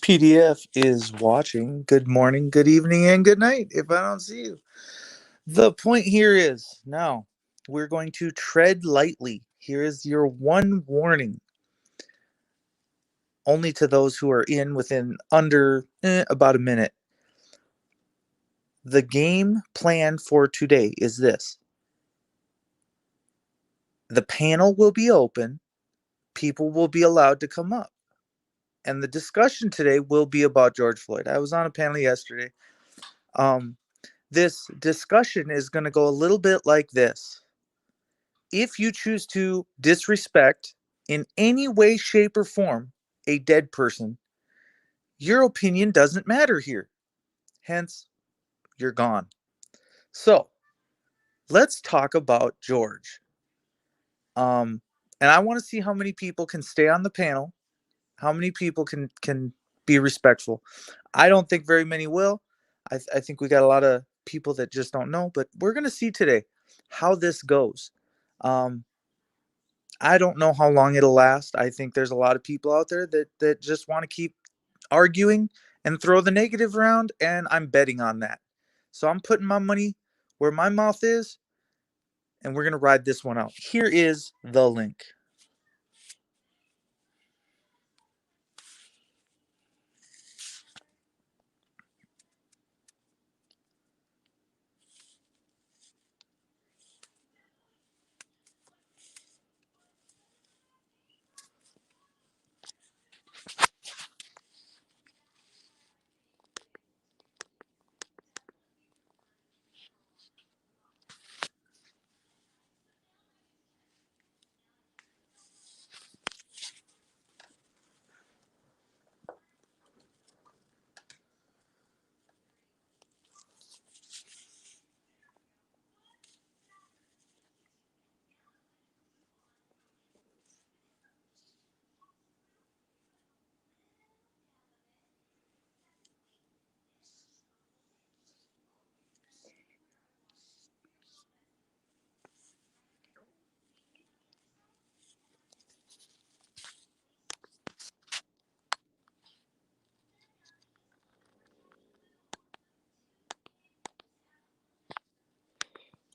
PDF is watching. Good morning, good evening, and good night if I don't see you. The point here is now we're going to tread lightly. Here is your one warning, only to those who are in within under about a minute. The game plan for today is this: the panel will be open, people will be allowed to come up, and the discussion today will be about George Floyd. I was on a panel yesterday. Um, this discussion is going to go a little bit like this. If you choose to disrespect in any way, shape, or form a dead person, your opinion doesn't matter here. Hence, you're gone. So, let's talk about George. Um, and I want to see how many people can stay on the panel, how many people can be respectful. I don't think very many will. I think we got a lot of people that just don't know, but we're gonna see today how this goes. Um, I don't know how long it'll last. I think there's a lot of people out there that just want to keep arguing and throw the negative around, and I'm betting on that. So I'm putting my money where my mouth is, and we're gonna ride this one out. Here is the link.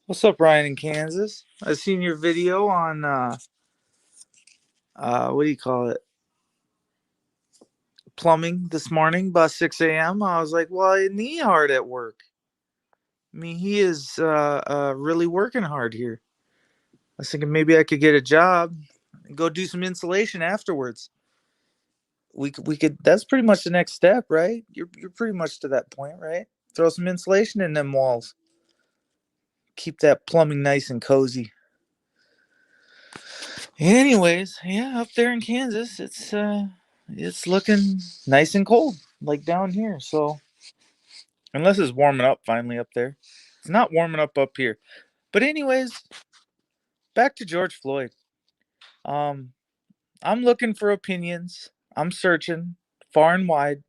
What's up, Ryan in Kansas? I seen your video on what do you call it? Plumbing this morning about 6 a.m. I was like, well, I need hard at work. I mean, he is really working hard here. I was thinking maybe I could get a job and go do some insulation afterwards. We could. That's pretty much the next step, right? You're pretty much to that point, right? Throw some insulation in them walls. Keep that plumbing nice and cozy. Anyways, yeah, up there in Kansas, it's looking nice and cold, like down here. So unless it's warming up finally up there, it's not warming up here. But anyways, back to George Floyd. Um, I'm looking for opinions. I'm searching far and wide.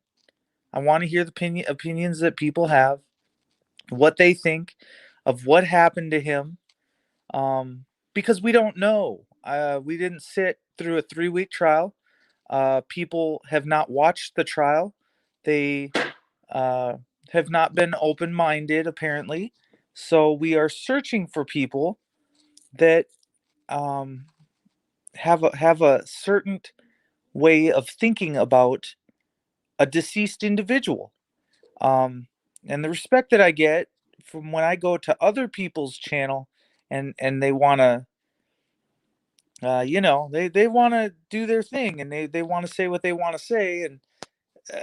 I want to hear the opinions that people have, what they think of what happened to him. Because we don't know. We didn't sit through a 3 week trial. People have not watched the trial. They uh, have not been open minded, apparently. So we are searching for people that um, have a certain way of thinking about a deceased individual. Um, and the respect that I get from when I go to other people's channel and they want to they want to do their thing and they want to say what they want to say and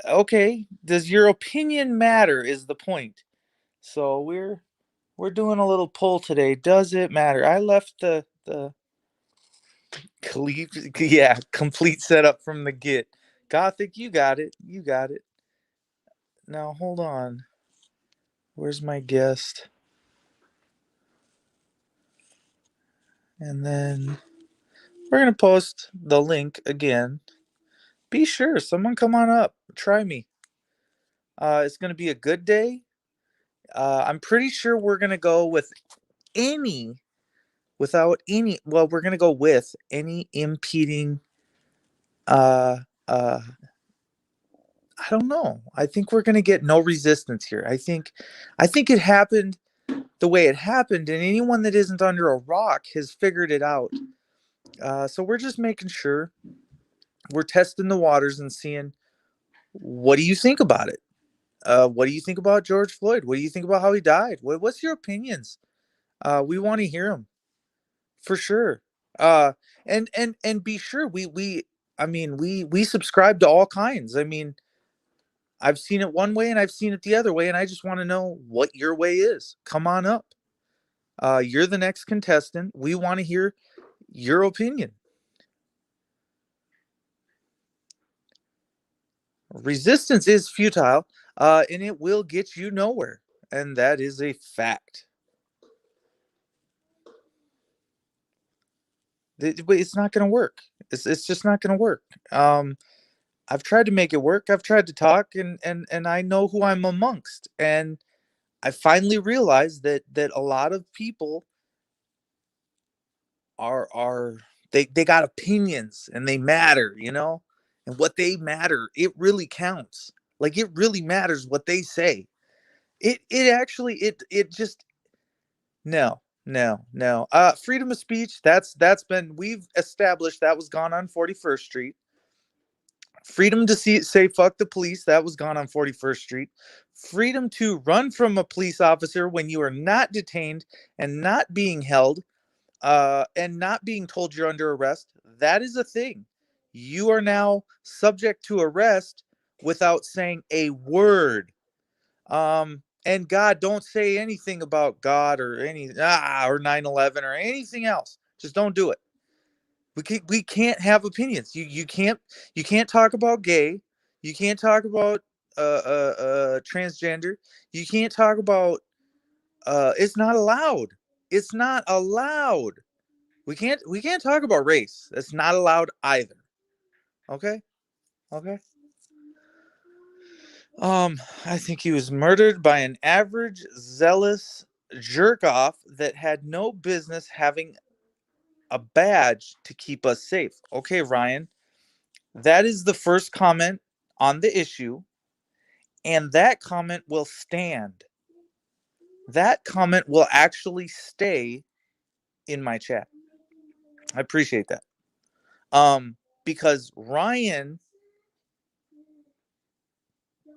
okay, does your opinion matter is the point. So we're doing a little poll today. Does it matter? I left the complete setup from the get. Gothic, you got it. You got it. Now hold on. Where's my guest? And then we're gonna post the link again. Be sure, someone come on up. Try me. It's gonna be a good day. I'm pretty sure we're gonna go with any without any. Well, we're gonna go with any impeding uh, uh, I don't know. I think we're going to get no resistance here. I think it happened the way it happened, and anyone that isn't under a rock has figured it out. So we're just making sure we're testing the waters and seeing, what do you think about it? What do you think about George Floyd? What do you think about how he died? What's your opinions? We want to hear them for sure. Uh, and be sure we I mean we subscribe to all kinds. I mean, I've seen it one way and I've seen it the other way, and I just want to know what your way is. Come on up. You're the next contestant. We want to hear your opinion. Resistance is futile, and it will get you nowhere, and that is a fact. It's not going to work. It's just not going to work. I've tried to make it work. I've tried to talk, and I know who I'm amongst, and I finally realized that a lot of people are they got opinions and they matter, and what they matter, it really counts. Like, it really matters what they say. It actually it just no, no, no. Freedom of speech, that's been, we've established that was gone on 41st Street. Freedom to say fuck the police, that was gone on 41st Street. Freedom to run from a police officer when you are not detained and not being held, and not being told you're under arrest, that is a thing. You are now subject to arrest without saying a word. And God, don't say anything about God or or 9/11 or anything else. Just don't do it. We can't have opinions. You can't talk about gay. You can't talk about transgender. You can't talk about it's not allowed. It's not allowed. We can't talk about race. That's not allowed either. Okay? Okay. I think he was murdered by an average zealous jerk off that had no business having a badge to keep us safe. Okay, Ryan. That is the first comment on the issue, and that comment will stand. That comment will actually stay in my chat. I appreciate that. Because Ryan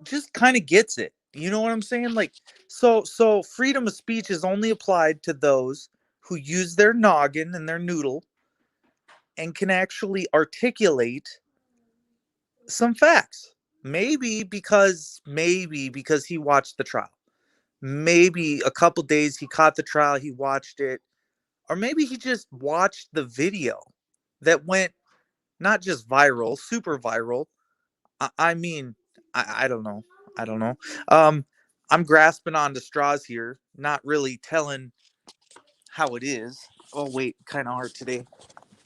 just kind of gets it. You know what I'm saying? Like, so freedom of speech is only applied to those who use their noggin and their noodle and can actually articulate some facts. Maybe because he watched the trial. Maybe a couple days he caught the trial, he watched it, or maybe he just watched the video that went not just viral, super viral. I mean, I don't know. I don't know. Um, I'm grasping onto straws here, not really telling how it is. Oh wait, kind of hard today.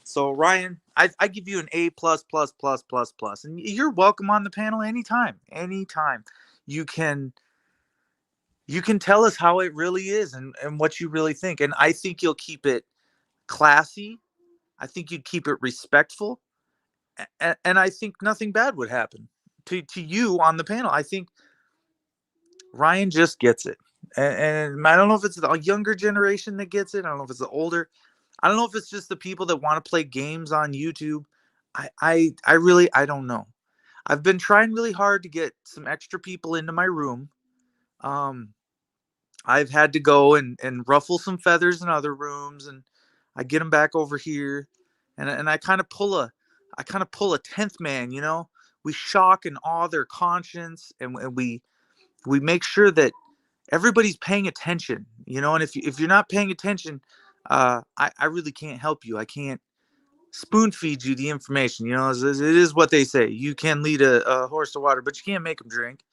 So Ryan, I give you an A plus plus plus plus plus, and you're welcome on the panel anytime. Anytime, you can you can tell us how it really is and what you really think, and I think you'll keep it classy. I think you'd keep it respectful, and I think nothing bad would happen to you on the panel. I think Ryan just gets it. And I don't know if it's the younger generation that gets it. I don't know if it's the older. I don't know if it's just the people that want to play games on YouTube. I really, I don't know. I've been trying really hard to get some extra people into my room. Um, I've had to go and ruffle some feathers in other rooms, and I get them back over here, and I kind of pull a 10th man. We shock and awe their conscience, and we make sure that everybody's paying attention. And if you're not paying attention, I really can't help you. I can't spoon feed you the information. It is what they say. You can lead a horse to water, but you can't make them drink.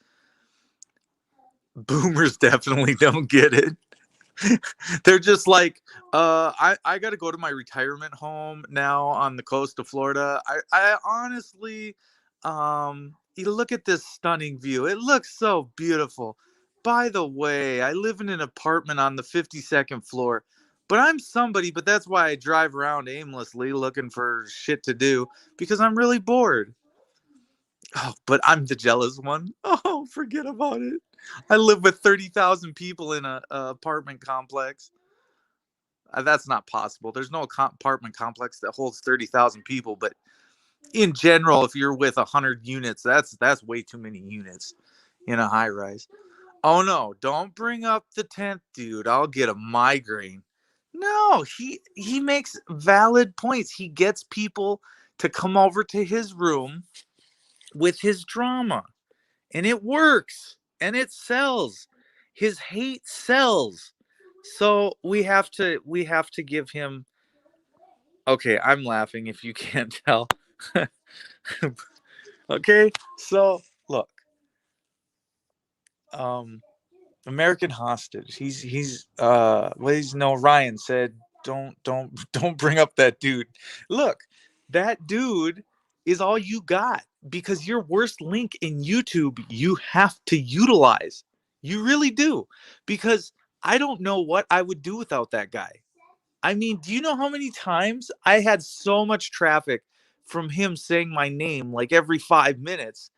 Boomers definitely don't get it. They're just like, I got to go to my retirement home now on the coast of Florida. I honestly, you look at this stunning view. It looks so beautiful. By the way, I live in an apartment on the 52nd floor, but I'm somebody, but that's why I drive around aimlessly looking for shit to do, because I'm really bored. Oh, but I'm the jealous one. Oh, forget about it. I live with 30,000 people in a apartment complex. That's not possible. There's no apartment complex that holds 30,000 people, but in general, if you're with 100 units, that's way too many units in a high rise. Oh no, don't bring up the 10th, dude. I'll get a migraine. No, he makes valid points. He gets people to come over to his room with his drama, and it works, and it sells. His hate sells. So we have to give him. Okay, I'm laughing if you can't tell. Okay, so look, um American Hostage. Ryan said don't bring up that dude. Look, that dude is all you got because your worst link in YouTube you have to utilize. You really do. Because I don't know what I would do without that guy. I mean, do you know how many times I had so much traffic from him saying my name like every 5 minutes?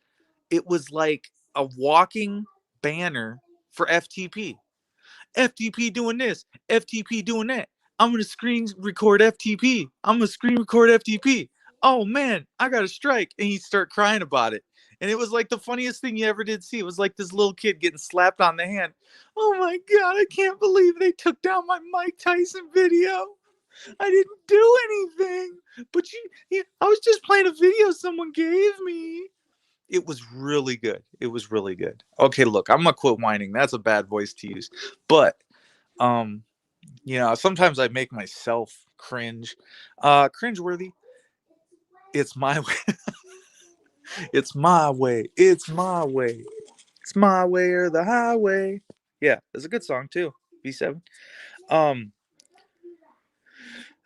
It was like a walking banner for FTP. FTP doing this, FTP doing that. I'm gonna screen record FTP. I'm gonna screen record FTP. Oh man, I got a strike. And he'd start crying about it. And it was like the funniest thing you ever did see. It was like this little kid getting slapped on the hand. Oh my God, I can't believe they took down my Mike Tyson video. I didn't do anything. But I was just playing a video someone gave me. It was really good. It was really good. Okay, look, I'm gonna quit whining. That's a bad voice to use. But sometimes I make myself cringe. Cringeworthy. It's my way. It's my way. It's my way. It's my way or the highway. Yeah, it's a good song too. V7. Um,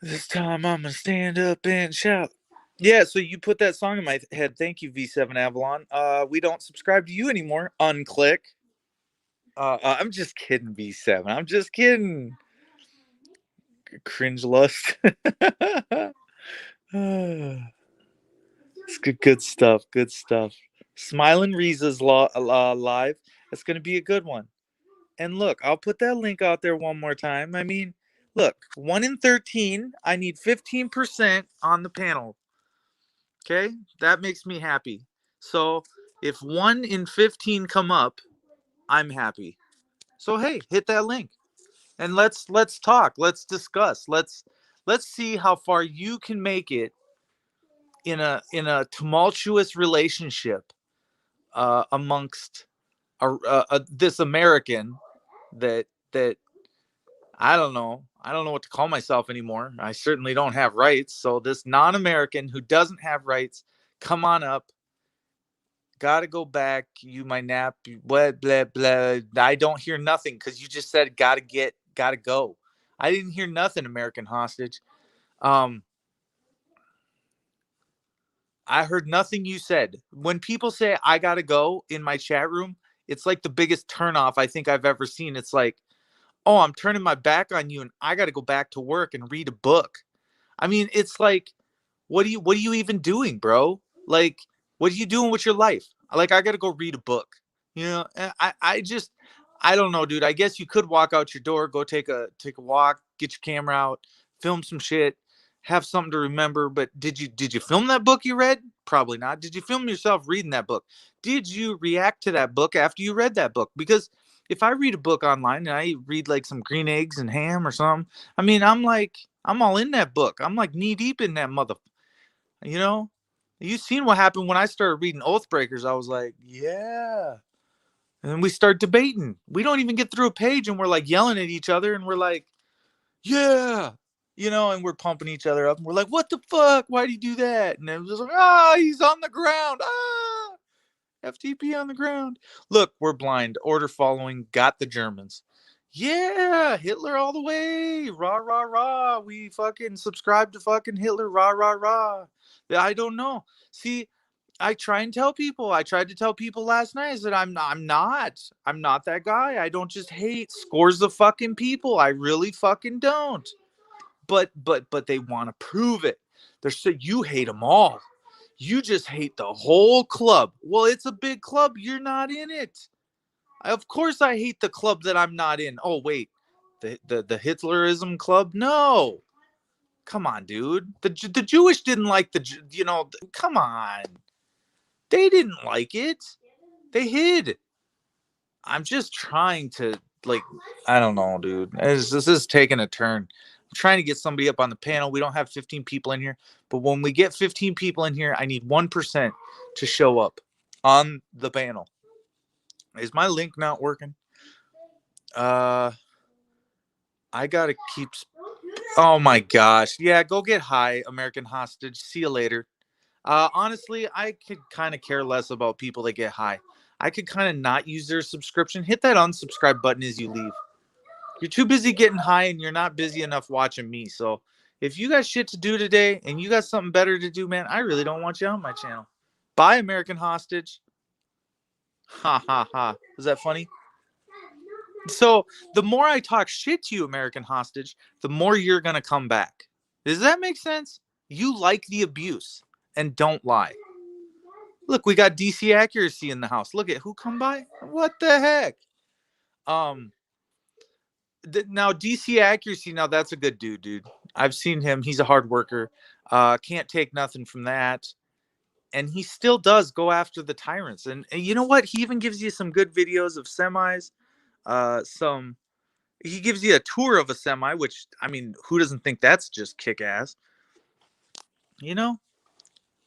this time I'm gonna stand up and shout. Yeah, so you put that song in my head. Thank you, V7 Avalon. We don't subscribe to you anymore. Unclick. I'm just kidding, V7. I'm just kidding. Cringe lust. It's good stuff. Good stuff. Smiling Riza's live. It's going to be a good one. And look, I'll put that link out there one more time. I mean, look, 1 in 13. I need 15% on the panel. Okay, that makes me happy. So if 1 in 15 come up, I'm happy. So hey, hit that link and let's talk. Let's discuss. Let's see how far you can make it in a tumultuous relationship amongst this American that I don't know what to call myself anymore. I certainly don't have rights. So this non-American who doesn't have rights, come on up. Gotta go back. You my nap. Blah blah blah. I don't hear nothing because you just said gotta go. I didn't hear nothing. American Hostage. I heard nothing you said. When people say I gotta go in my chat room, it's like the biggest turnoff I think I've ever seen. It's like, oh, I'm turning my back on you and I gotta go back to work and read a book. I mean, it's like, what are you even doing, bro? Like, what are you doing with your life? Like, I gotta go read a book. I don't know, dude. I guess you could walk out your door, go take a walk, get your camera out, film some shit, have something to remember. But did you film that book you read? Probably not. Did you film yourself reading that book? Did you react to that book after you read that book? Because if I read a book online and I read like some green eggs and ham or something, I mean, I'm all in that book. I'm like knee deep in that mother. You know, you seen what happened when I started reading Oathbreakers. I was like, yeah. And then we start debating. We don't even get through a page and we're like yelling at each other and we're like, yeah. And we're pumping each other up and we're like, what the fuck? Why do you do that? And it was just like, he's on the ground. FTP on the ground. Look, we're blind. Order following. Got the Germans. Yeah, Hitler all the way. Rah, rah, rah. We fucking subscribe to fucking Hitler. Rah, rah, rah. I don't know. See, I try and tell people. I tried to tell people last night that I'm not that guy. I don't just hate scores of fucking people. I really fucking don't. But they want to prove it. They're so you hate them all. You just hate the whole club. Well, it's a big club. You're not in it. Of course I hate the club that I'm not in. Oh, wait. The Hitlerism club? No. Come on, dude. The Jewish didn't like come on. They didn't like it. They hid. I'm just trying to, I don't know, dude. This is taking a turn. I'm trying to get somebody up on the panel. We don't have 15 people in here, but when we get 15 people in here, I need 1% to show up on the panel. Is my link not working? I gotta keep. Oh my gosh. Yeah, go get high, American Hostage. See you later. Honestly, I could kind of care less about people that get high. I could kind of not use their subscription. Hit that unsubscribe button as you leave. You're too busy getting high and you're not busy enough watching me. So if you got shit to do today and you got something better to do, man, I really don't want you on my channel. Bye, American Hostage. Ha ha ha. Is that funny? So the more I talk shit to you, American Hostage, the more you're going to come back. Does that make sense? You like the abuse and don't lie. Look, we got DC Accuracy in the house. Look at who come by. What the heck? Now DC Accuracy, now that's a good dude. I've seen him. He's a hard worker. Can't take nothing from that. And he still does go after the tyrants. And you know what? He even gives you some good videos of semis. He gives you a tour of a semi, which, I mean, who doesn't think that's just kick ass? You know?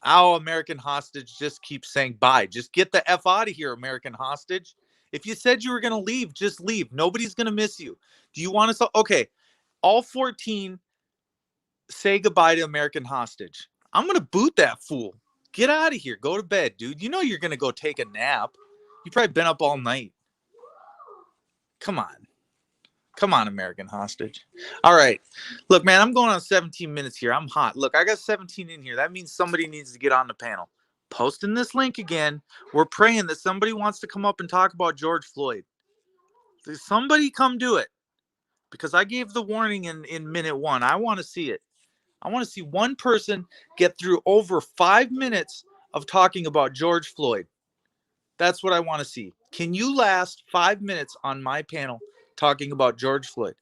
Our American Hostage just keeps saying bye. Just get the F out of here, American Hostage. If you said you were going to leave, just leave. Nobody's going to miss you. Do you want to? Okay. All 14 say goodbye to American Hostage. I'm going to boot that fool. Get out of here. Go to bed, dude. You know you're going to go take a nap. You've probably been up all night. Come on. Come on, American Hostage. All right. Look, man, I'm going on 17 minutes here. I'm hot. Look, I got 17 in here. That means somebody needs to get on the panel. Posting this link again. We're praying that somebody wants to come up and talk about George Floyd. Somebody come do it. Because I gave the warning in minute 1. I want to see it. I want to see one person get through over 5 minutes of talking about George Floyd. That's what I want to see. Can you last 5 minutes on my panel talking about George Floyd?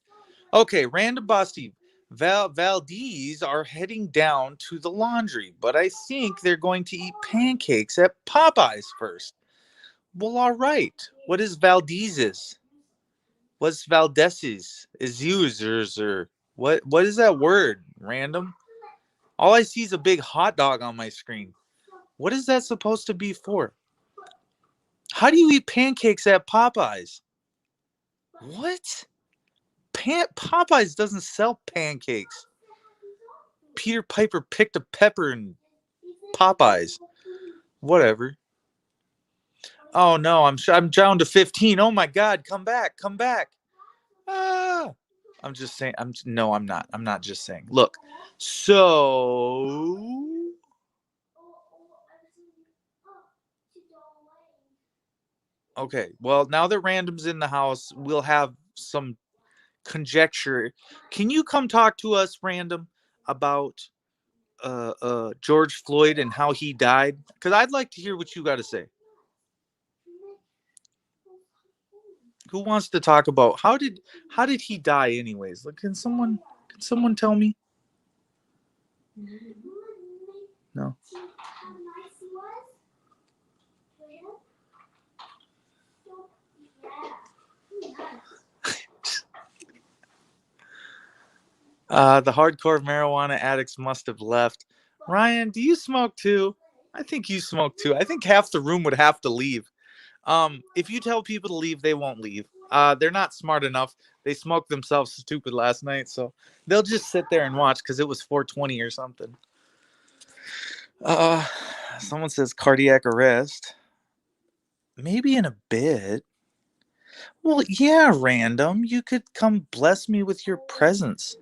Okay, random Basti. Valdez are heading down to the laundry, but I think they're going to eat pancakes at Popeyes first. Well, all right. What is Valdez's? What's Valdez's? Is users or what is that word? Random? All I see is a big hot dog on my screen. What is that supposed to be for? How do you eat pancakes at Popeyes? What? Popeyes doesn't sell pancakes. Peter Piper picked a pepper in Popeyes. Whatever. Oh no, I'm down to 15. Oh my God, come back. Ah. I'm just saying. I'm not. I'm not just saying. Look. So okay. Well, now that Random's in the house, we'll have some conjecture. Can you come talk to us, Random, about George Floyd and how he died? Because I'd like to hear what you got to say. Who wants to talk about how did he die anyways? Like, can someone tell me? No. The hardcore marijuana addicts must have left. Ryan, do you smoke too? I think you smoke too. I think half the room would have to leave. If you tell people to leave, they won't leave. They're not smart enough. They smoked themselves stupid last night, so they'll just sit there and watch because it was 4:20 or something. Someone says cardiac arrest. Maybe in a bit. Well, yeah, Random. You could come bless me with your presence.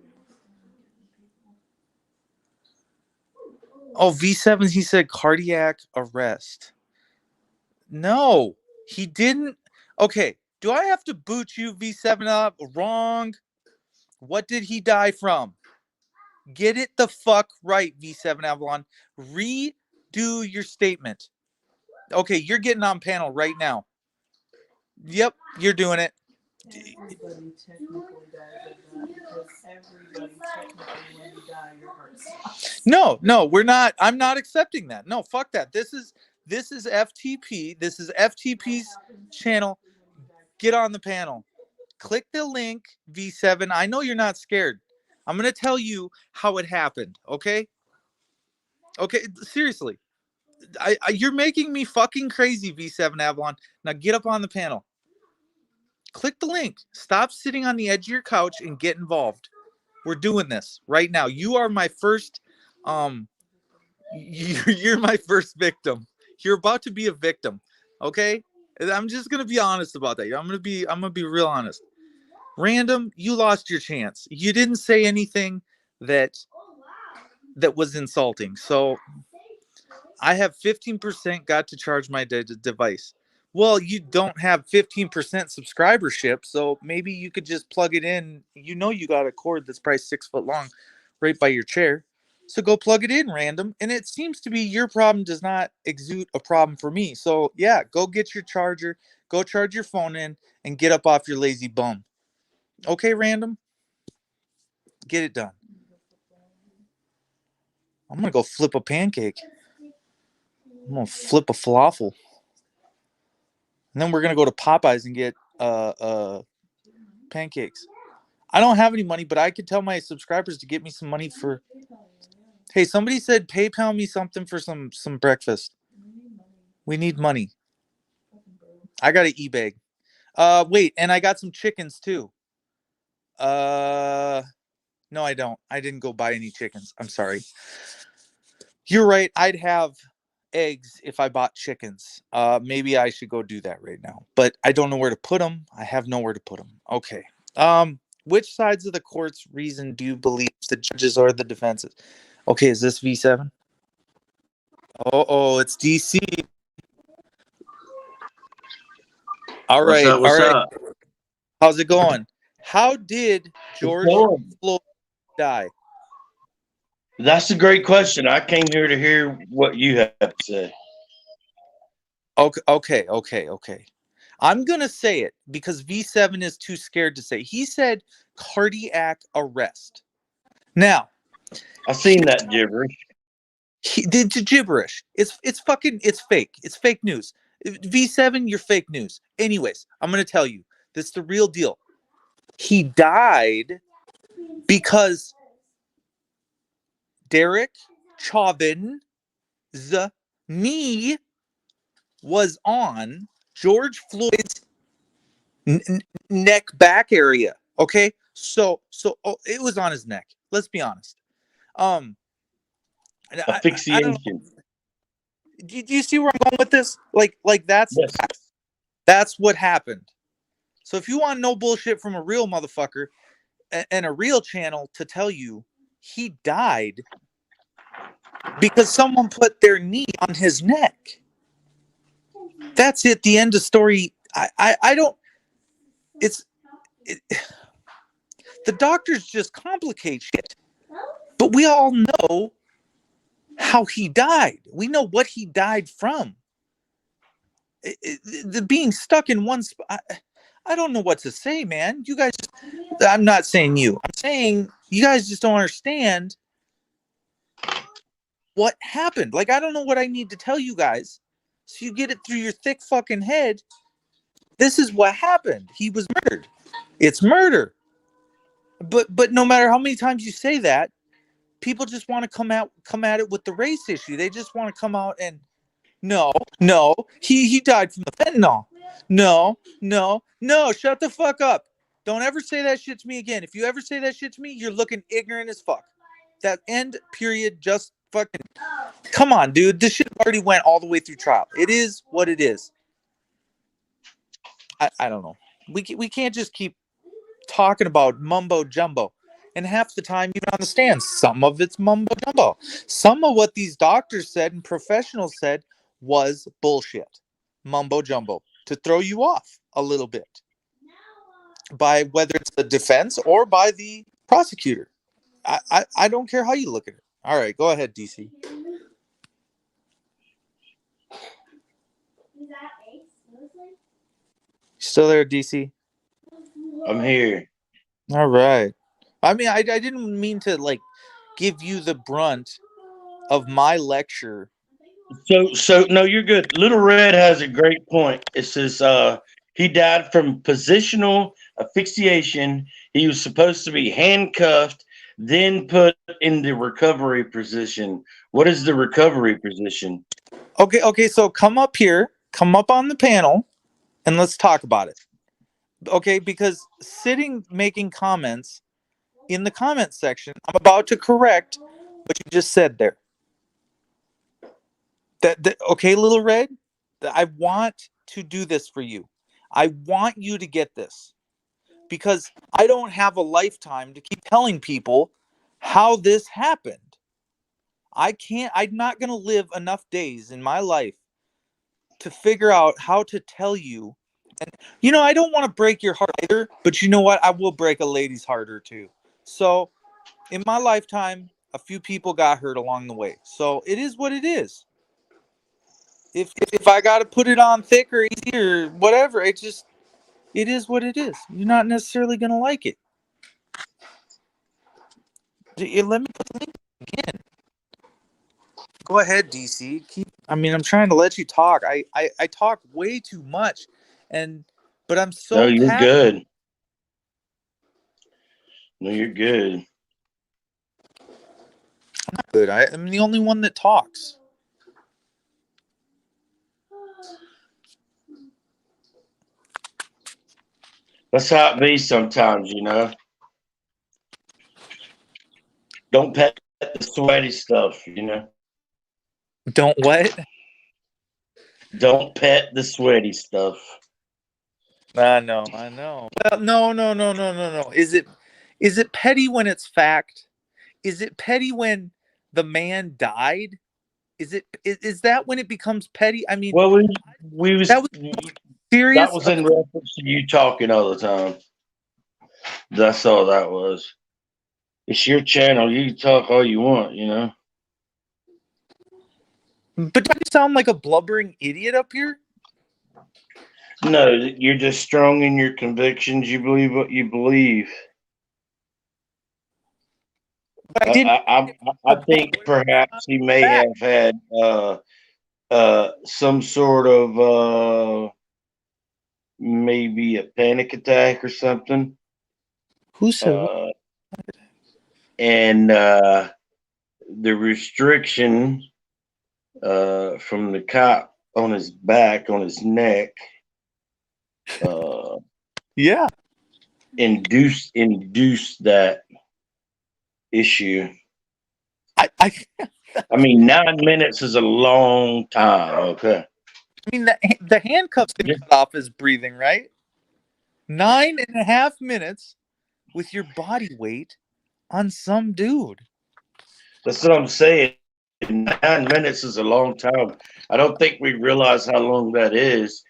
Oh, V7, he said cardiac arrest. No, he didn't. Okay, do I have to boot you, V7 up? Wrong. What did he die from? Get it the fuck right, V7 Avalon. do your statement. Okay, you're getting on panel right now. Yep, you're doing it. Everybody technically dies of that because everybody technically, when you die, your heart stops. No, we're not. I'm not accepting that. No, fuck that. This is FTP. This is FTP's channel. Get on the panel. Click the link, V7. I know you're not scared. I'm gonna tell you how it happened. Okay. Okay. Seriously, you're making me fucking crazy, V7 Avalon. Now get up on the panel. Click the link. Stop sitting on the edge of your couch and get involved. We're doing this right now. You are my first you're my first victim. You're about to be a victim. Okay? I'm just going to be honest about that. I'm going to be real honest. Random, you lost your chance. You didn't say anything that was insulting. So I have 15% got to charge my device. Well, you don't have 15% subscribership, so maybe you could just plug it in. You know you got a cord that's probably 6 foot long right by your chair. So go plug it in, random. And it seems to be your problem does not exude a problem for me. So yeah, go get your charger, go charge your phone in, and get up off your lazy bum. Okay, random? Get it done. I'm going to go flip a pancake. I'm going to flip a falafel. And then we're going to go to Popeyes and get pancakes. I don't have any money, but I could tell my subscribers to get me some money for... Hey, somebody said PayPal me something for some breakfast. We need money. I got an eBay. Wait, and I got some chickens too. No, I don't. I didn't go buy any chickens. I'm sorry. You're right. I'd have eggs if I bought chickens. Maybe I should go do that right now. But I don't know where to put them. I have nowhere to put them. Okay. Which sides of the court's reason do you believe the judges or the defenses? Okay, is this V7? Oh, it's DC. All right. What's up? How's it going? How did George Floyd die? That's a great question. I came here to hear what you have to say. Okay. I'm going to say it because V7 is too scared to say. He said cardiac arrest. Now, I seen that gibberish. The gibberish. It's fake. It's fake news. V7, you're fake news. Anyways, I'm going to tell you. This is the real deal. He died because Derek Chauvin's knee was on George Floyd's neck back area. Okay, so it was on his neck. Let's be honest. Asphyxiation. Do you see where I'm going with this? Like that's yes. That's what happened. So if you want no bullshit from a real motherfucker and a real channel to tell you he died because someone put their knee on his neck. That's it. The end of story. I don't. The doctors just complicate shit. But we all know how he died. We know what he died from. The being stuck in one spot. I don't know what to say, man. You guys, I'm not saying you. I'm saying you guys just don't understand what happened. Like, I don't know what I need to tell you guys. So you get it through your thick fucking head. This is what happened. He was murdered. It's murder. But no matter how many times you say that, people just want to come at it with the race issue. They just want to come out and no, he died from the fentanyl. No, shut the fuck up. Don't ever say that shit to me again. If you ever say that shit to me, you're looking ignorant as fuck. That end period just fucking come on, dude. This shit already went all the way through trial. It is what it is. I don't know. We can't just keep talking about mumbo jumbo. And half the time you don't understand. Some of it's mumbo jumbo. Some of what these doctors said and professionals said was bullshit. Mumbo jumbo. To throw you off a little bit. By whether it's the defense or by the prosecutor. I don't care how you look at it. All right, go ahead, DC. Still there, DC? I'm here. All right. I mean, I didn't mean to like give you the brunt of my lecture. So no, you're good. Little Red has a great point. It says he died from positional asphyxiation. He was supposed to be handcuffed, then put in the recovery position. What is the recovery position? Okay, so come up here, come up on the panel, and let's talk about it. Okay, because sitting making comments in the comment section, I'm about to correct what you just said there. That okay, Little Red, I want to do this for you. I want you to get this because I don't have a lifetime to keep telling people how this happened. I can't, I'm not going to live enough days in my life to figure out how to tell you. And, I don't want to break your heart either, but you know what? I will break a lady's heart or two. So, in my lifetime, a few people got hurt along the way. So, it is what it is. If I got to put it on thick or easy or whatever, it is what it is. You're not necessarily going to like it. Let me put the link again. Go ahead, DC. I'm trying to let you talk. I talk way too much, but I'm No, so you're passionate. good. No, you're good. I'm not good. I'm the only one that talks. That's how it be sometimes, you know. Don't pet the sweaty stuff, you know. Don't what? Don't pet the sweaty stuff. I know. Well, no. Is it petty when it's fact? Is it petty when the man died? Is that when it becomes petty? I mean, Well, we was that was that serious. was in reference to you talking all the time. That's all that was. It's your channel. You can talk all you want, you know. But do you sound like a blubbering idiot up here? No, you're just strong in your convictions. You believe what you believe. But I I, didn't. I, I I think perhaps he may Fact. have had some sort of maybe a panic attack or something. Who said what? Uh, and the restriction from the cop on his back, on his neck, uh, Yeah. induced that issue. I I mean, 9 minutes is a long time. Okay. mean the handcuffs can cut off his breathing, right? 9.5 minutes with your body weight on some dude. That's what I'm saying. 9 minutes is a long time. I don't think we realize how long that is.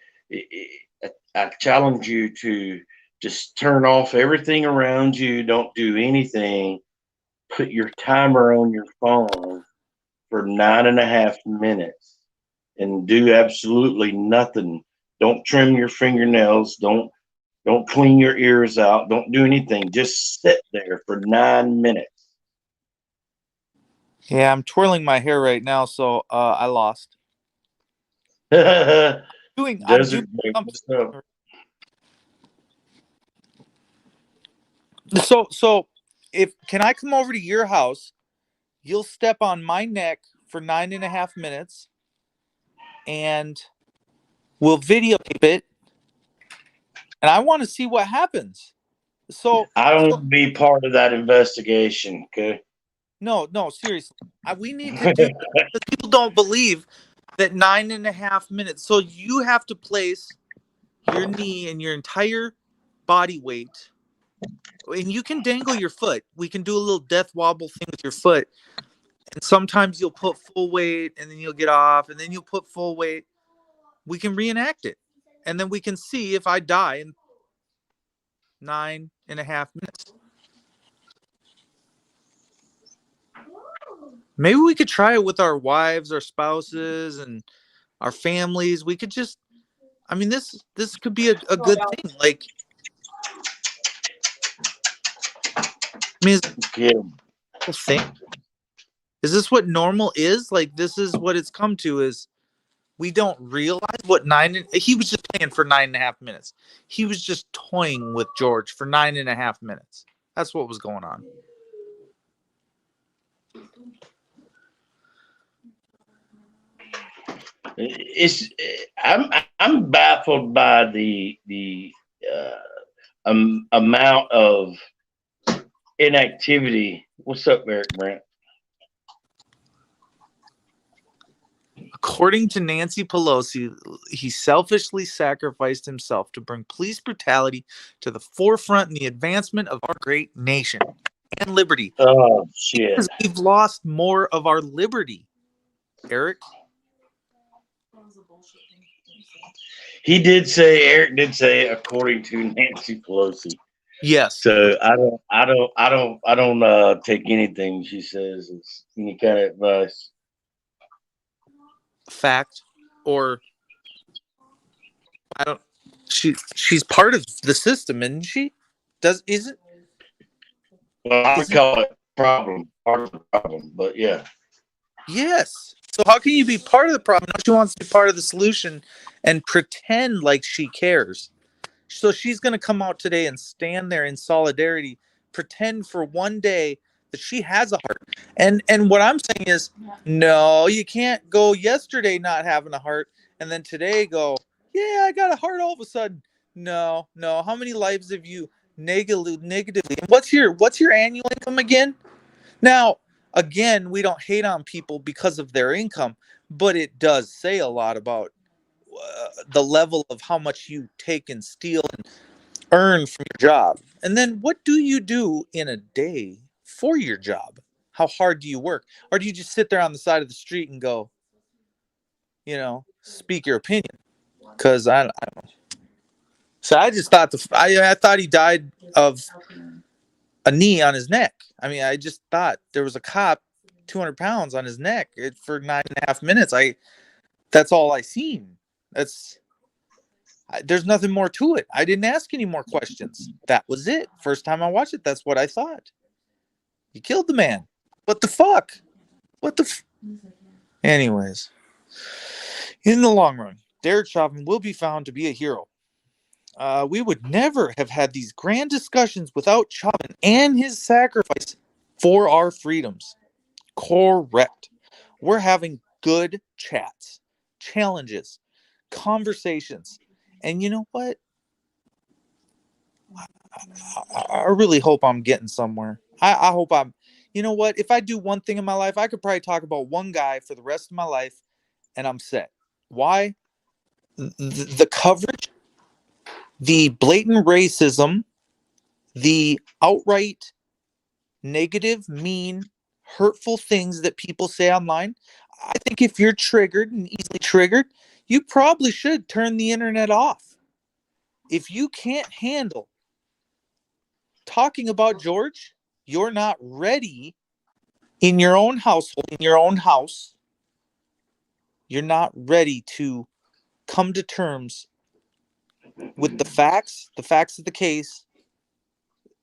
I challenge you to just turn off everything around you. Don't do anything. Put your timer on your phone for 9.5 minutes and do absolutely nothing. Don't trim your fingernails. Don't clean your ears out. Don't do anything. Just sit there for 9 minutes. Yeah, I'm twirling my hair right now, so I lost. I'm doing Desert make something. stuff. So if can I come over to your house? You'll step on my neck for 9.5 minutes, and we'll videotape it, and I want to see what happens. So, I don't so want to be part of that investigation. Okay. no, seriously, we need to do because people don't believe that 9.5 minutes. So you have to place your knee and your entire body weight, and you can dangle your foot. We can do a little death wobble thing with your foot, and sometimes you'll put full weight, and then you'll get off, and then you'll put full weight. We can reenact it, and then we can see if I die in 9.5 minutes. Maybe we could try it with our wives, our spouses, and our families. We could just I mean, this could be a good thing. Like, I mean, is Yeah. this a thing? Is this what normal is? Like, this is what it's come to. Is we don't realize what he was just playing for 9.5 minutes. He was just toying with George for 9.5 minutes. That's what was going on. It's I'm baffled by the amount of inactivity. What's up, Eric Brant? According to Nancy Pelosi, he selfishly sacrificed himself to bring police brutality to the forefront in the advancement of our great nation and liberty. Oh shit! Because we've lost more of our liberty, Eric. Eric did say, according to Nancy Pelosi. Yes. So I don't take anything she says as any kind of advice. Fact, or I don't. She's part of the system, isn't she? Isn't? Well, I would call it part of the problem, but yeah. Yes. So how can you be part of the problem? Now she wants to be part of the solution and pretend like she cares. So she's going to come out today and stand there in solidarity, pretend for one day that she has a heart. And what I'm saying is, no, you can't go yesterday not having a heart and then today go, yeah, I got a heart all of a sudden. No. How many lives have you negatively? What's your annual income again? Now, again, we don't hate on people because of their income, but it does say a lot about the level of how much you take and steal and earn from your job. And then what do you do in a day for your job? How hard do you work? Or do you just sit there on the side of the street and go, speak your opinion? Because I don't know. So I just thought I thought he died of a knee on his neck. I mean, I just thought there was a cop 200 pounds on his neck for 9.5 minutes. That's all I seen. There's nothing more to it. I didn't ask any more questions. That was it. First time I watched it, that's what I thought. You killed the man. What the fuck? Anyways, in the long run, Derek Chauvin will be found to be a hero. We would never have had these grand discussions without Chauvin and his sacrifice for our freedoms. Correct. We're having good chats, challenges, conversations. And you know what? I really hope I'm getting somewhere. I hope you know what? If I do one thing in my life, I could probably talk about one guy for the rest of my life and I'm set. Why? The coverage, the blatant racism, the outright negative, mean, hurtful things that people say online. I think if you're triggered and easily triggered, you probably should turn the internet off. If you can't handle talking about George, you're not ready in your own household, in your own house. You're not ready to come to terms with the facts of the case,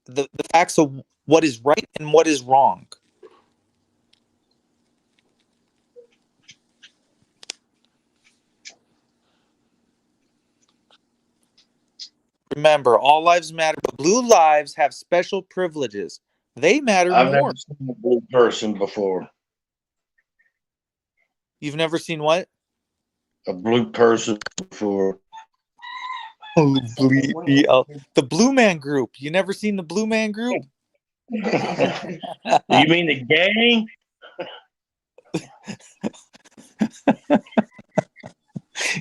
the facts of what is right and what is wrong. Remember, all lives matter, but blue lives have special privileges. They matter I've more. never seen a blue person before. You've never seen what? A blue person before. Oh, the Blue Man Group. You never seen the Blue Man Group? You mean the gang?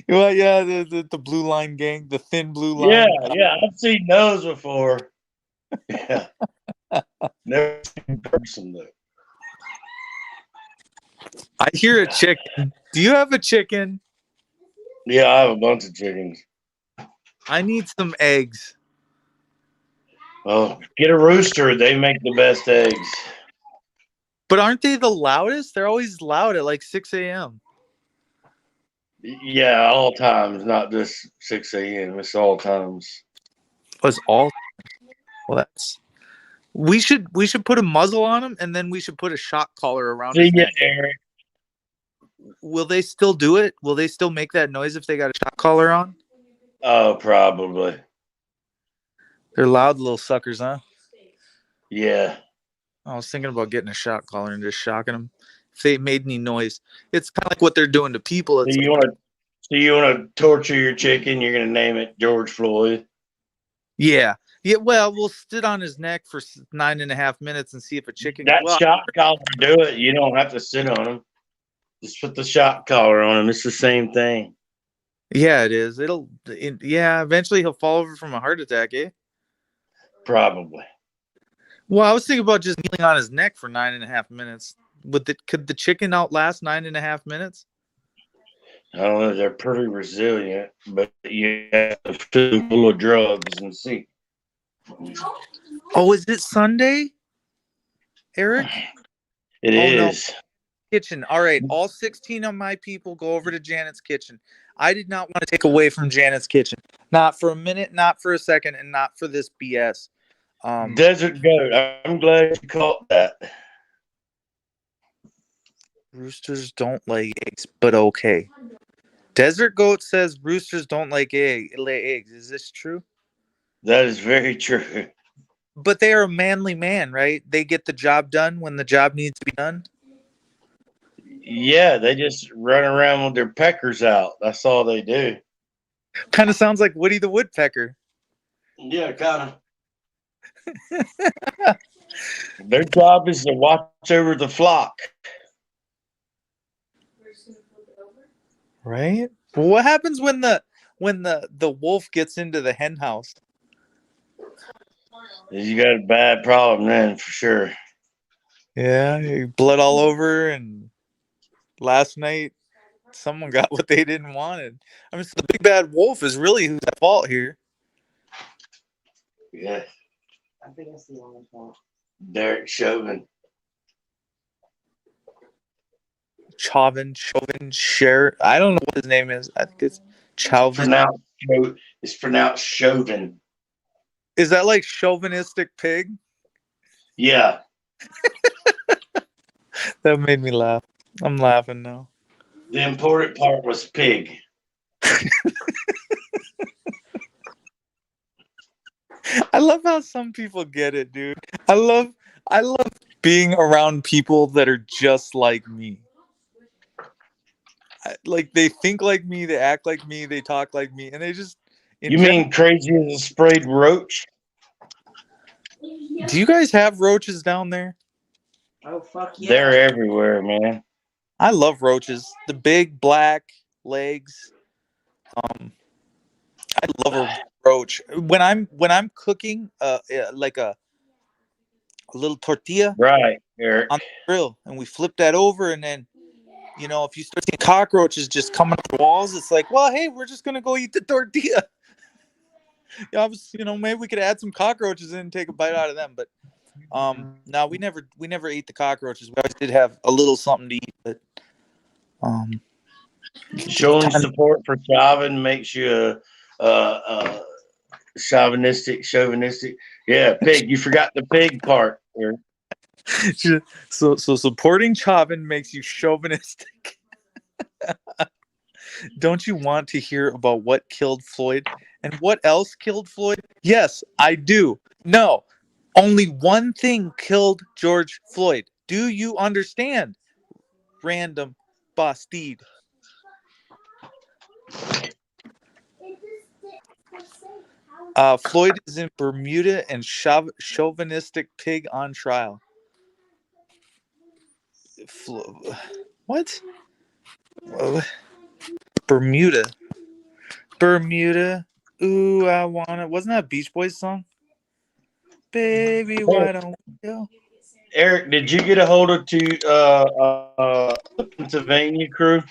Well, yeah, the Blue Line Gang, the thin blue Yeah, line. I've seen those before. Yeah. Never seen in person though. I hear a chicken. Do you have a chicken? Yeah, I have a bunch of chickens. I need some eggs. Oh, get a rooster. They make the best eggs. But aren't they the loudest? They're always loud at like 6 a.m. Yeah, all times, not just 6 a.m. It's all times. Was all well. We should put a muzzle on him, and then we should put a shock collar around See his ya, neck. Eric. Will they still do it? Will they still make that noise if they got a shock collar on? Oh, probably. They're loud little suckers, huh? Yeah. I was thinking about getting a shock collar and just shocking them if they made any noise. It's kind of like what they're doing to people. So It's you like, want to torture your chicken? You're gonna name it George Floyd. yeah, yeah. Well, we'll sit on his neck for 9.5 minutes and see if a chicken. That Well, shock collar do it. You don't have to sit on him. Just put the shock collar on him. It's the same thing. yeah, it is. Yeah. Eventually, he'll fall over from a heart attack, eh? Probably. Well, I was thinking about just kneeling on his neck for 9.5 minutes. Could the chicken outlast 9.5 minutes? I don't know. They're pretty resilient, but you have to fill them full of drugs and see. Oh, is it Sunday, Eric? It Oh no, is. kitchen. All right, all 16 of my people go over to Janet's kitchen. I did not want to take away from Janet's kitchen, not for a minute, not for a second, and not for this BS. Desert goat. I'm glad you caught that. Roosters don't lay eggs, but okay. Desert goat says roosters don't lay eggs. Is this true? That is very true. But they are a manly man, right? They get the job done when the job needs to be done. Yeah, they just run around with their peckers out. That's all they do. Kind of sounds like Woody the Woodpecker. Yeah, kind of. Their job is to watch over the flock. Right? Well, what happens when the wolf gets into the hen house? You got a bad problem then, for sure. Yeah, blood all over, and last night someone got what they didn't wanted. I mean, so the big bad wolf is really who's at fault here. Yeah. I think that's the only fault. Derek Chauvin. Chauvin, Share. I don't know what his name is. I think it's Chauvin. It's pronounced Chauvin. Is that like chauvinistic pig? Yeah. That made me laugh. I'm laughing now. The important part was pig. I love how some people get it, dude. I love being around people that are just like me. Like they think like me, they act like me, they talk like me, and they just. You mean crazy as a sprayed roach? Do you guys have roaches down there? Oh fuck yeah! They're everywhere, man. I love roaches. The big black legs. I love a roach. When I'm cooking, like a little tortilla Right, Eric. on the grill, and we flip that over, and then if you start seeing cockroaches just coming up the walls, it's like, well, hey, we're just gonna go eat the tortilla. Maybe we could add some cockroaches in and take a bite out of them, but no, we never ate the cockroaches. We always did have a little something to eat, but Showing support for Chauvin makes you chauvinistic. Yeah, pig. You forgot the pig part. Eric. So supporting Chauvin makes you chauvinistic. Don't you want to hear about what killed Floyd and what else killed Floyd? Yes, I do. No, only one thing killed George Floyd. Do you understand? Random bastide. Floyd is in Bermuda and chauvinistic pig on trial. What? Bermuda. Ooh, I wanna. Wasn't that a Beach Boys song? Baby, why don't we go? Eric, did you get a hold of the Pennsylvania crew?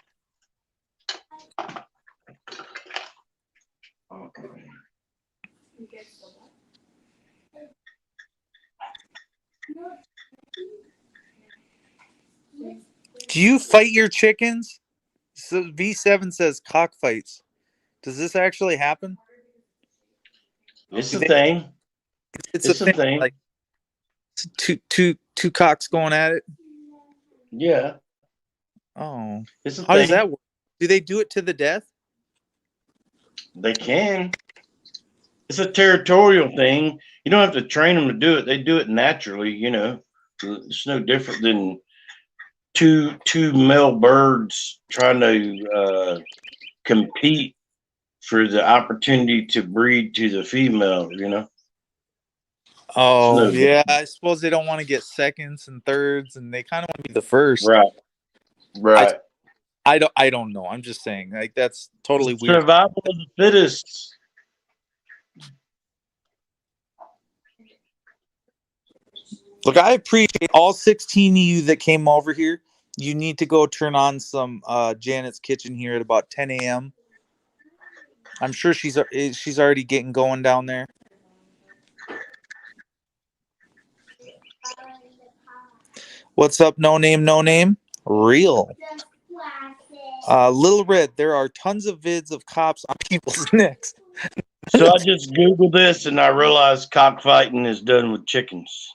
Do you fight your chickens? So V7 says cockfights. Does this actually happen? It's Do a they- thing. It's a It's a thing. thing. Like two cocks going at it. Yeah, Oh, it's a how does thing. that work? Do they do it to the death? They can. It's a territorial thing. You don't have to train them to do it. They do it naturally. It's no different than two male birds trying to compete for the opportunity to breed to the female. It's Oh no yeah, different. I suppose they don't want to get seconds and thirds, and they kind of want to be the first. Right, I right. I don't know. I'm just saying, like that's totally weird. Survival of the fittest. Look, I appreciate all 16 of you that came over here. You need to go turn on some Janet's Kitchen here at about 10 a.m. I'm sure she's already getting going down there. What's up? No name, no name. Real. Little Red. There are tons of vids of cops on people's necks. So I just Googled this and I realized cockfighting is done with chickens.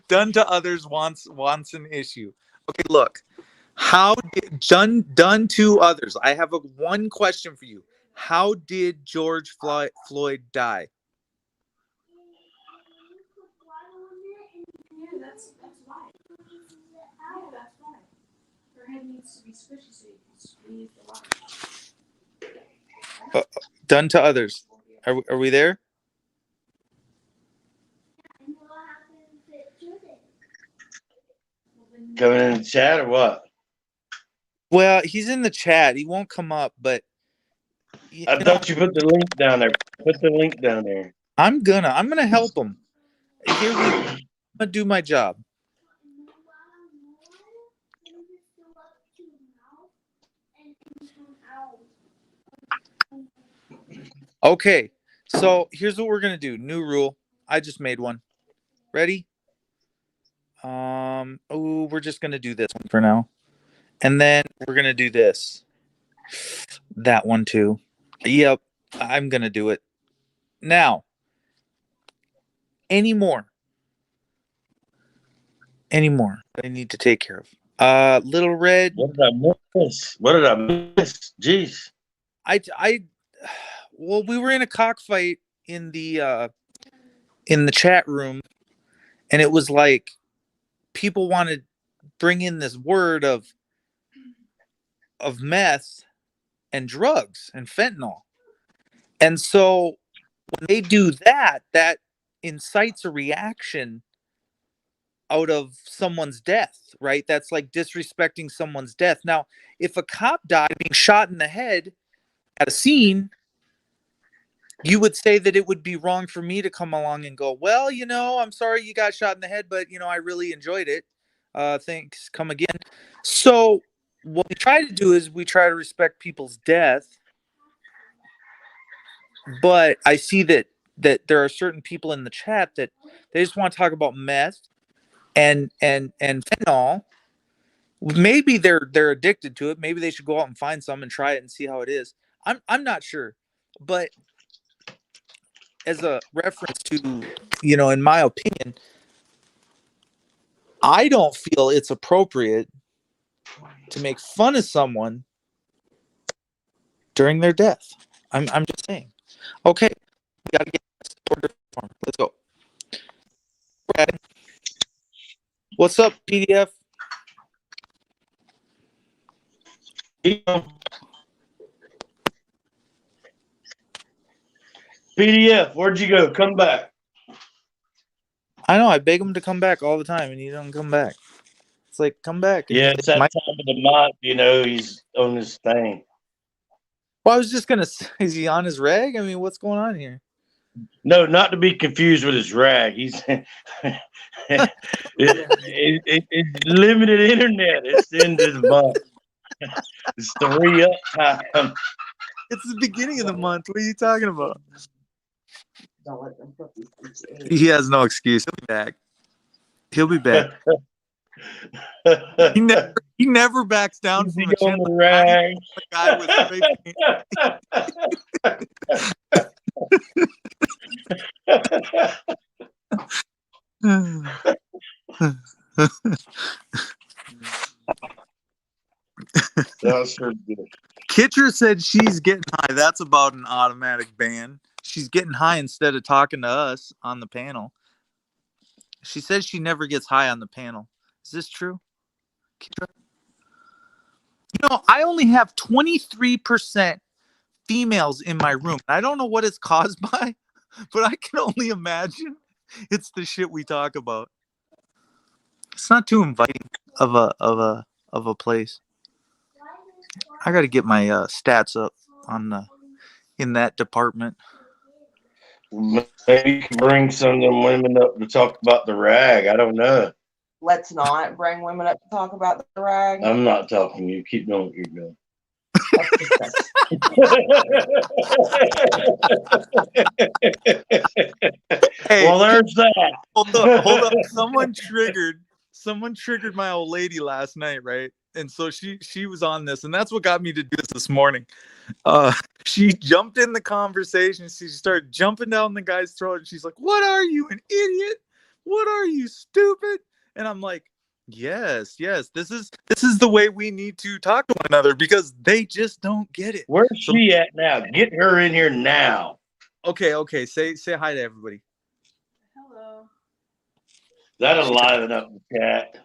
Done to others wants an issue. Okay, look. How did done to others? I have one question for you. How did George Floyd die? Yeah, that's why. Yeah, that's why. Her head needs to be squishy so you can squeeze the water. Done to others. Are we there? Coming in the chat or what? Well, he's in the chat. He won't come up, but I thought you put the link down there. Put the link down there. I'm gonna help him. Here we I'm gonna do my job. Okay, so here's what we're gonna do. New rule. I just made one. Ready? Oh, we're just gonna do this one for now, and then we're gonna do this. That one too. Yep, I'm gonna do it now. Any more I need to take care of. Little Red. What did I miss? What did I miss? Jeez. I well, we were in a cockfight in the chat room, and it was like people wanted to bring in this word of meth and drugs and fentanyl. And so when they do that, that incites a reaction out of someone's death, right? That's like disrespecting someone's death. Now, if a cop died being shot in the head at a scene, you would say that it would be wrong for me to come along and go, well, I'm sorry you got shot in the head, but, I really enjoyed it. Thanks. Come again. So what we try to do is we try to respect people's death. But I see that there are certain people in the chat that they just want to talk about meth and fentanyl. Maybe they're addicted to it. Maybe they should go out and find some and try it and see how it is. I'm not sure. But as a reference to, in my opinion, I don't feel it's appropriate to make fun of someone during their death. I'm just saying. Okay, we gotta get this order form. Let's go. Brad. What's up, PDF? PDF, where'd you go? Come back. I know. I beg him to come back all the time, and he don't come back. It's like, come back. And Yeah, it's that time of the month, he's on his thing. Well, I was just gonna say, is he on his reg? I mean, what's going on here? No, not to be confused with his rag. He's it's limited internet. It's the end of the month. It's the re-up time. It's the beginning of the month. What are you talking about? He has no excuse. He'll be back. He'll be back. He never backs down Is from he a on challenge. the Not even rag? a guy with spray paint. That's pretty good. Kitcher said she's getting high. That's about an automatic ban. She's getting high instead of talking to us on the panel. She says she never gets high on the panel. Is this true? Kitcher? I only have 23% females in my room. I don't know what it's caused by, but I can only imagine it's the shit we talk about. It's not too inviting of a place. I got to get my stats up on in that department. Maybe you can bring some of them women up to talk about the rag. I don't know. Let's not bring women up to talk about the rag. I'm not talking. You keep doing what you're doing. Hey, well, there's that. Hold up. Someone triggered my old lady last night, right? And so she was on this, and that's what got me to do this morning. She jumped in the conversation. She started jumping down the guy's throat, and she's like, "What are you, an idiot? What are you, stupid?" And I'm like, Yes. This is the way we need to talk to one another because they just don't get it. Where's she at now? Get her in here now. Okay. Say hi to everybody. Hello. That'll liven up the chat.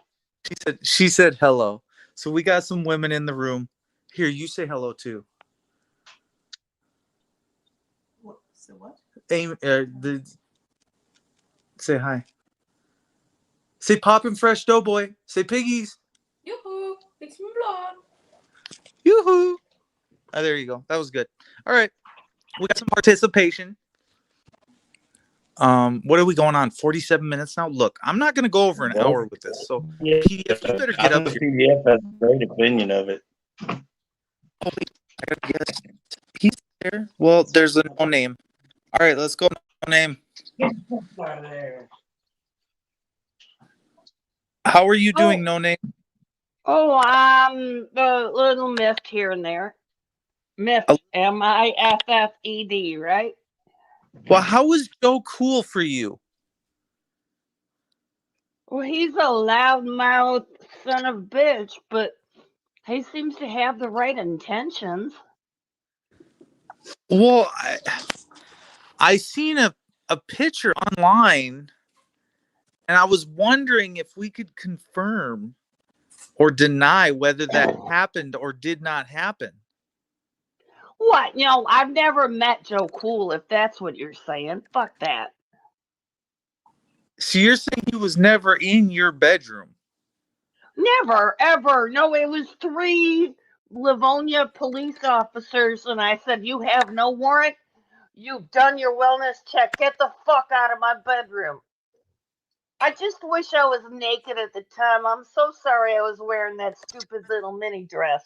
She said hello. So we got some women in the room. Here, you say hello too. What? So what? Say hi. Say poppin' fresh doughboy. Say piggies. Yoo-hoo! It's my blood. Yoo-hoo. Oh, there you go. That was good. All right. We got some participation. What are we going on? 47 minutes now? Look, I'm not going to go over an hour with this. So, Yeah, PDF, you better get up the here. PDF has a great opinion of it. Oh, wait, I gotta guess. He's there? Well, there's a no name. All right, let's go. No name. How are you doing, no name? Oh, I'm a little miffed here and there. Miffed, Miffed, right? Well, how was Joe cool for you? Well, he's a loudmouth son of a bitch, but he seems to have the right intentions. Well, I seen a picture online, and I was wondering if we could confirm or deny whether that happened or did not happen. What? I've never met Joe Cool, if that's what you're saying. Fuck that. So you're saying he was never in your bedroom? Never, ever. No, it was 3 Livonia police officers, and I said, "You have no warrant. You've done your wellness check. Get the fuck out of my bedroom." I just wish I was naked at the time. I'm so sorry I was wearing that stupid little mini dress.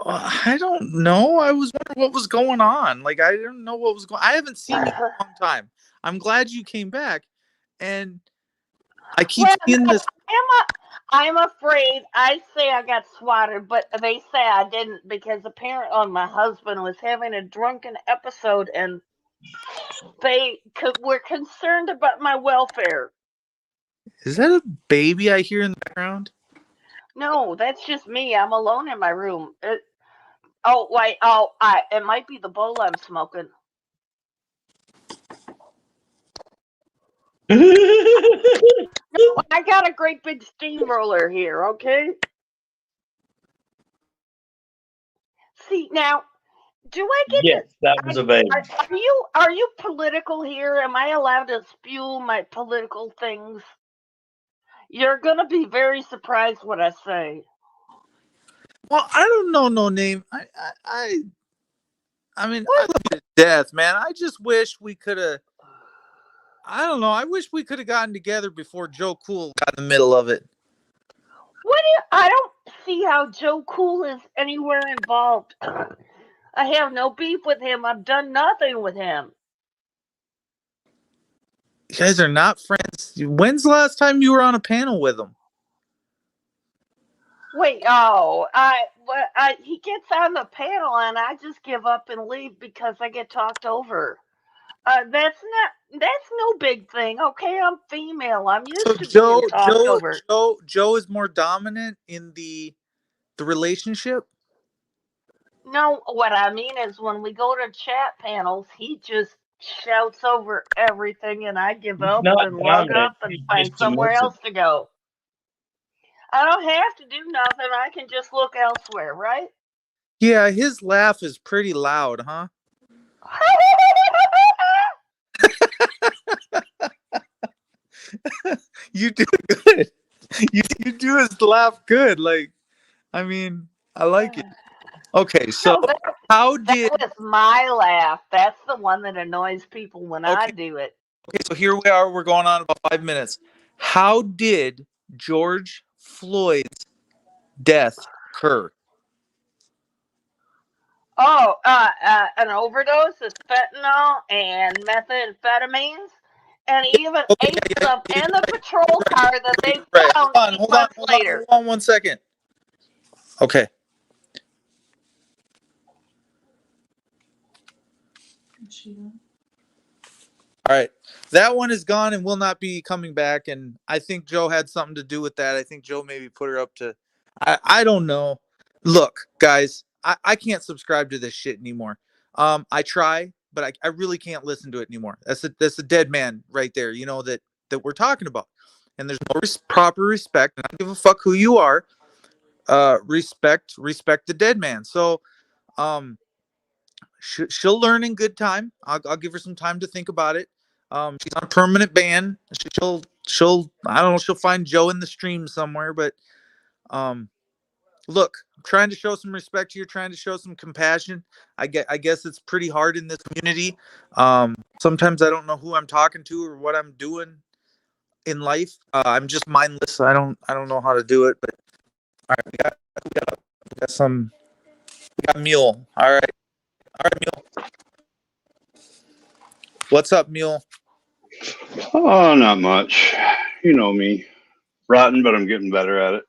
I don't know. I was wondering what was going on. Like, I didn't know what was going on. I haven't seen you in a long time. I'm glad you came back. And I keep seeing this. I'm afraid I say I got swatted, but they say I didn't because apparently my husband was having a drunken episode and they were concerned about my welfare. Is that a baby I hear in the background? No, that's just me. I'm alone in my room. It might be the bowl I'm smoking. No, I got a great big steamroller here, okay? See, now, do I get Yes, that was a baby. Are you political here? Am I allowed to spew my political things? You're gonna be very surprised what I say. Well, I don't know, no name. I mean, I love you to death, man. I just wish we could have. I don't know. I wish we could have gotten together before Joe Cool got in the middle of it. I don't see how Joe Cool is anywhere involved. I have no beef with him. I've done nothing with him. You guys are not friends. When's the last time you were on a panel with him? Wait, he gets on the panel and I just give up and leave because I get talked over. That's no big thing. Okay, I'm female. I'm So used to being talked over. Joe is more dominant in the relationship. No, what I mean is when we go to chat panels, he just shouts over everything and I give He's up not and log dominant. up and He's find just somewhere submissive. else to go. I don't have to do nothing. I can just look elsewhere, right? Yeah, his laugh is pretty loud, huh? You do good. You do his laugh good. Like, I mean, I like it. Okay, so No, how that did was my laugh. That's the one that annoys people when I okay, do it. okay, so here we are, we're going on about 5 minutes. How did George Floyd's death occur? Oh, an overdose of fentanyl and methamphetamines, and even Okay, ate yeah, stuff yeah, in the patrol car that they right. found 8 months later. Hold on 1 second. Okay. Is she done? All right. That one is gone and will not be coming back. And I think Joe had something to do with that. I think Joe maybe put her up to, I don't know. Look, guys, I can't subscribe to this shit anymore. I try, but I really can't listen to it anymore. That's a dead man right there, you know, that we're talking about. And there's no proper respect. And I don't give a fuck who you are. Respect the dead man. So, um, she'll learn in good time. I'll give her some time to think about it. She's on a permanent ban. She'll I don't know. She'll find Joe in the stream somewhere. But um, look, I'm trying to show some respect here. Trying to show some compassion. I guess it's pretty hard in this community. Sometimes I don't know who I'm talking to or what I'm doing in life. I'm just mindless. I don't know how to do it. But all right, we got some. We got Mule. All right, Mule. What's up, Mule? Oh, not much. You know me. Rotten, but I'm getting better at it.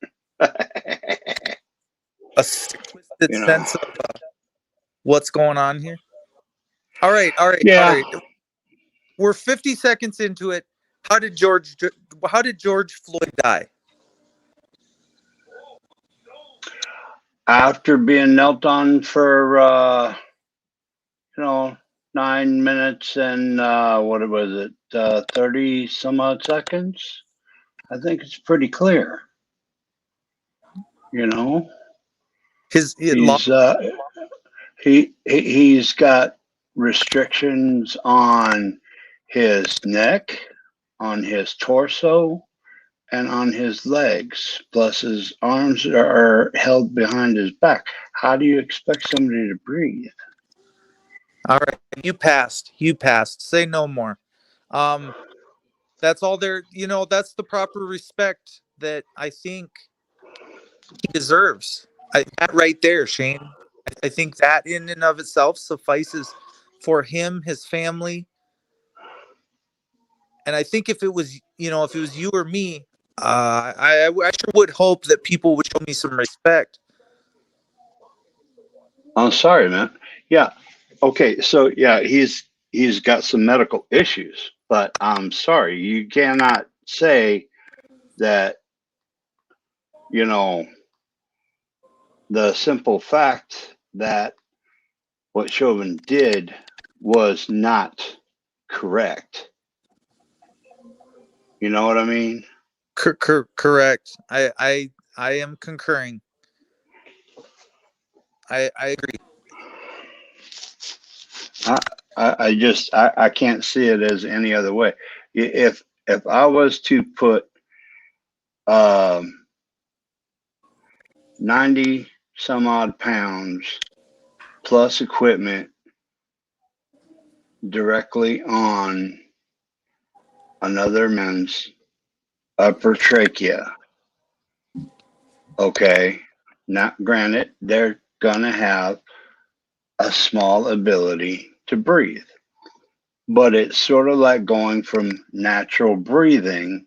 A twisted You know. sense of what's going on here. All Yeah. right. We're 50 seconds into it. How did George Floyd die? After being knelt on for 9 minutes and what was it, 30 some odd seconds? I think it's pretty clear. You know, His it he's he's got restrictions on his neck, on his torso, and on his legs. Plus, his arms are held behind his back. How do you expect somebody to breathe? All right. You passed. Say no more. That's all there. You know, that's the proper respect that I think he deserves. That right there, Shane. I think that in and of itself suffices for him, his family, and I think if it was, if it was you or me, I sure would hope that people would show me some respect. I'm sorry, man. Yeah. Okay. So yeah, he's got some medical issues, but I'm sorry, you cannot say that, you know, the simple fact that what Chauvin did was not correct. You know what I mean? Correct. I am concurring. I agree. I can't see it as any other way. If I was to put 90 some odd pounds plus equipment directly on another man's upper trachea, okay, not granted, they're gonna have a small ability to breathe. but it's sort of like going from natural breathing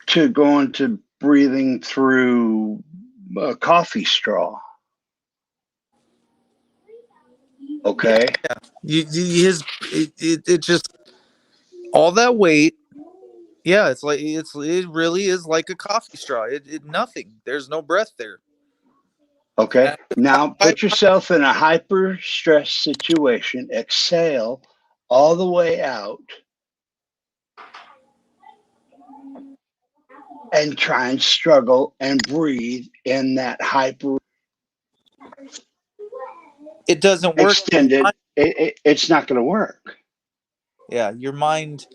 to going to breathing through a coffee straw. Okay. It just all that weight. Yeah, it really is like a coffee straw. It nothing. There's no breath there. Okay. And Now I, put yourself in a hyper stress situation. Exhale all the way out and try and struggle and breathe in that hyper it doesn't work. extended. It's not going to work. Yeah, your mind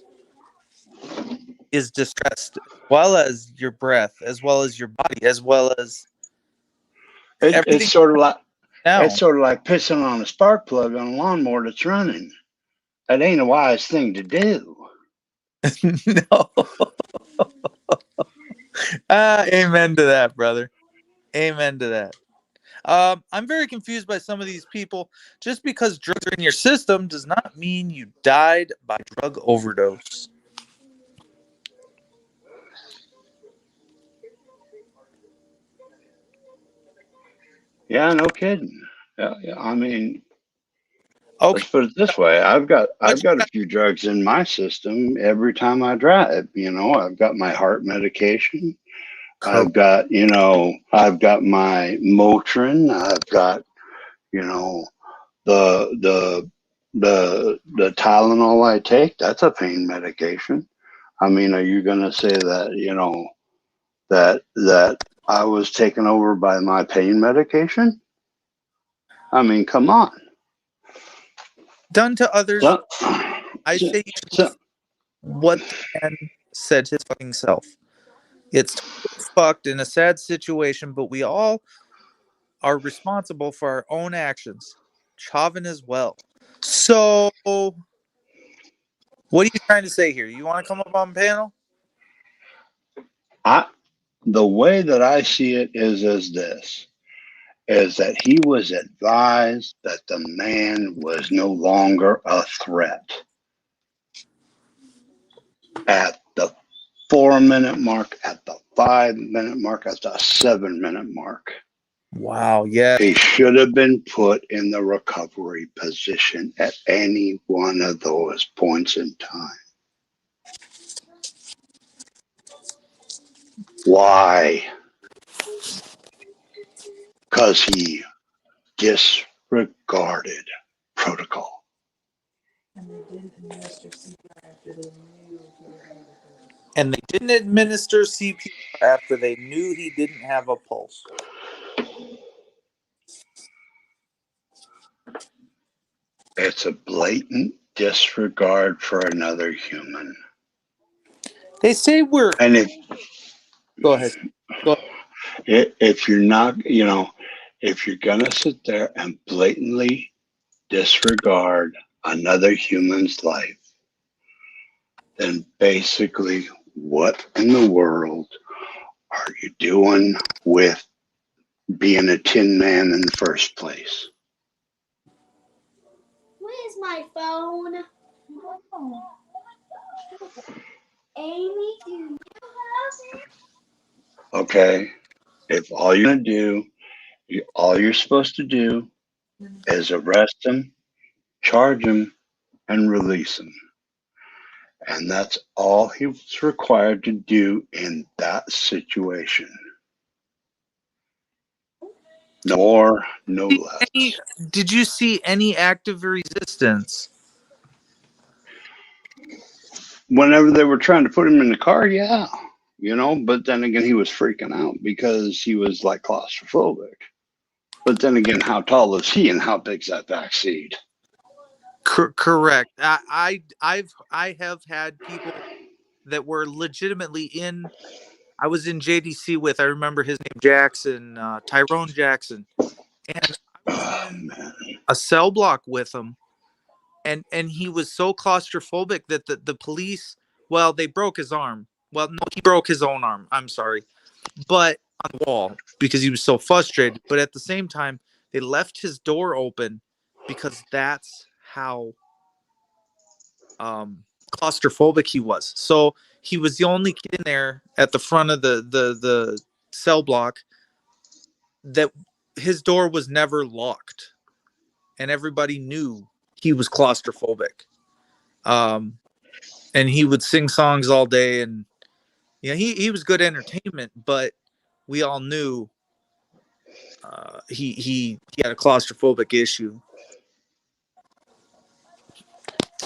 is distressed, as well as your breath, as well as your body, as well as It's everything it's now. sort of like pissing on a spark plug on a lawnmower that's running. That ain't a wise thing to do. No. Amen to that, brother. Amen to that. I'm very confused by some of these people. Just because drugs are in your system does not mean you died by drug overdose. Yeah, no kidding. Yeah, I mean, Okay, let's put it this way. I've got what you a got? few drugs in my system every time I drive. I've got my heart medication. Correct. I've got my Motrin. I've got, you know, the Tylenol I take. That's a pain medication. I mean, are you going to say that, that I was taken over by my pain medication? I mean, come on. Done to others, So, I so, say you do so what the man said to his fucking self. It's totally fucked in a sad situation, but we all are responsible for our own actions. Chauvin as well. So, what are you trying to say here? You want to come up on panel? I, the way that I see it is this, is that he was advised that the man was no longer a threat at the 4 minute mark, at the 5 minute mark, at the 7 minute mark. Wow, yeah. He should have been put in the recovery position at any one of those points in time. Why? Because he disregarded protocol. And they didn't administer CPR after they knew he didn't have a pulse. And they didn't administer CPR after they knew he didn't have a pulse. It's a blatant disregard for another human. They say we're. And Go ahead. Go ahead. if you're not, if you're going to sit there and blatantly disregard another human's life, then basically what in the world are you doing with being a tin man in the first place? Where's my phone? Amy, do you have it? Okay? If all you're going to do, all you're supposed to do is arrest him, charge him, and release him. And that's all he was required to do in that situation. No more, no less. Did you see any active resistance? Whenever they were trying to put him in the car, yeah. But then again, he was freaking out because he was like claustrophobic. But then again, how tall is he and how big's that back seat? Correct. I have had people that were legitimately in. I was in JDC with. I remember his name Jackson, Tyrone Jackson, and I was in a cell block with him, and he was so claustrophobic that the police. Well, they broke his arm. Well, no, he broke his own arm. I'm sorry, but on the wall because he was so frustrated. But at the same time, they left his door open because that's how claustrophobic he was. So he was the only kid in there at the front of the cell block that his door was never locked, and everybody knew he was claustrophobic. And he would sing songs all day, and he was good entertainment, but we all knew he had a claustrophobic issue.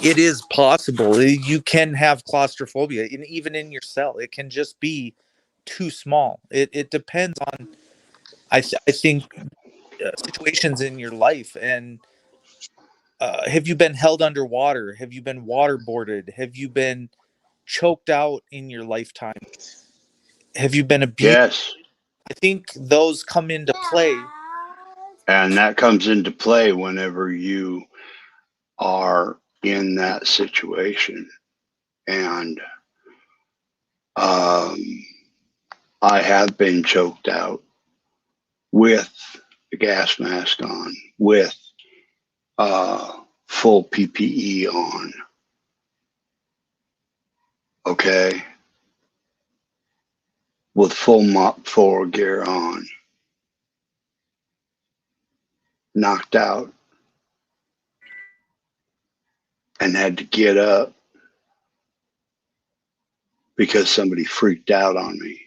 It is possible you can have claustrophobia, and even in your cell, it can just be too small. It depends on I think situations in your life, and have you been held underwater? Have you been waterboarded? Have you been choked out in your lifetime? Have you been abused? Yes. I think those come into play. And that comes into play whenever you are in that situation. And I have been choked out with a gas mask on, with full PPE on. Okay. With full Mach 4 gear on. Knocked out. And had to get up because somebody freaked out on me.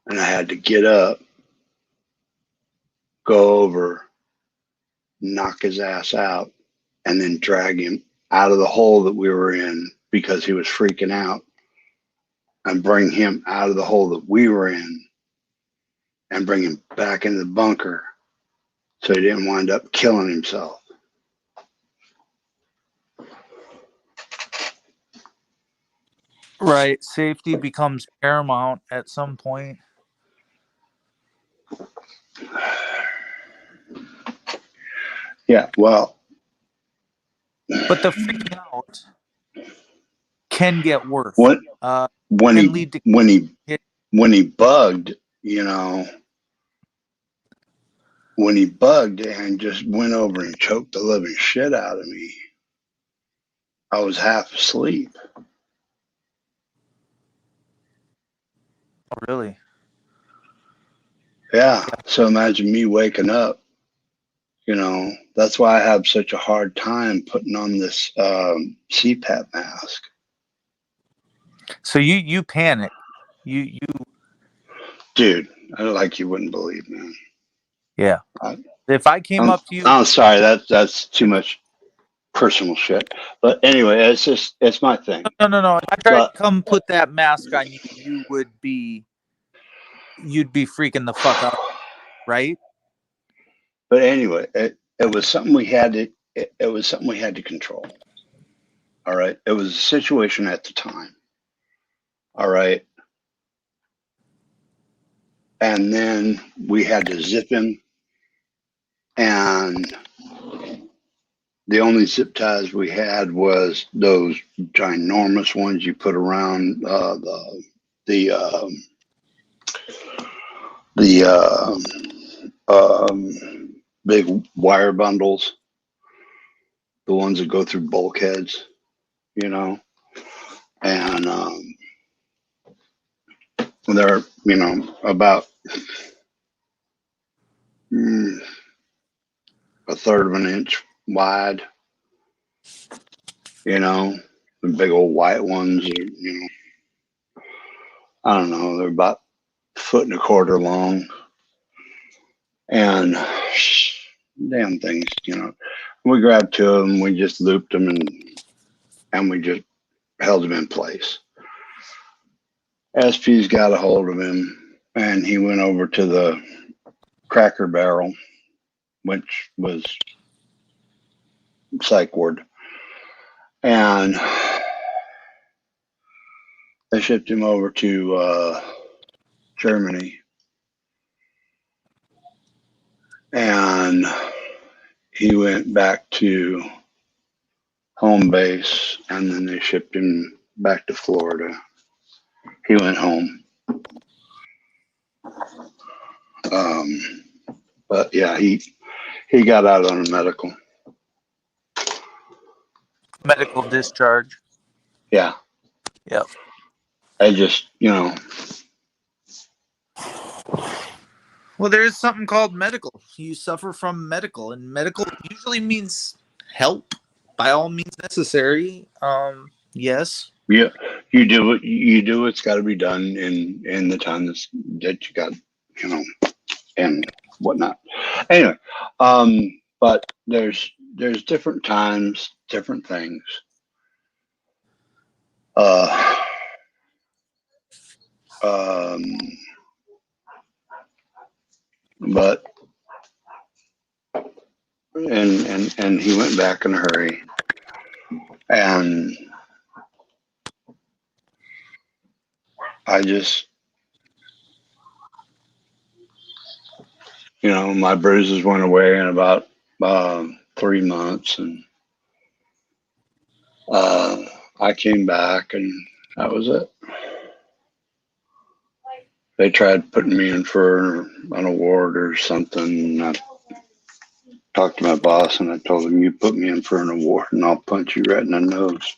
And I had to get up, go over, knock his ass out, and then drag him out of the hole that we were in because he was freaking out, and bring him out of the hole that we were in and bring him back into the bunker so he didn't wind up killing himself. Right. Safety becomes paramount at some point. Yeah, well, But the freaking out can get worse. when Can lead to when he bugged, you know, when he bugged and just went over and choked the living shit out of me, I was half asleep. Oh, really? Yeah. So imagine me waking up, you know, that's why I have such a hard time putting on this CPAP mask. So you panic. You Dude, like you wouldn't believe, man. yeah. I- If I came up to you, I'm sorry, that's too much personal shit. But anyway, it's my thing. no. If I tried But to come put that mask on you, you'd be freaking the fuck out, right? but anyway, it was something we had to it was something we had to control. All right. It was a situation at the time. All right. And then we had to zip him, and the only zip ties we had was those ginormous ones you put around the big wire bundles, the ones that go through bulkheads, you know, and they're, you know, about a third of an inch wide, you know, the big old white ones, you know, I don't know, they're about a foot and a quarter long, and damn things, you know, we grabbed two of them, we just looped them, and we just held him in place. SP's got a hold of him, and he went over to the Cracker Barrel, which was psych ward, and they shipped him over to Germany, and he went back to home base, and then they shipped him back to Florida. He went home. But yeah, he got out on a medical. Medical discharge. Yeah. Yep. I just, Well, there is something called medical. You suffer from medical, and medical usually means help by all means necessary. Yes. you do what you do. What's got to be done in the time that you got, and whatnot. Anyway, but there's different times, different things. Um, but and he went back in a hurry, and I just, my bruises went away in about 3 months, and I came back, and that was it. They tried putting me in for an award or something. I talked to my boss, and I told him, "You put me in for an award, and I'll punch you right in the nose."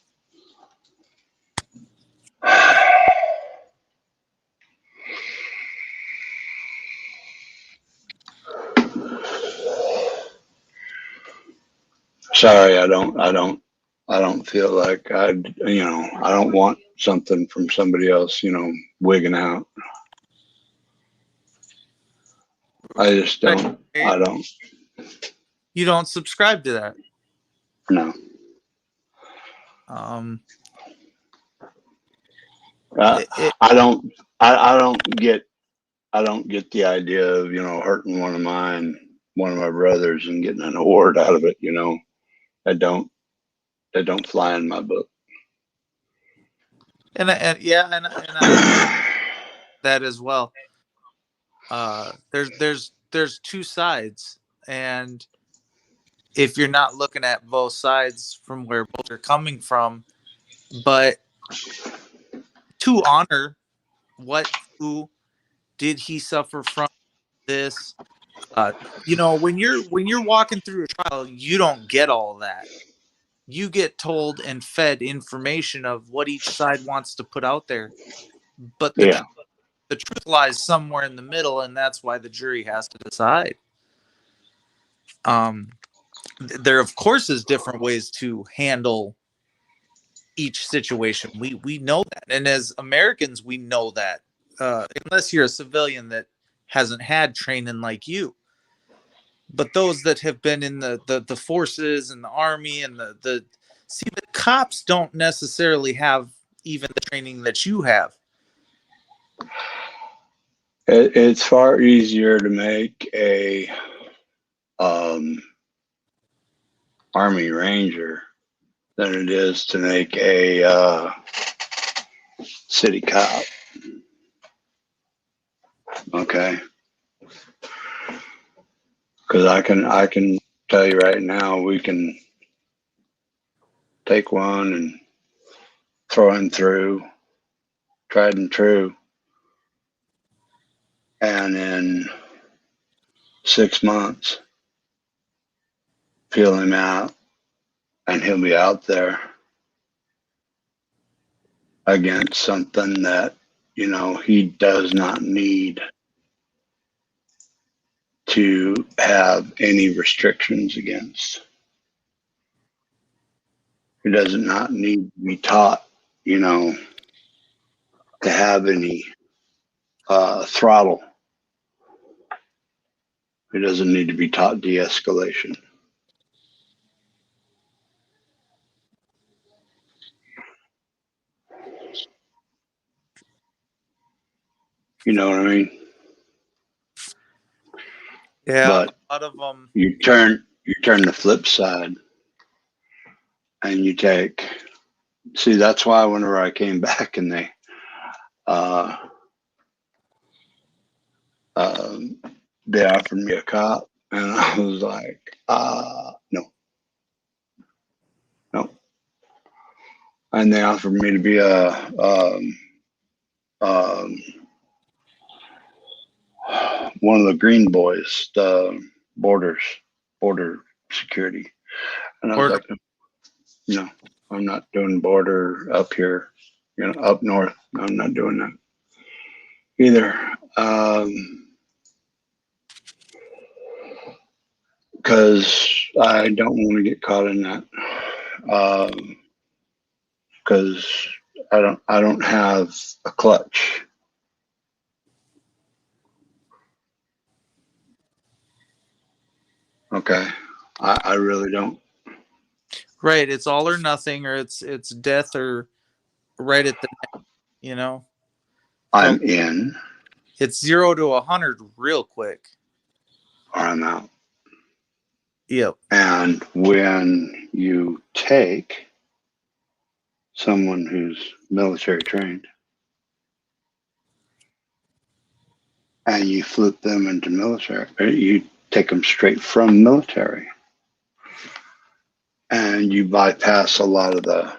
Sorry, I don't feel like I don't want something from somebody else, wigging out. I just don't. I don't. You don't subscribe to that. No. Um, I, it, I don't. I don't get. I don't get the idea of hurting one of my brothers, and getting an award out of it. I don't. That don't fly in my book. and I that as well. There's two sides, and if you're not looking at both sides from where both are coming from, but to honor who did he suffer from this, when you're walking through a trial, you don't get all that. You get told and fed information of what each side wants to put out there, but Yeah. the truth lies somewhere in the middle, and that's why the jury has to decide. um there of course is different ways to handle each situation. We know that, and as Americans we know that, unless you're a civilian that hasn't had training like you. But those that have been in the forces and the army and the see, the cops don't necessarily have even the training that you have. It's far easier to make a Army Ranger than it is to make a city cop. Okay, because I can tell you right now, we can take one and throw him through, tried and true, and in 6 months peel him out, and he'll be out there against something that he does not need to have any restrictions against. He does not need to be taught, to have any throttle. He doesn't need to be taught de-escalation. You know what I mean? Yeah, But a lot of them. you turn the flip side, and you take. See, that's why whenever I came back and they uh, they offered me a cop, and I was like, no, no. And they offered me to be a um, one of the green boys, the border security, and I was Border like, No, I'm not doing border up here, up north. I'm not doing that either. Because I don't want to get caught in that. Because I don't have a clutch. Okay, I really don't. Right. It's all or nothing, or it's death or right at the neck, you know. From I'm in it's 0 to 100 real quick. or I'm out. Yep. And when you take someone who's military trained and you flip them into military, or you take them straight from military, and you bypass a lot of the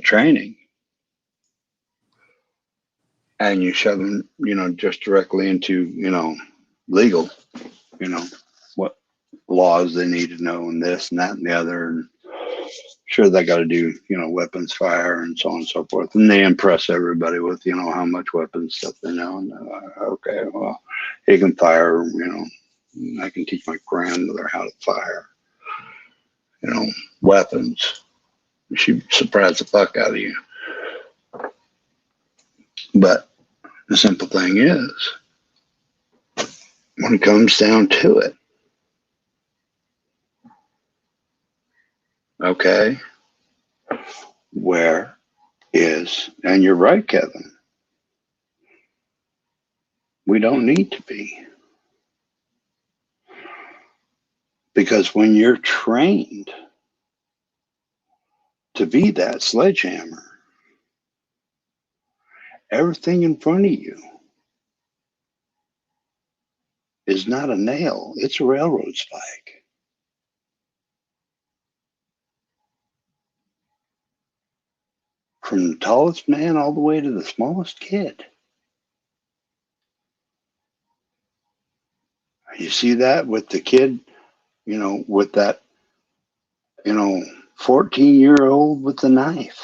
training, and you shove them, just directly into, legal, what laws they need to know, and this and that and the other, and sure they got to do, weapons fire and so on and so forth, and they impress everybody with, how much weapons stuff they know, and okay, well, he can fire, I can teach my grandmother how to fire, weapons. She'd surprise the fuck out of you. But the simple thing is, when it comes down to it, okay, where is, and you're right, Kevin, we don't need to be. Because when you're trained to be that sledgehammer, everything in front of you is not a nail, it's a railroad spike. From the tallest man all the way to the smallest kid. You see that with the kid, with that, 14-year-old with the knife.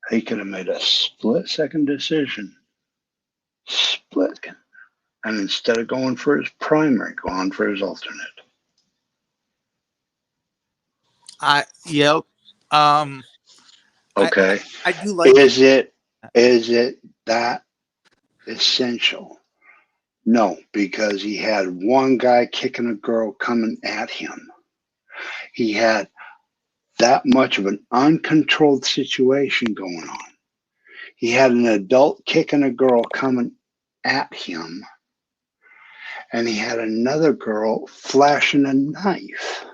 He could have made a split-second decision. Split. And instead of going for his primary, go on for his alternate. Yep. Um Okay. I do like Is it that essential? No, because he had one guy kicking a girl coming at him. He had that much of an uncontrolled situation going on. He had an adult kicking a girl coming at him, and he had another girl flashing a knife.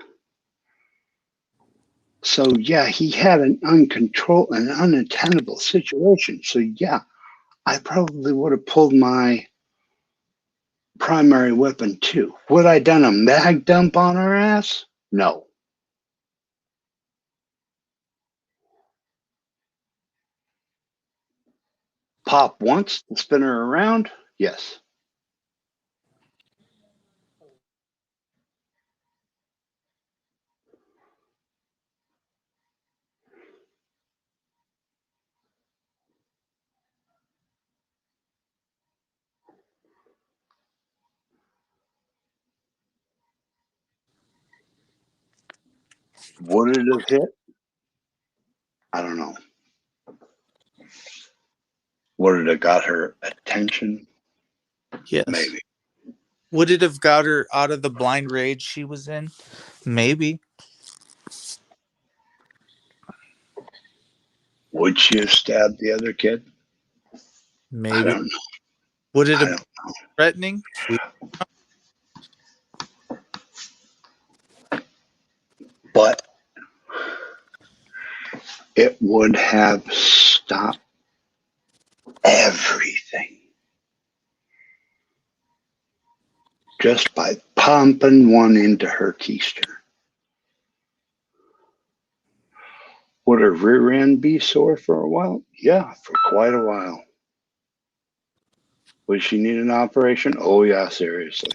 So yeah, he had an uncontrolled and unattainable situation. So yeah, I probably would have pulled my primary weapon too. Would I done a mag dump on her ass? No. Pop once to spin her around? Yes. Would it have hit? I don't know. Would it have got her attention? yes. Maybe. Would it have got her out of the blind rage she was in? Maybe. Would she have stabbed the other kid? I Maybe. don't know. Would it I have don't been threatening? But it would have stopped everything just by pumping one into her keister. Would her rear end be sore for a while? Yeah, for quite a while. Would she need an operation? Oh, yeah, seriously.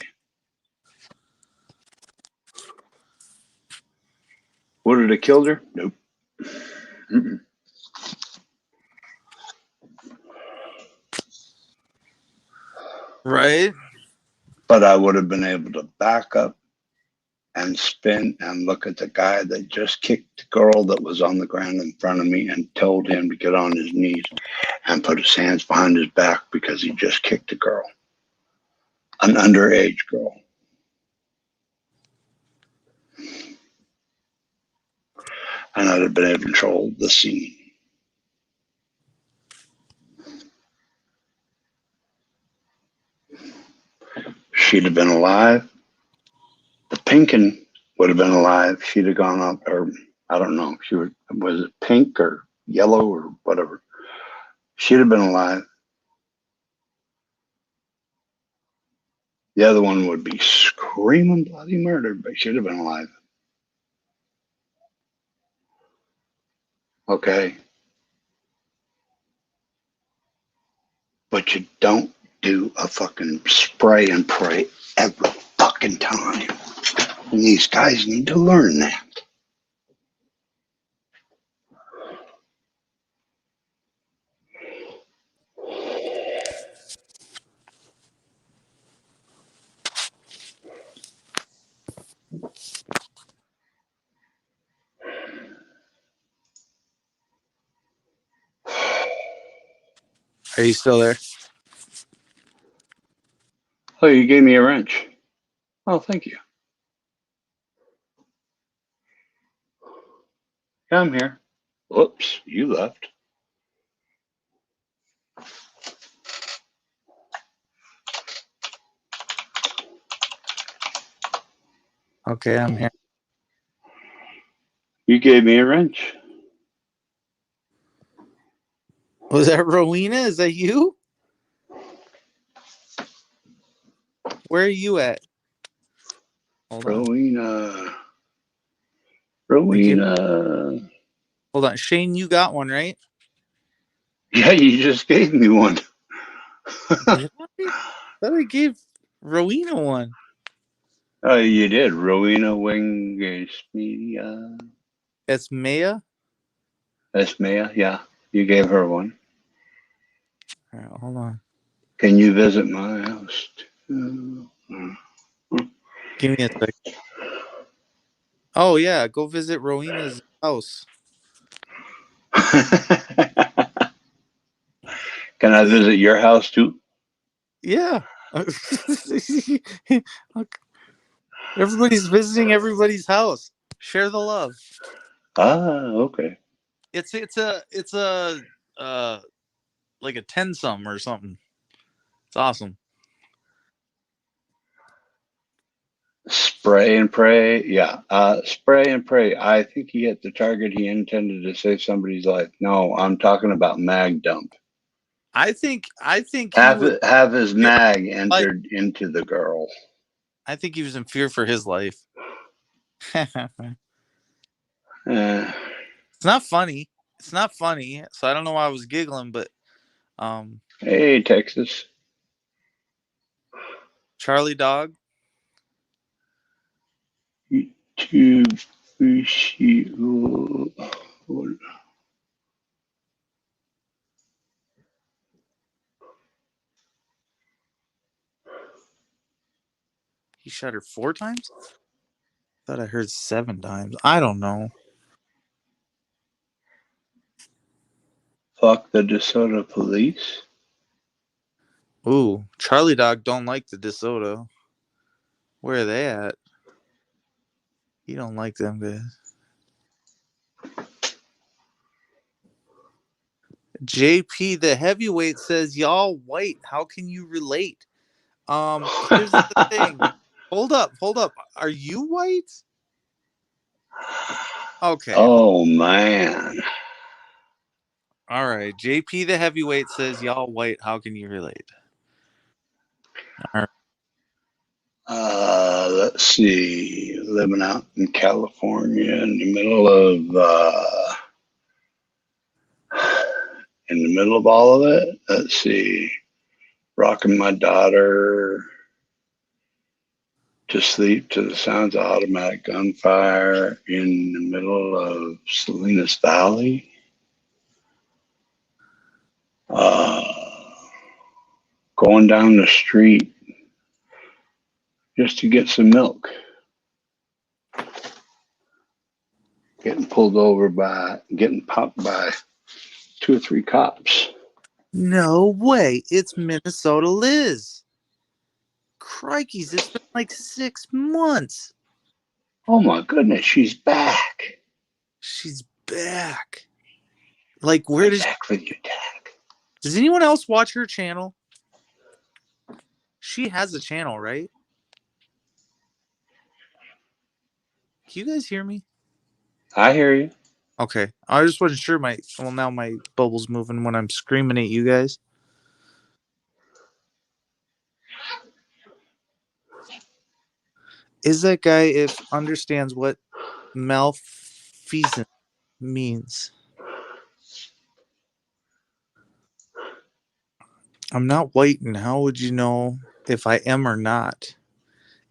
Would it have killed her? Nope. Mm-mm. Right? But I would have been able to back up and spin and look at the guy that just kicked the girl that was on the ground in front of me and told him to get on his knees and put his hands behind his back because he just kicked a girl, an underage girl. And I'd have been able to control the scene. She'd have been alive. The Pinkin would have been alive. She'd have gone up, or I don't know. Was it pink or yellow or whatever? She'd have been alive. The other one would be screaming bloody murder, but she'd have been alive. Okay. But you don't do a fucking spray and pray every fucking time. And these guys need to learn that. Are you still there? Oh, you gave me a wrench. Oh, thank you. Yeah, I'm here. Whoops, you left. Okay, I'm here. You gave me a wrench. Was that Rowena? Is that you? Where are you at? Hold on. Rowena. I give, Rowena. hold on. Shane, you got one, right? Yeah, you just gave me one. Did I? I thought I gave Rowena one. Oh, you did. Rowena Winges Media. That's Maya. That's Maya. Yeah, you gave her one. All right, hold on. Can you visit my house too? Give me a sec. Oh yeah, go visit Rowena's house. Can I Please. visit your house too? Yeah. Everybody's visiting everybody's house. Share the love. Ah, okay. It's uh like a 10-some or something. It's awesome. Spray and pray. Yeah. Spray and pray. I think he hit the target. He intended to save somebody's life. No, I'm talking about mag dump. I think he was Have his mag like entered into the girl. I think he was in fear for his life. It's Uh, not funny. It's not funny. So I don't know why I was giggling, but hey, Texas. Charlie Dog. YouTube. He shot her 4 times? I thought I heard 7 times. I don't know. Fuck the DeSoto police. Ooh, Charlie Dog don't like the DeSoto. Where are they at? He don't like them guys. JP the heavyweight says, "Y'all white. How can you relate?" Here's the thing. Hold up. Are you white? Okay. Oh man. All right. JP the heavyweight says, "Y'all white. How can you relate?" All right. Let's see. Living out in California in the middle of all of it. Let's see. rocking my daughter to sleep to the sounds of automatic gunfire in the middle of Salinas Valley. Going down the street just to get some milk. Getting popped by 2 or 3 cops. No way. It's Minnesota Liz. Crikeys, it's been like 6 months. Oh my goodness, she's back. She's back. Like, where does back for the attack? Does anyone else watch her channel? She has a channel, right? Can you guys hear me? I hear you. Okay. I just wasn't sure now my bubble's moving when I'm screaming at you guys. Is that guy if understands what malfeasance means? I'm not white, and how would you know if I am or not?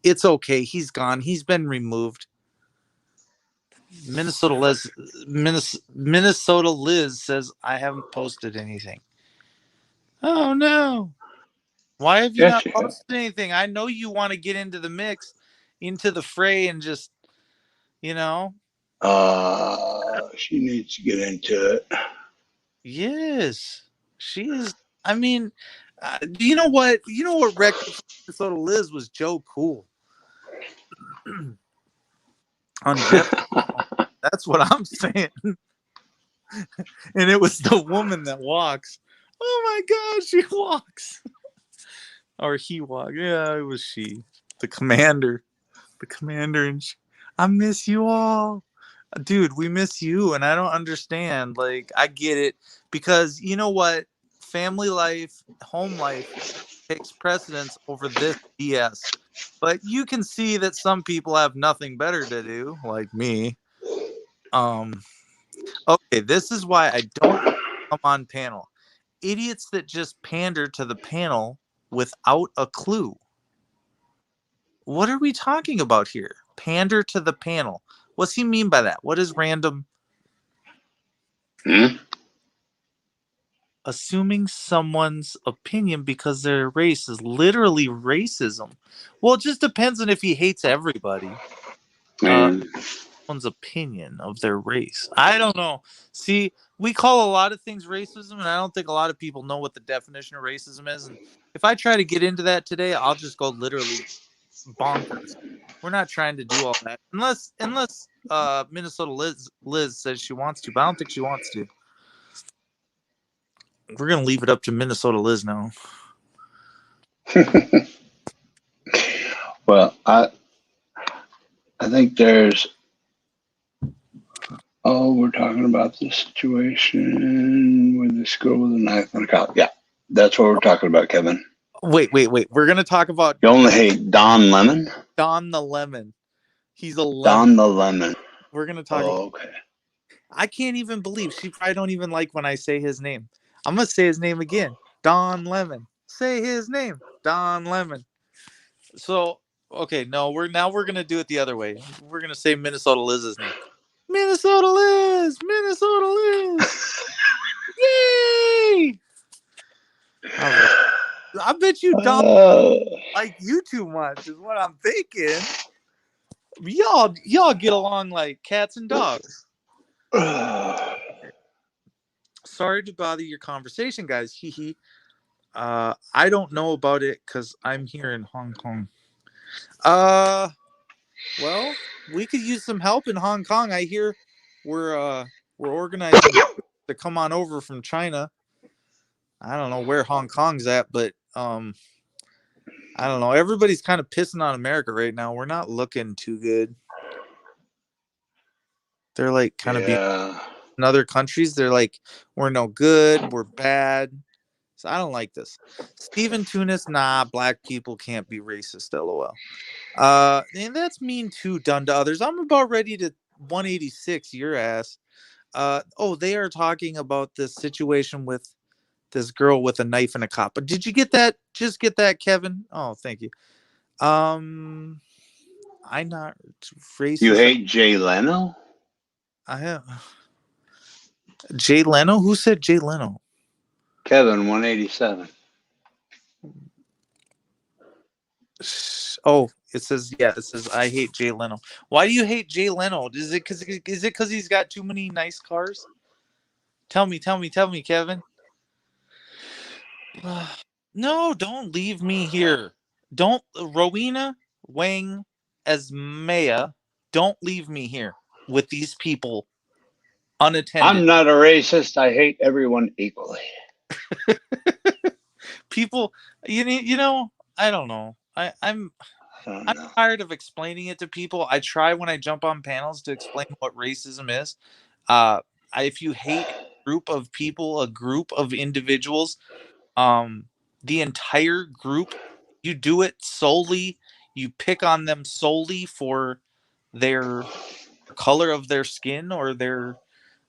It's okay. He's gone. He's been removed. Minnesota Liz says I haven't posted anything. Oh no. Why have you Yes, not you have. posted anything? I know you want to get into the mix, into the fray, and just, you know. She needs to get into it. Yes, she is. I mean, you know what? You know what record for Minnesota Liz was Joe Cool on Jeff. That's what I'm saying. And it was the woman that walks. Oh my God, she walks. Or he walked. Yeah, it was she. The commander. The commander. And I miss you all. Dude, we miss you. And I don't understand. Like, I get it. Because you know what? Family life, home life takes precedence over this BS. But you can see that some people have nothing better to do, like me. Okay, this is why I don't come on panel. Idiots that just pander to the panel without a clue. What are we talking about here? Pander to the panel. What's he mean by that? What is random? Assuming someone's opinion because their race is literally racism. Well, it just depends on if he hates everybody. Someone's opinion of their race. I don't know. See, we call a lot of things racism, and I don't think a lot of people know what the definition of racism is. And if I try to get into that today, I'll just go literally bonkers. We're not trying to do all that unless Minnesota Liz says she wants to, but I don't think she wants to. We're gonna leave it up to Minnesota Liz now. Well, I think there's. Oh, we're talking about the situation with this girl with a knife and a cop. Yeah, that's what we're talking about, Kevin. Wait. We're gonna talk about. You only hate Don Lemon. Don the Lemon. He's a lemon. Don the Lemon. We're gonna talk. Okay. I can't even believe she probably don't even like when I say his name. I'm gonna say his name again. Don Lemon. Say his name. Don Lemon. So okay, no, we're gonna do it the other way. We're gonna say Minnesota Liz's name. Minnesota Liz. Minnesota Liz. Yay! I bet you don't like you too much, is what I'm thinking. Y'all get along like cats and dogs. Sorry to bother your conversation, guys. Hee hee. I don't know about it because I'm here in Hong Kong. Well, we could use some help in Hong Kong. I hear we're organizing to come on over from China. I don't know where Hong Kong's at, but I don't know. Everybody's kind of pissing on America right now. We're not looking too good. They're like kind of being in other countries. They're like, we're no good. We're bad. So I don't like this. Stephen Tunis, nah, black people can't be racist, lol. And that's mean too, done to others. I'm about ready to 186 your ass. They are talking about this situation with This girl with a knife and a cop. But did you get that? Just get that, Kevin? Oh, thank you. I'm not racist. You hate Jay Leno? I have Jay Leno. Who said Jay Leno? Kevin 187. Oh, it says yeah. It says I hate Jay Leno. Why do you hate Jay Leno? Is it because he's got too many nice cars? Tell me, Kevin. No, don't leave me here. Don't Rowena Wang as Maya. Don't leave me here with these people unattended. I'm not a racist. I hate everyone equally. People, you know, I don't know. I'm tired of explaining it to people. I try when I jump on panels to explain what racism is. If you hate a group of people, a group of individuals, the entire group, you do it solely, you pick on them solely for their color of their skin or their.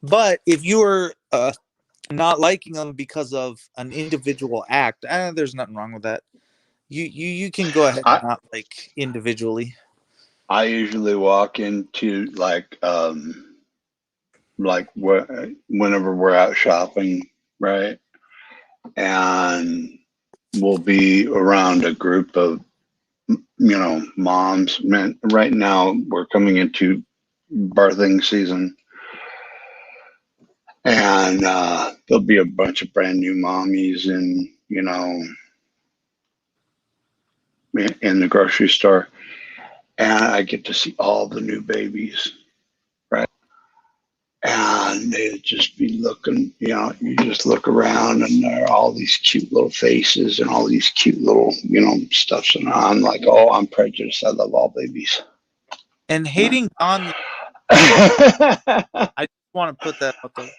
But if you are not liking them because of an individual act, there's nothing wrong with that. You can go ahead and not like individually. I usually walk into whenever we're out shopping, right? And we'll be around a group of moms. Man, right now we're coming into birthing season, and there'll be a bunch of brand new mommies in the grocery store, and I get to see all the new babies, right? And they'd just be looking, you just look around and there are all these cute little faces and all these cute little, stuffs. And I'm like, oh, I'm prejudiced. I love all babies. And hating on, I just want to put that out there.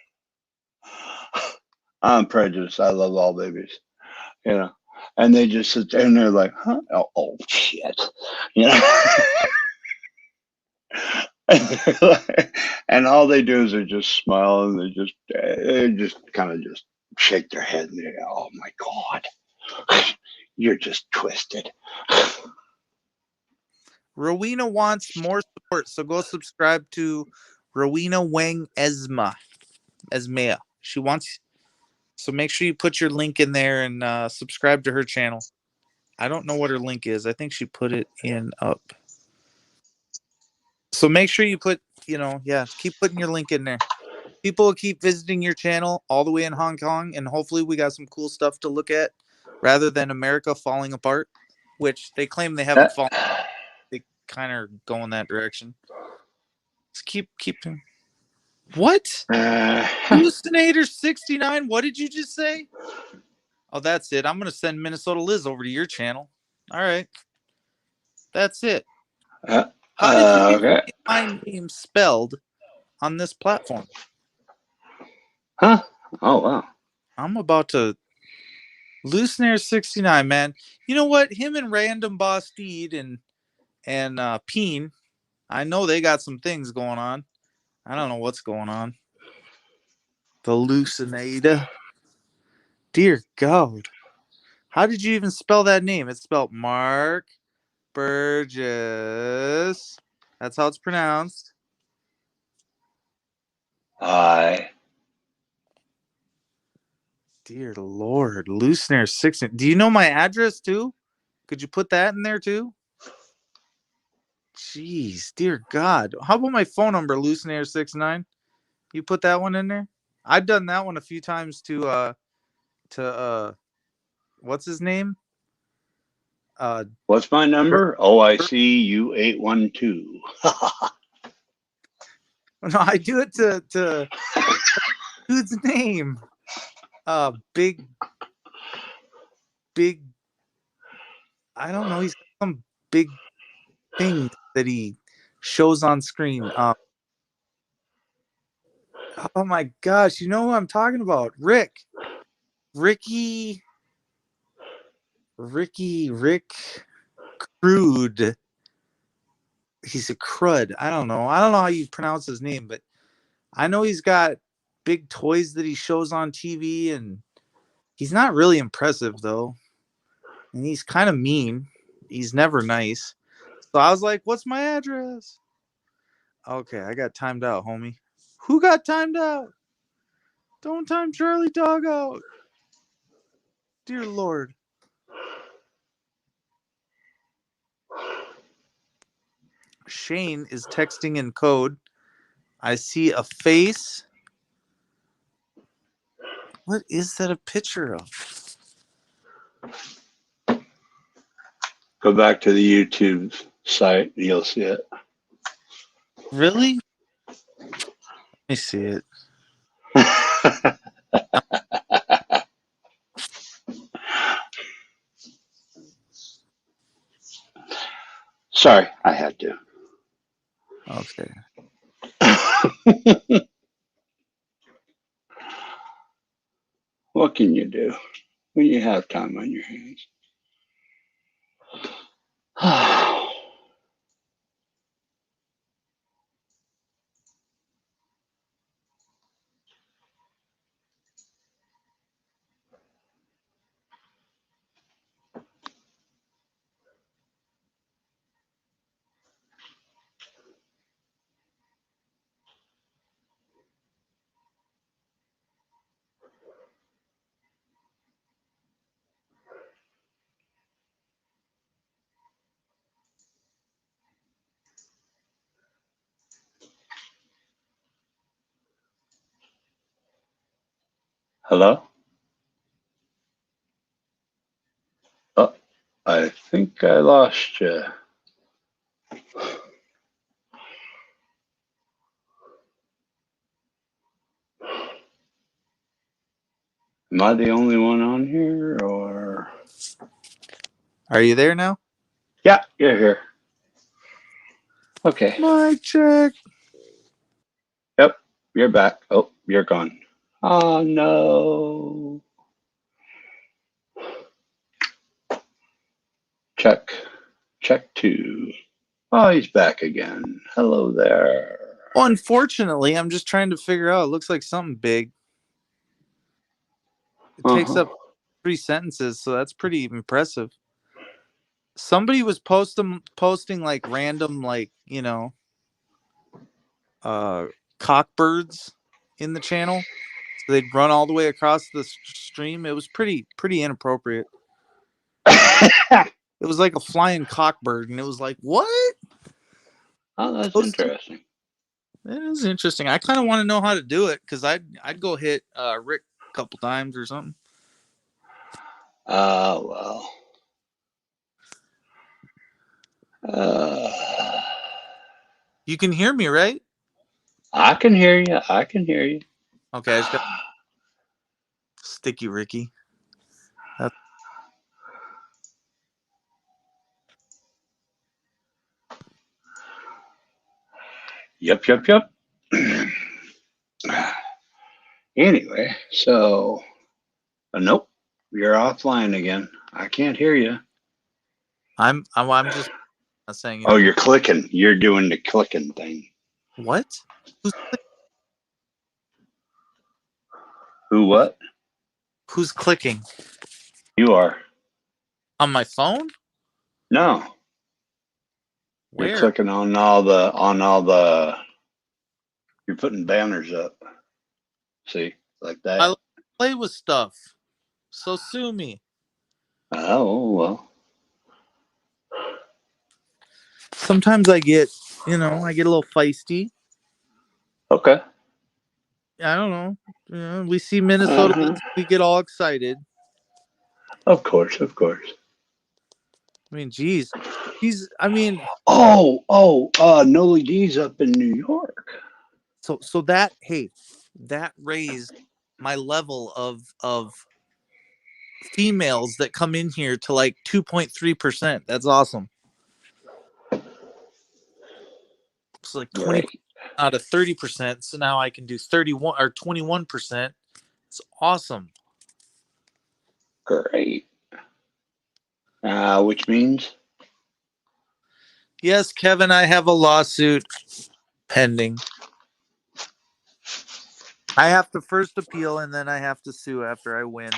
I'm prejudiced. I love all babies, and they just sit there and they're like, huh? Oh shit. And all they do is they just smile and they just kind of just shake their head and they go, oh my God, you're just twisted. Rowena wants more support, so go subscribe to Rowena Wang Esmea. She wants, so make sure you put your link in there and subscribe to her channel. I don't know what her link is. I think she put it in up. So make sure you put, keep putting your link in there. People will keep visiting your channel all the way in Hong Kong, and hopefully we got some cool stuff to look at rather than America falling apart, which they claim they haven't fallen. They kind of go in that direction. Just keep. What? Hallucinator 69. What did you just say? Oh, that's it. I'm gonna send Minnesota Liz over to your channel. All right, that's it. How did you get my name spelled on this platform? Huh? Oh wow. I'm about to Hallucinator 69, man. You know what? Him and Random Boss Deed and Peen, I know they got some things going on. I don't know what's going on. The Hallucinator. Dear God. How did you even spell that name? It's spelled Mark Burgess. That's how it's pronounced. Hi. Dear Lord. Hallucinator 69. Do you know my address too? Could you put that in there too? Jeez, dear God. How about my phone number, Hallucinator 69? You put that one in there? I've done that one a few times to what's his name? What's my number? OICU 812. No, I do it to who's name? Big I don't know, he's got some big thing that he shows on screen. Oh my gosh, you know who I'm talking about? Rick Crude. He's a crud. I don't know how you pronounce his name, but I know he's got big toys that he shows on TV, and He's not really impressive though, and he's kind of mean. He's never nice. So I was like, "What's my address?" Okay, I got timed out, homie. Who got timed out? Don't time Charlie Dog out. Dear Lord. Shane is texting in code. I see a face. What is that a picture of? Go back to the YouTube site. You'll see it. Really? Let me see it. Sorry, I had to. Okay. What can you do when you have time on your hands? Hello? Oh, I think I lost you. Am I the only one on here, or? Are you there now? Yeah, you're here. Okay. Mic check. Yep, you're back. Oh, you're gone. Oh, no. Check. Check two. Oh, he's back again. Hello there. Well, unfortunately, I'm just trying to figure out. It looks like something big. It takes Uh-huh. up 3 sentences, so that's pretty impressive. Somebody was posting like random, like, cockbirds in the channel. So they'd run all the way across the stream. It was pretty inappropriate. It was like a flying cockbird, and it was like, what? Oh, that's Posted? interesting. It is interesting. I kind of want to know how to do it because I'd go hit Rick a couple times or something. Well. You can hear me, right? I can hear you. I can hear you. Okay, I just got Sticky Ricky. Yep. Anyway, so nope, you're offline again. I can't hear you. I'm just saying. Oh, you're clicking. You're doing the clicking thing. What? Who? What? Who's clicking You are. on my phone? No, you're Where? clicking on all the. You're putting banners up. See, like that. I play with stuff, so sue me. Oh well. Sometimes I get a little feisty. Okay. I don't know. We see Minnesota, we get all excited. Of course. I mean, geez, Noli D's up in New York. so that that raised my level of females that come in here to like 2.3%. That's awesome. It's like 20 out of 30%. So now I can do 31 or 21%. It's awesome. Great. Which means? Yes, Kevin, I have a lawsuit pending. I have to first appeal and then I have to sue after I win.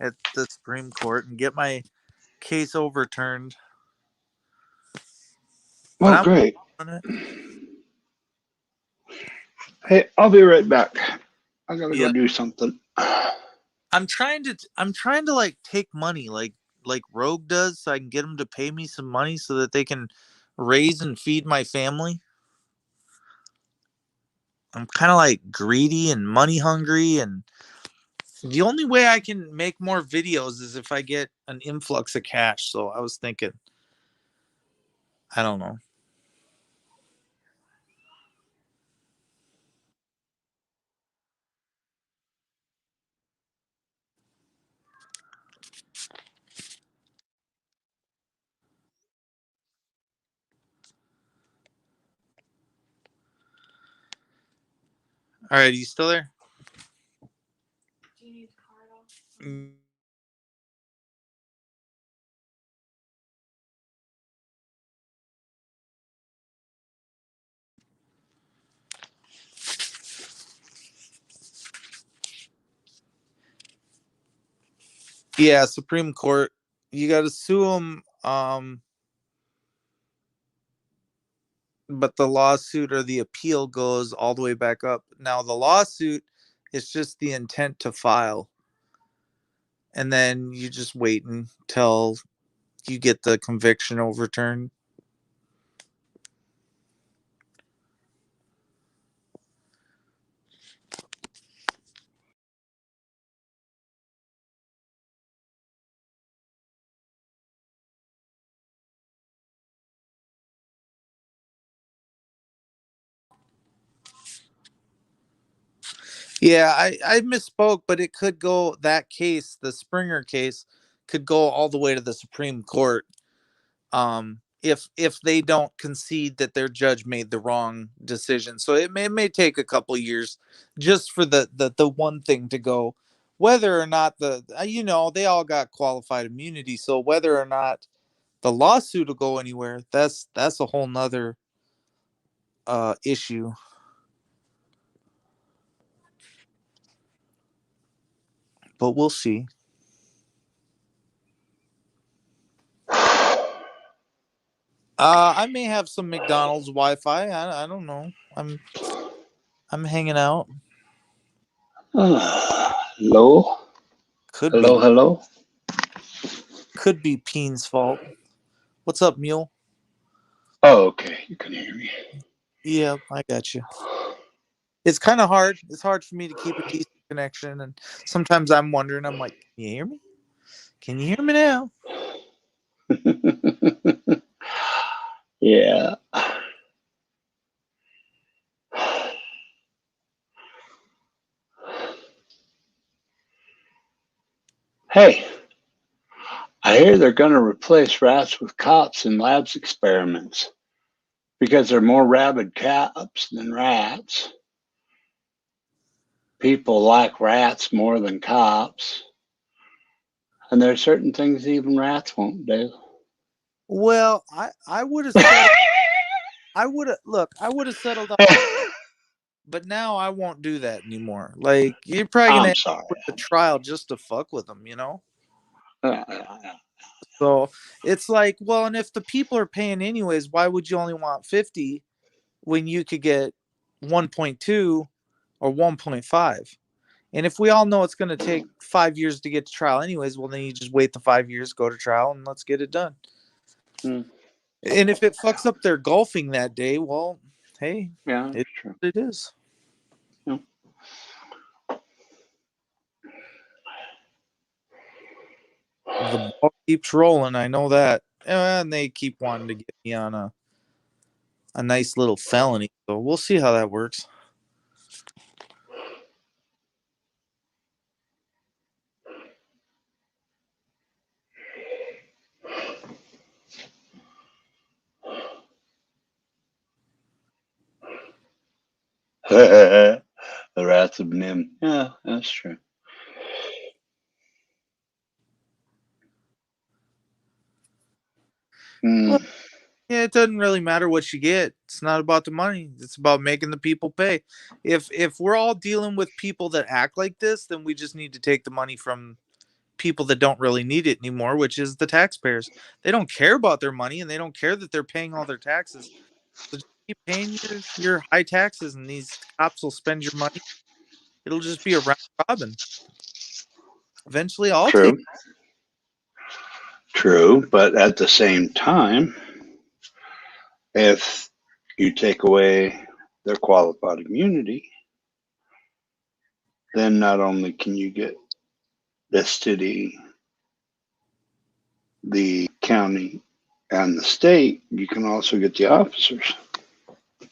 at the Supreme Court and get my case overturned. But Oh, I'm great. on it. Hey, I'll be right back. I gotta go Yeah. do something. I'm trying to like take money like Rogue does, so I can get them to pay me some money so that they can raise and feed my family. I'm kind of like greedy and money hungry, and the only way I can make more videos is if I get an influx of cash. So I was thinking, I don't know. All right, are you still there? Do you need the card off? Mm. Yeah, Supreme Court. You got to sue them. But the lawsuit or the appeal goes all the way back up. Now the lawsuit is just the intent to file, and then you just wait until you get the conviction overturned. Yeah, I misspoke, but it could go, that case, the Springer case, could go all the way to the Supreme Court. If they don't concede that their judge made the wrong decision. So it may take a couple years just for the one thing to go. Whether or not they all got qualified immunity. So whether or not the lawsuit will go anywhere, that's a whole nother issue. But we'll see. I may have some McDonald's Wi-Fi. I don't know. I'm hanging out. Hello? Could be Hello, hello? could be Peen's fault. What's up, Mule? Oh, okay. You can hear me. Yeah, I got you. It's kind of hard. It's hard for me to keep a decent connection, and sometimes I'm wondering. I'm like, can you hear me? Can you hear me now? Yeah. Hey, I hear they're going to replace rats with cops in labs experiments because they're more rabid cops than rats. People like rats more than cops. And there are certain things even rats won't do. Well, I would have settled. I would have look. I would have settled up, but now I won't do that anymore. Like you're probably gonna I'm end sorry. up with a trial just to fuck with them. Uh, So it's like, well, and if the people are paying anyways, why would you only want 50 when you could get 1.2 or 1.5? And if we all know it's going to take 5 years to get to trial anyways, well, then you just wait the 5 years, go to trial, and let's get it done. Hmm. And if it fucks up their golfing that day, well, hey, Yeah, it's true. what it is. Yeah. The ball keeps rolling. I know that. And they keep wanting to get me on a nice little felony. So we'll see how that works. The rats have been in. Yeah, that's true. Well, Mm, yeah, it doesn't really matter what you get. It's not about the money. It's about making the people pay. If we're all dealing with people that act like this, then we just need to take the money from people that don't really need it anymore, which is the taxpayers. They don't care about their money, and they don't care that they're paying all their taxes. So just keep paying your high taxes, and these cops will spend your money. It'll just be a round robin. Eventually, I'll take. True, but at the same time, if you take away their qualified immunity, then not only can you get the city, the county, and the state, you can also get the officers.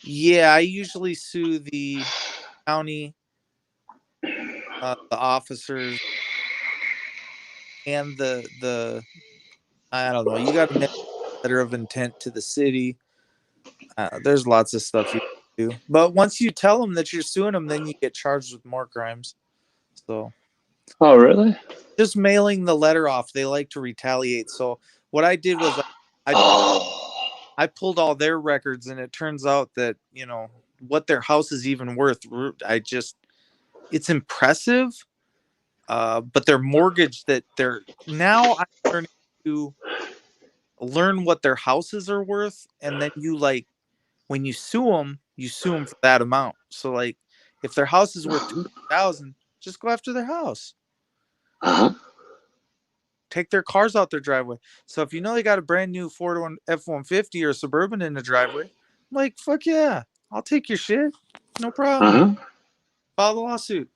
Yeah, I usually sue the county, the officers, and the I don't know. You got to make a letter of intent to the city. There's lots of stuff you can do, but once you tell them that you're suing them, then you get charged with more crimes. So Oh, really? just mailing the letter off, they like to retaliate. So what I did was I Oh, I pulled all their records, and it turns out that what their house is even worth. It's impressive. But their mortgage that they're now I'm learning to learn what their houses are worth, and then when you sue them for that amount. So like if their house is worth 200,000, just go after their house. uh-huh. Take their cars out their driveway. So if you know they got a brand new Ford F-150 or Suburban in the driveway, I'm like, fuck yeah, I'll take your shit, no problem. Uh-huh. File the lawsuit.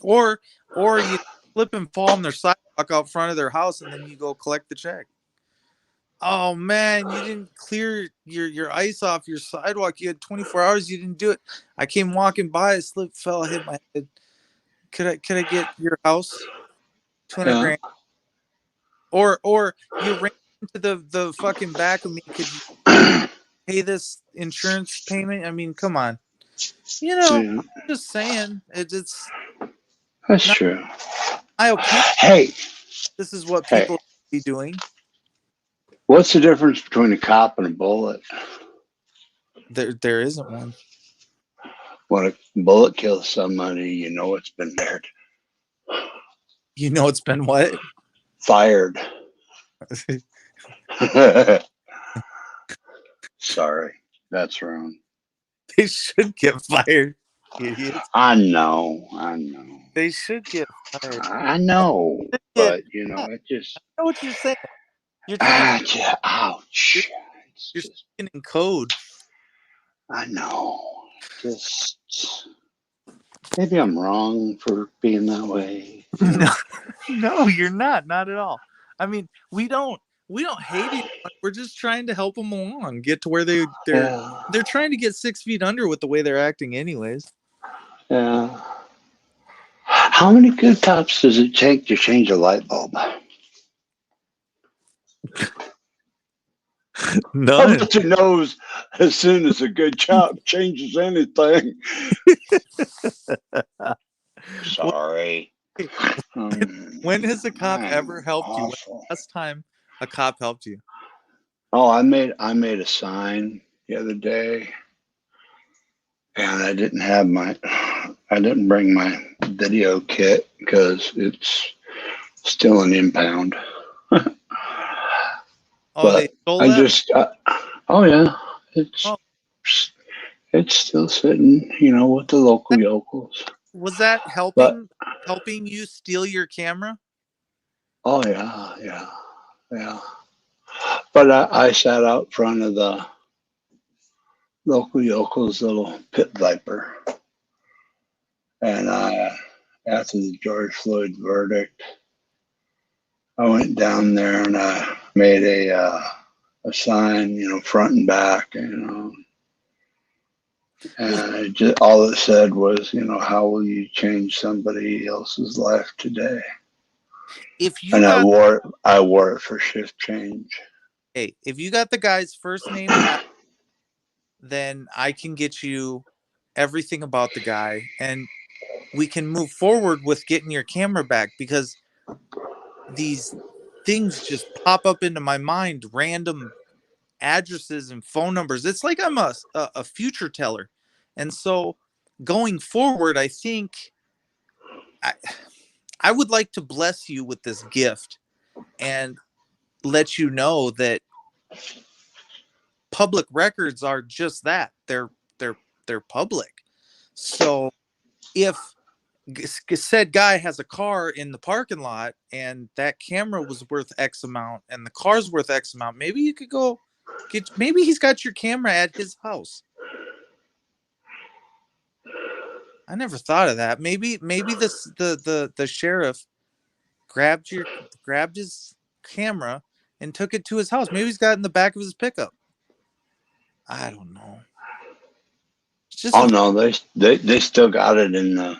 Or you slip and fall on their sidewalk out front of their house, and then you go collect the check. Oh man, you didn't clear your ice off your sidewalk. You had 24 hours. You didn't do it. I came walking by. I slipped, fell, hit my head. Could I get your house? 200 Yeah. grand. Or you ran into the fucking back of me. Could you pay this insurance payment? I mean, come on. Yeah, I'm just saying. It's that's not true. my opinion. Hey, This is what hey, people be doing. what's the difference between a cop and a bullet? There isn't one. When a bullet kills somebody, you know it's been there. It's been what? Fired. Sorry, that's wrong. They should get fired, idiots. I know. They should get fired. I know, Yeah, but it just I know what you're saying. You're trying to you're, ouch. It's you're just speaking in code. I know. Just maybe I'm wrong for being that way. No, no, you're not. Not at all. I mean, we don't hate anyone. We're just trying to help them along, get to where Yeah. they're trying to get 6 feet under with the way they're acting, anyways. Yeah. How many good cops does it take to change a light bulb? I'll None. bet you knows as soon as a good cop changes anything. Sorry. When has a cop ever I'm helped you? When awful. last time a cop helped you? Oh, I made a sign the other day, and I didn't bring my video kit because it's still an impound. Oh, they But stole I that? just, oh yeah, it's Oh, it's still sitting, with the local yokels. was that But helping you steal your camera? oh yeah. But I sat out front of the local yokels little pit viper, and after the George Floyd verdict, I went down there and I made a sign, front and back, Well, and all it said was, how will you change somebody else's life today? if you And got I wore it for shift change. if you got the guy's first name and last, then I can get you everything about the guy, and we can move forward with getting your camera back, because these things just pop up into my mind, random addresses and phone numbers. It's like I'm a future teller. And so going forward, I think I I would like to bless you with this gift and let you know that public records are just that. They're public. So if said guy has a car in the parking lot and that camera was worth X amount and the car's worth X amount, maybe you could go maybe he's got your camera at his house. I never thought of that. Maybe the sheriff grabbed his camera and took it to his house. Maybe he's got it in the back of his pickup. I don't know. It's just no, they still got it in the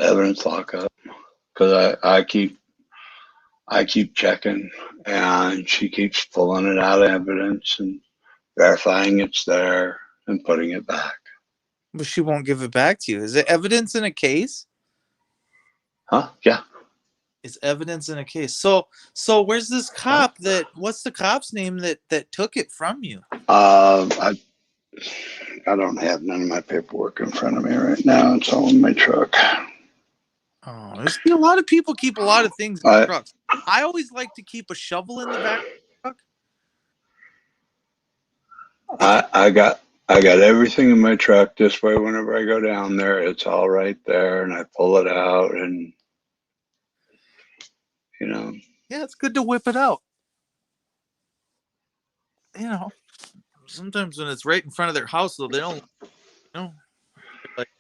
evidence lockup because I keep checking, and she keeps pulling it out of evidence and verifying it's there and putting it back. but she won't give it back to you. Is it evidence in a case? Huh? Yeah. It's evidence in a case. So where's this cop what's the cop's name that took it from you? I don't have none of my paperwork in front of me right now. It's all in my truck. Oh, there's a lot of people keep a lot of things in trucks. I always like to keep a shovel in the back of the truck. I got everything in my truck. This way, whenever I go down there, it's all right there, and I pull it out, and Yeah, it's good to whip it out. Sometimes when it's right in front of their house, though, they don't.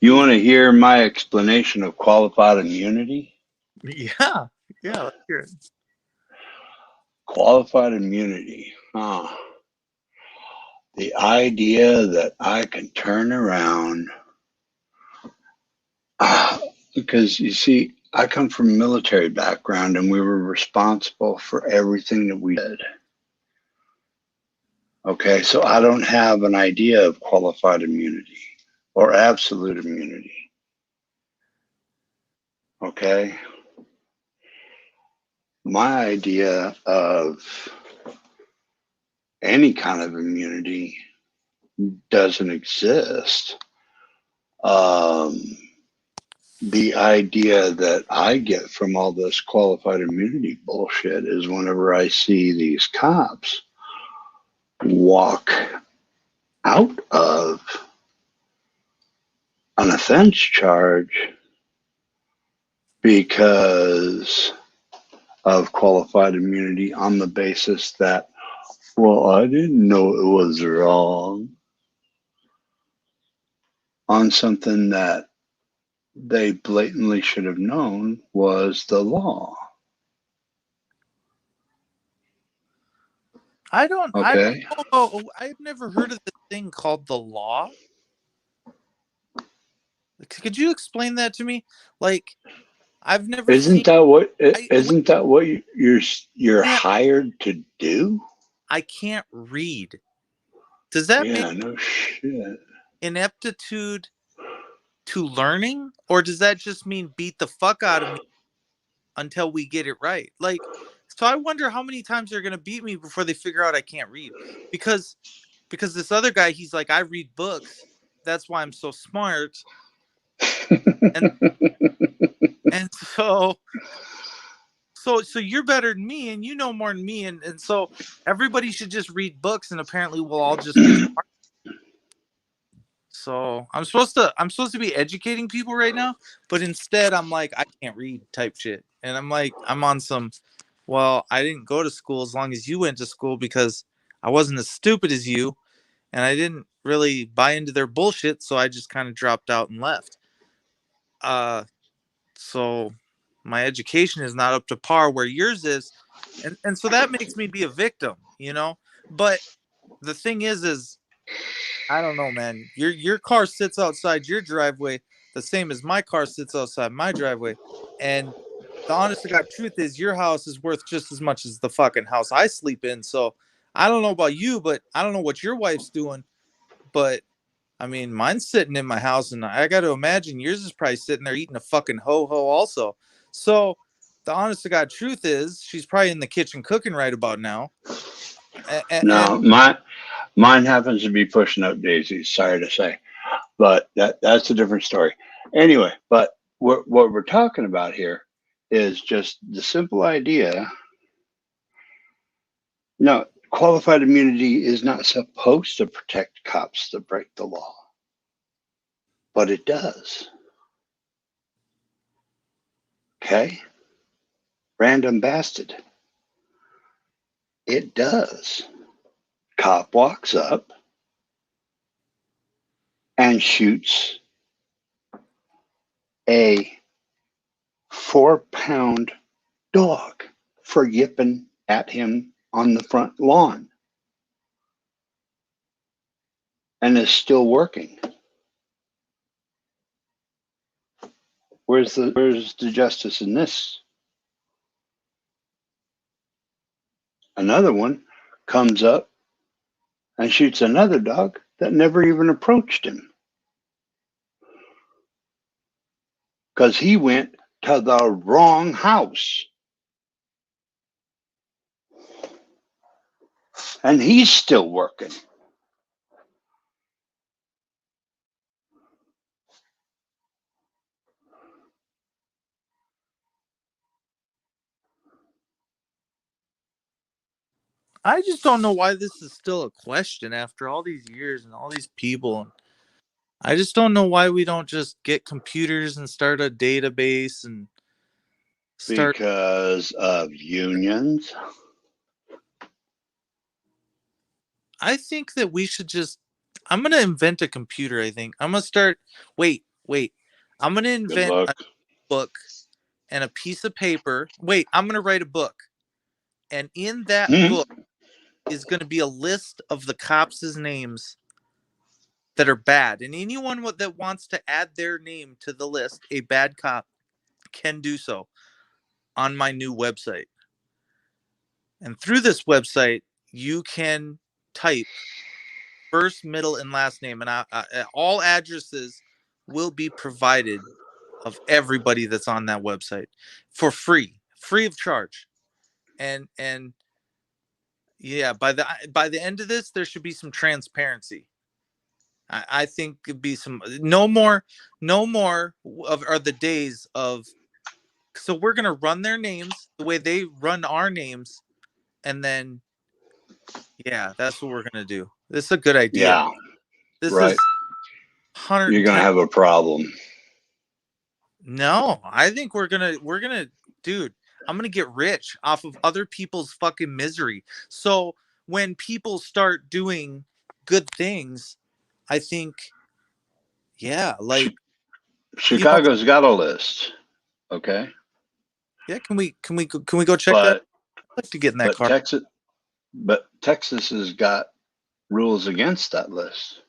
You want to hear my explanation of qualified immunity? Yeah, let's hear it. Qualified immunity. The idea that I can turn around, because you see, I come from a military background and we were responsible for everything that we did. Okay, so I don't have an idea of qualified immunity or absolute immunity. Okay. My idea of any kind of immunity doesn't exist. The idea that I get from all this qualified immunity bullshit is whenever I see these cops walk out of an offense charge because of qualified immunity on the basis that, well, I didn't know it was wrong, on something that they blatantly should have known was the law. I don't Okay. know. I've never heard of this thing called the law. Could you explain that to me? Like, I've never. Isn't that what you're hired to do? I can't read. Does that Yeah, make no shit. ineptitude to learning, or does that just mean beat the fuck out of me until we get it right? Like, so I wonder how many times they're gonna beat me before they figure out I can't read. Because this other guy, he's like, I read books. That's why I'm so smart. And so you're better than me, and you know more than me, and so everybody should just read books, and apparently we'll all just be smart. So I'm supposed to be educating people right now, but instead I'm like, I can't read type shit. And I'm like, I'm on some, well, I didn't go to school as long as you went to school because I wasn't as stupid as you, and I didn't really buy into their bullshit, so I just kind of dropped out and left. So my education is not up to par where yours is, and so that makes me be a victim, But the thing is I don't know, man. Your car sits outside your driveway the same as my car sits outside my driveway, and the honest to God truth is your house is worth just as much as the fucking house I sleep in. So I don't know about you, but I don't know what your wife's doing, but I mean, mine's sitting in my house, and I got to imagine yours is probably sitting there eating a fucking ho-ho also. So the honest to God truth is she's probably in the kitchen cooking right about now. No, mine happens to be pushing up daisies, sorry to say. But that's a different story. Anyway, but what we're talking about here is just the simple idea. No, qualified immunity is not supposed to protect cops that break the law, but it does. Okay? Random bastard. It does. Cop walks up and shoots a 4-pound dog for yipping at him on the front lawn and is still working. Where's the justice in this? Another one comes up and shoots another dog that never even approached him because he went to the wrong house. And he's still working. I just don't know why this is still a question after all these years and all these people. And I just don't know why we don't just get computers and start a database and start. Because of unions. I think that we should just. I'm gonna invent a computer. I think I'm gonna start. Wait. I'm gonna Good invent a luck. book and a piece of paper. Wait, I'm gonna write a book, and in that Hmm? book is gonna be a list of the cops' names that are bad, and anyone that wants to add their name to the list, a bad cop, can do so on my new website. And through this website, you can type first, middle, and last name, and all addresses will be provided of everybody that's on that website for free of charge. And yeah, by the end of this, there should be some transparency. I think it'd be some no more of are the days of. So we're gonna run their names the way they run our names, and then yeah, that's what we're gonna do. This is a good idea. Yeah, This right. is You're going to 110. have a problem. No, I think we're gonna, dude. I'm gonna get rich off of other people's fucking misery. So when people start doing good things, I think, yeah, like Chicago's got a list, okay? yeah. Can we go check that? But I'd like to get in that but car. Texas has got rules against that list.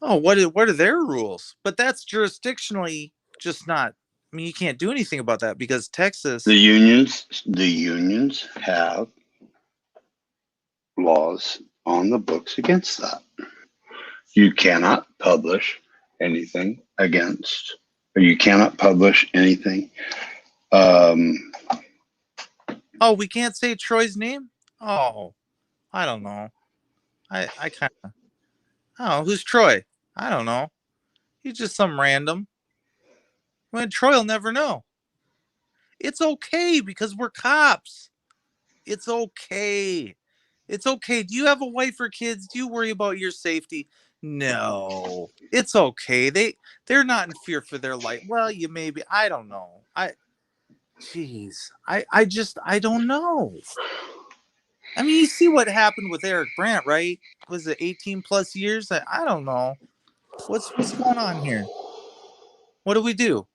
Oh, what are their rules? But that's jurisdictionally just not. I mean, you can't do anything about that because Texas. The unions have laws on the books against that. You cannot publish anything against, or you cannot publish anything. Oh, we can't say Troy's name. Oh, I don't know. I kind of. Oh, who's Troy? I don't know. He's just some random. I mean, Troy will never know. It's okay because we're cops. It's okay. It's okay. Do you have a wife or kids? Do you worry about your safety? No. It's okay. They're not in fear for their life. Well, you maybe. I don't know. Jeez. I don't know. I mean, you see what happened with Eric Brandt, right? Was it 18 plus years? I don't know. What's going on here? What do we do?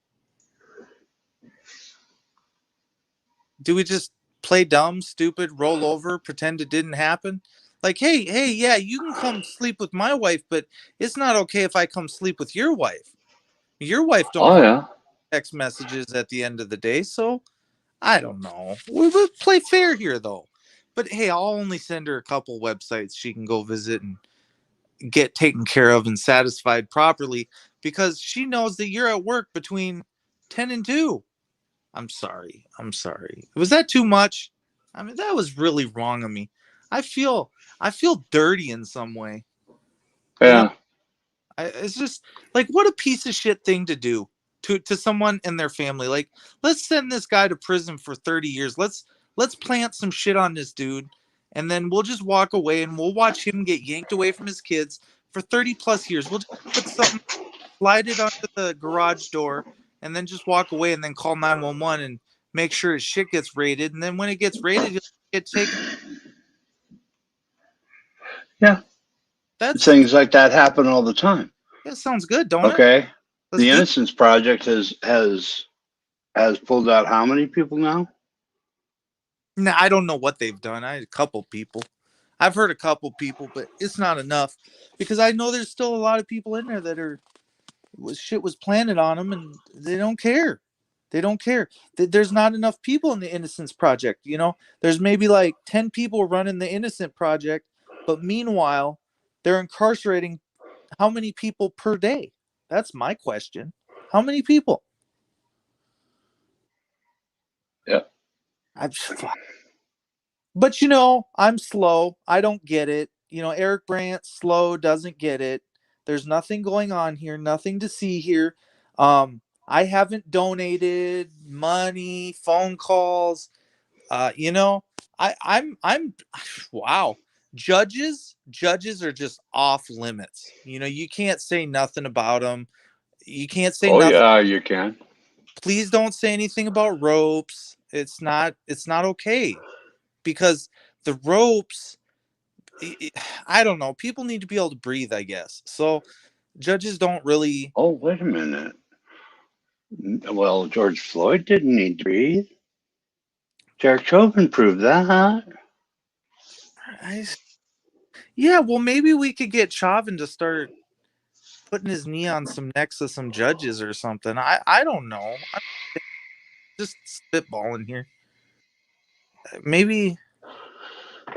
Do we just play dumb, stupid, roll over, pretend it didn't happen? Like, hey, yeah, you can come sleep with my wife, but it's not okay if I come sleep with your wife. Your wife don't Oh want yeah, text messages at the end of the day, so I don't know. We would play fair here, though. But hey, I'll only send her a couple websites she can go visit and get taken care of and satisfied properly because she knows that you're at work between 10 and 2. I'm sorry. Was that too much? I mean, that was really wrong of me. I feel dirty in some way. You know, yeah. it's just like what a piece of shit thing to do to someone and their family. Like, let's send this guy to prison for 30 years. Let's plant some shit on this dude, and then we'll just walk away and we'll watch him get yanked away from his kids for 30 plus years. We'll just put something, slide it under the garage door, and then just walk away and then call 911 and make sure his shit gets raided. And then when it gets raided, he'll get taken. Yeah. That's Things like that happen all the time. that sounds good, don't it? Okay. Let's The do. Innocence Project has pulled out how many people now? Nah, I don't know what they've done. I had a couple people. I've heard a couple people, but it's not enough because I know there's still a lot of people in there that are shit was planted on them and they don't care. They don't care. There's not enough people in the Innocence Project. You know, there's maybe like 10 people running the Innocent Project, but meanwhile, they're incarcerating how many people per day? That's my question. How many people? Yeah. But you know, I'm slow. I don't get it. You know, Eric Brandt, slow, doesn't get it. There's nothing going on here, nothing to see here. I haven't donated money, phone calls. You know, I'm wow. Judges are just off limits. You know, you can't say nothing about them. You can't say Oh nothing. yeah, you can. Please don't say anything about ropes. It's not okay because the ropes I don't know, people need to be able to breathe, I guess. So judges don't really. Oh, wait a minute. Well, George Floyd didn't need to breathe. Derek Chauvin proved that. I, yeah, well, maybe we could get Chauvin to start putting his knee on some necks of some judges or something. I don't know. I'm just spitballing here. Maybe.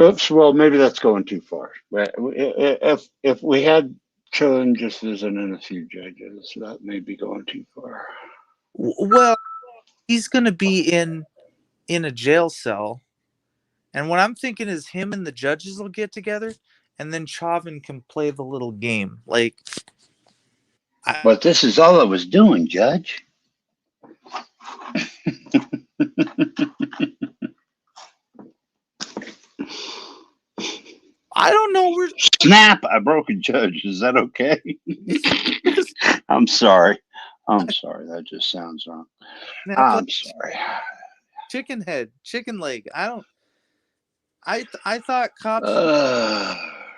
Oops. Well, maybe that's going too far. But if we had chosen just visiting a few judges, that may be going too far. Well, he's gonna be in a jail cell, and what I'm thinking is him and the judges will get together, and then Chauvin can play the little game. Like, But this is all I was doing, Judge. I don't know. Snap! I broke a judge. Is that okay? I'm sorry. I'm sorry. That just sounds wrong. I'm sorry. Chicken head, chicken leg. I thought cops.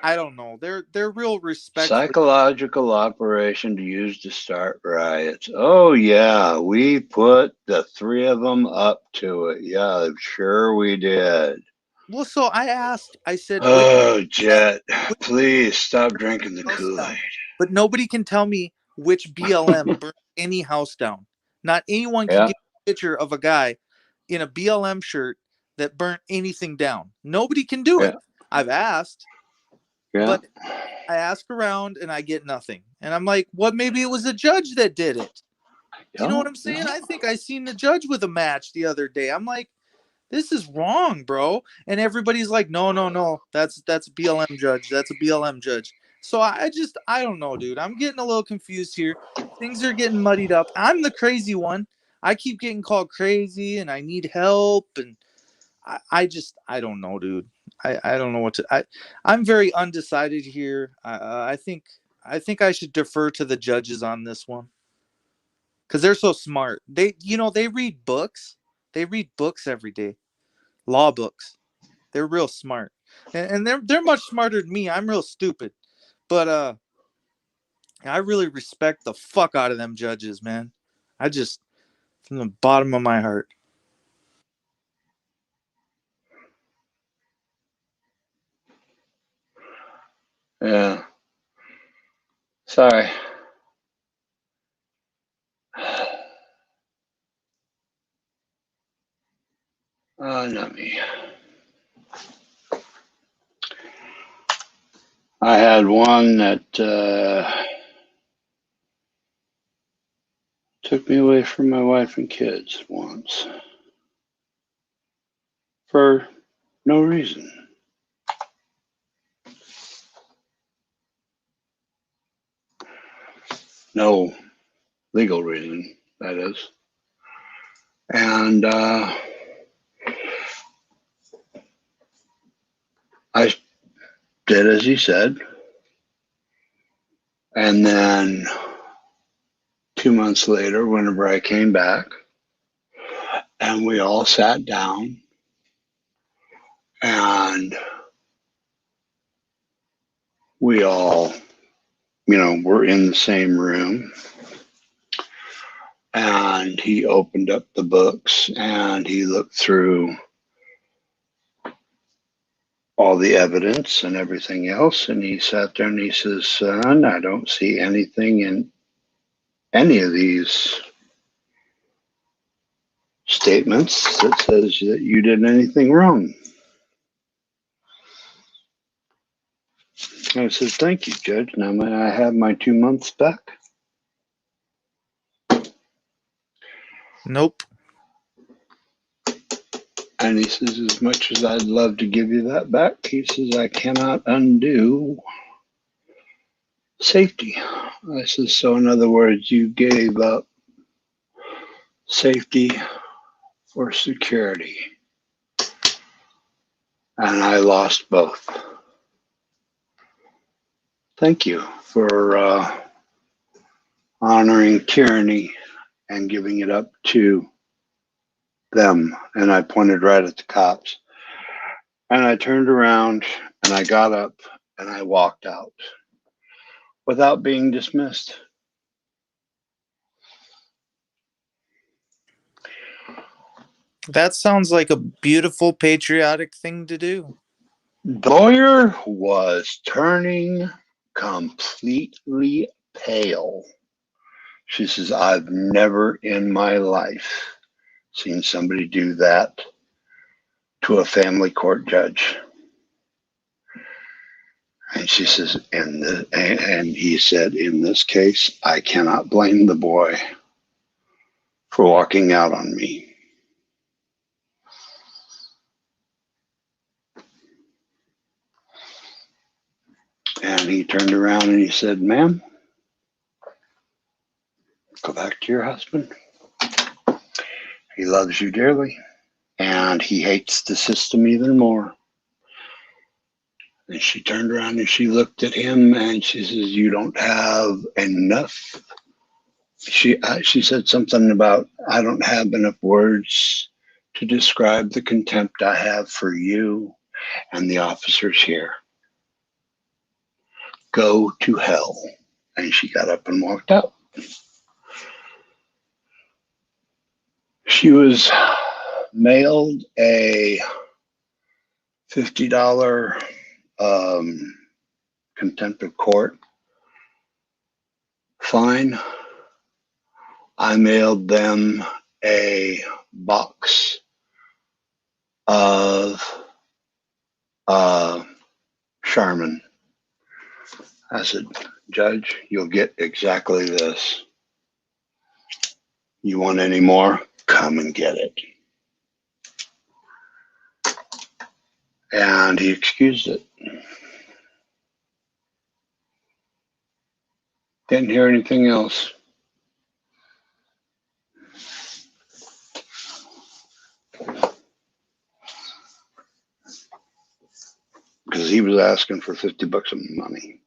I don't know. They're real respectful. Psychological operation to use to start riots. Oh yeah, we put the three of them up to it. Yeah, sure we did. Well, so I asked. I said, Oh, Jet, please stop drinking the Kool-Aid. but nobody can tell me which BLM burned any house down. Not anyone can Yeah. give me a picture of a guy in a BLM shirt that burnt anything down. Nobody can do it. I've asked, but I ask around and I get nothing. And I'm like, well, maybe it was a judge that did it. You know what I'm saying? I think I seen the judge with a match the other day. I'm like, this is wrong, bro. And everybody's like, no. That's a BLM judge. That's a BLM judge. So I don't know, dude. I'm getting a little confused here. Things are getting muddied up. I'm the crazy one. I keep getting called crazy and I need help. And I don't know, dude. I don't know what to, I'm very undecided here. I think I should defer to the judges on this one. Cause they're so smart. They read books. They read books every day. Law books. They're real smart, and they're much smarter than me. I'm real stupid, but I really respect the fuck out of them judges, man. I just from the bottom of my heart. Yeah. Sorry. Oh, not me. I had one that took me away from my wife and kids once for no reason. No legal reason. that is. And I did as he said. And then 2 months later, whenever I came back, and we all sat down, and we all, were in the same room. And he opened up the books and he looked through all the evidence and everything else. And he sat there and he says, "Son, I don't see anything in any of these statements that says that you did anything wrong." I said, "Thank you, Judge. Now may I have my 2 months back?" Nope. And he says, "As much as I'd love to give you that back," he says, "I cannot undo safety." I says, "So in other words, you gave up safety for security." And I lost both. Thank you for honoring tyranny and giving it up to them. And I pointed right at the cops. And I turned around and I got up and I walked out without being dismissed. That sounds like a beautiful patriotic thing to do. The lawyer was turning completely pale. She says, "I've never in my life seen somebody do that to a family court judge." And she says, and he said, "In this case, I cannot blame the boy for walking out on me." And he turned around and he said, "Ma'am, go back to your husband. He loves you dearly, and he hates the system even more." And she turned around and she looked at him and she says, "You don't have enough." She said something about, "I don't have enough words to describe the contempt I have for you and the officers here. Go to hell." And she got up and walked out. She was mailed a $50 contempt of court fine. I mailed them a box of Charmin. I said, "Judge, you'll get exactly this. You want any more? Come and get it." And he excused it. Didn't hear anything else. Because he was asking for $50 of money.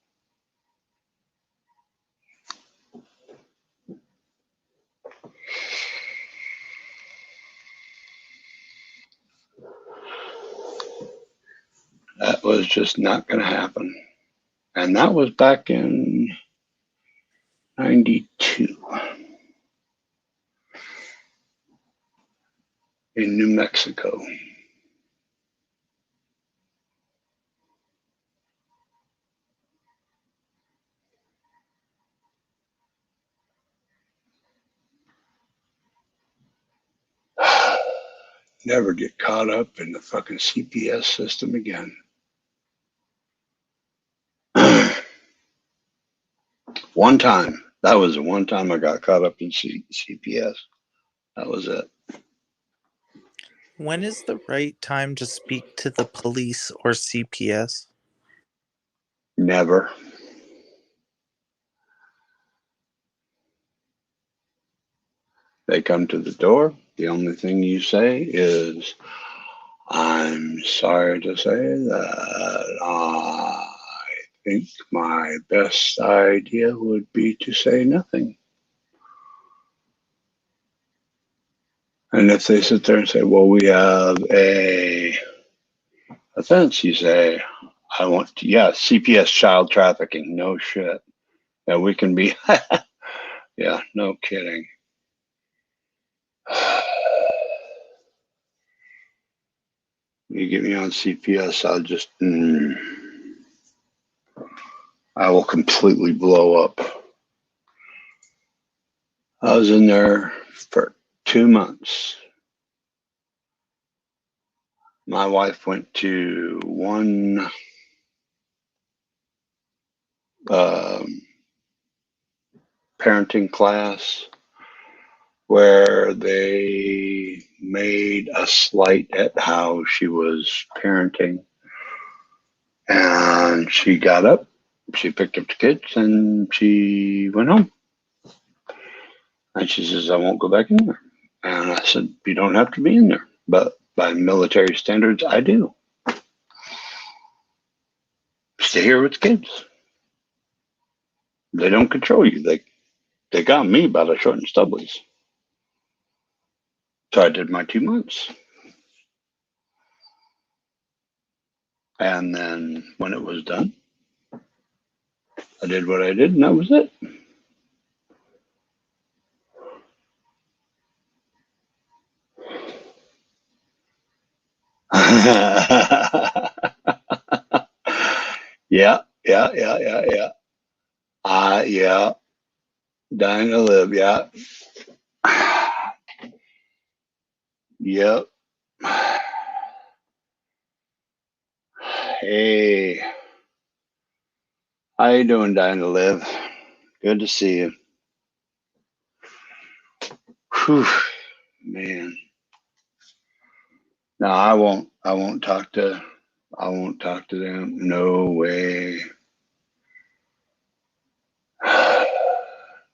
That was just not going to happen. And that was back in 92 in New Mexico. Never get caught up in the fucking CPS system again. One time. That was the one time I got caught up in CPS. That was it. When is the right time to speak to the police or CPS? Never. They come to the door. The only thing you say is, I'm sorry to say that I think my best idea would be to say nothing. And if they sit there and say, well, we have a offense, you say, I want to, yeah, CPS child trafficking. No shit. Yeah, we can be, yeah, no kidding. You get me on CPS, I'll just, I will completely blow up. I was in there for 2 months. My wife went to one parenting class where they made a slight at how she was parenting. And she got up, she picked up the kids, and she went home. And she says, I won't go back in there. And I said, you don't have to be in there. But by military standards, I do. Stay here with the kids. They don't control you. They got me by the short and stubblies. So I did my 2 months. And then when it was done, I did what I did, and that was it. Yeah, yeah, yeah, yeah, yeah. Yeah. Dying to live, yeah. Yep. Hey, how you doing, Dying to Live? Good to see you. Whew, man. No, I won't. I won't talk to. I won't talk to them. No way.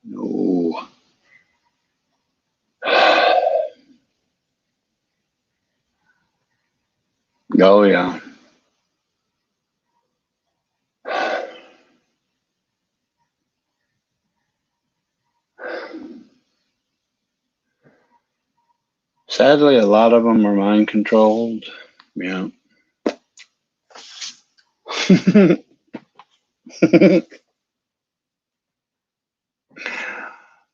No. Oh yeah. Sadly, a lot of them are mind controlled. Yeah.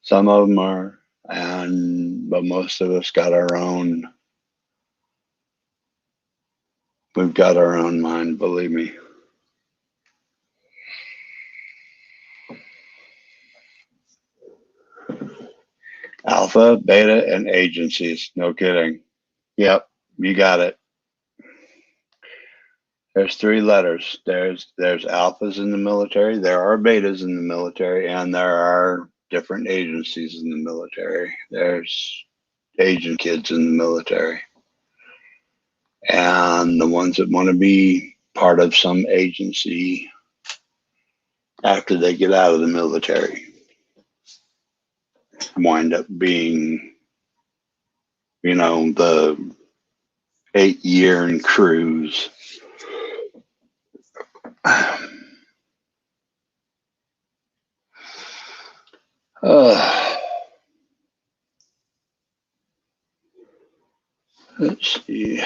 Some of them are, but most of us got our own. We've got our own mind, believe me. Alpha, beta, and agencies. No kidding. Yep, you got it. There's 3 letters. There's alphas in the military, there are betas in the military, and there are different agencies in the military. There's agent kids in the military. And the ones that want to be part of some agency after they get out of the military wind up being, the 8-year in cruise. Let's see.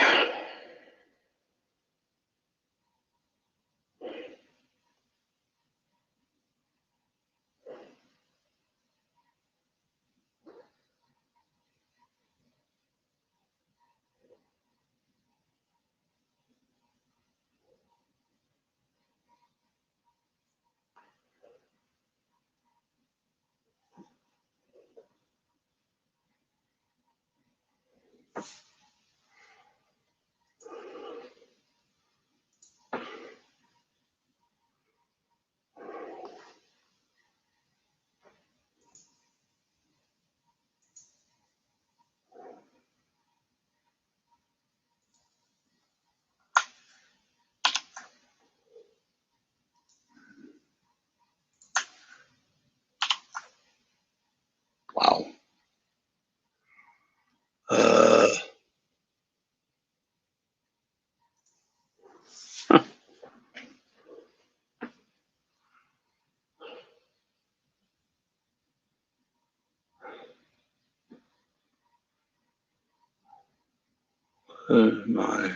My,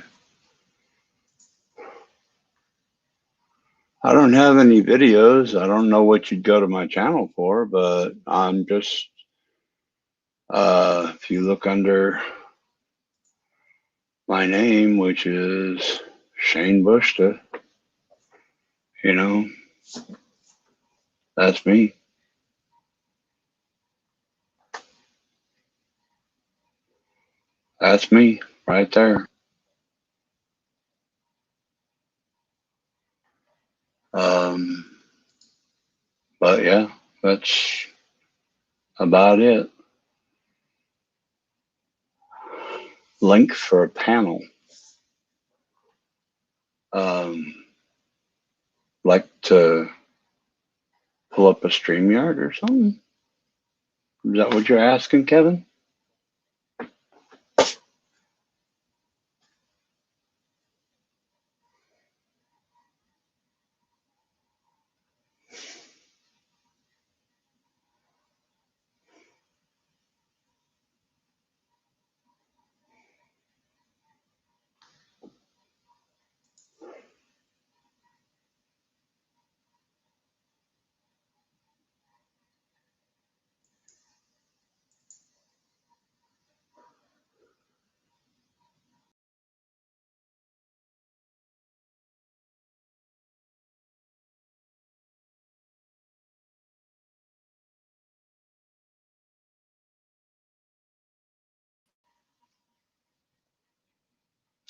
I don't have any videos. I don't know what you'd go to my channel for, but I'm just, if you look under my name, which is Shane Bushta, you know, that's me. That's me right there. But yeah, that's about it. Link for a panel. Like to pull up a StreamYard or something? Is that what you're asking, Kevin?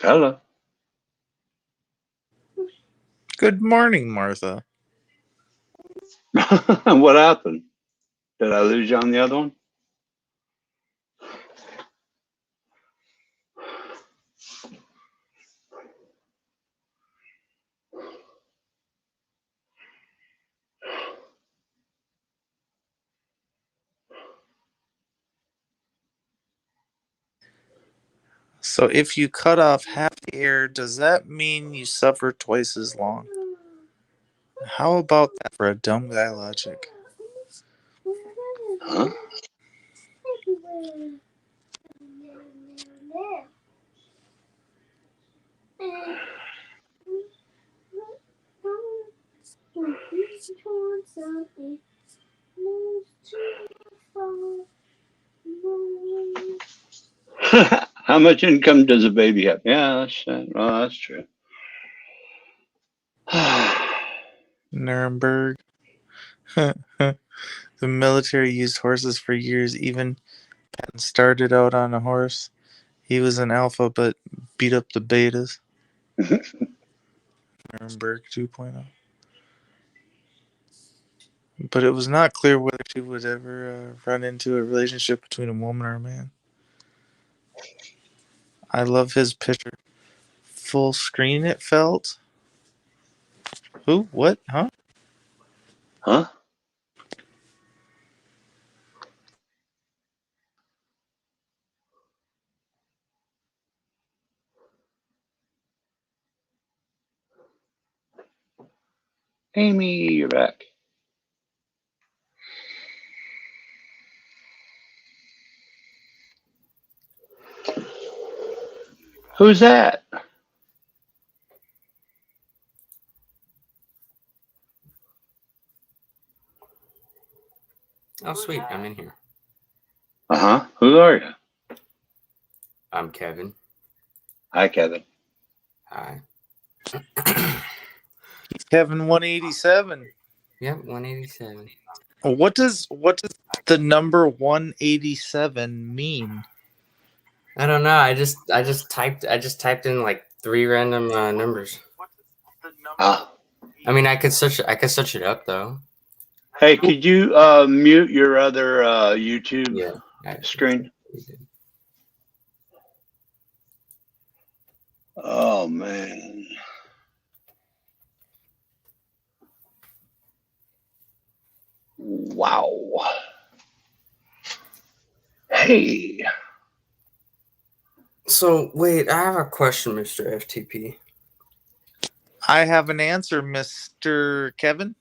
Hello. Good morning, Martha. What happened? Did I lose you on the other one? So if you cut off half the air, does that mean you suffer twice as long? How about that for a dumb guy logic? Huh? How much income does a baby have? Yeah, that's true. Nuremberg. The military used horses for years. Even Patton started out on a horse. He was an alpha, but beat up the betas. Nuremberg 2.0. But it was not clear whether she would ever run into a relationship between a woman or a man. I love his picture. Full screen it felt. Who? What? Huh? Huh? Amy, you're back. Who's that? Oh, sweet. I'm in here. Uh-huh. Who are you? I'm Kevin. Hi, Kevin. Hi. Kevin 187. Yep, 187. What does the number 187 mean? I don't know. I just typed in like three random numbers. Ah. I mean, I could search it up though. Hey, could you mute your other YouTube Yeah. screen? Oh man. Wow. Hey. So wait, I have a question, Mr. FTP. I have an answer, Mr. Kevin.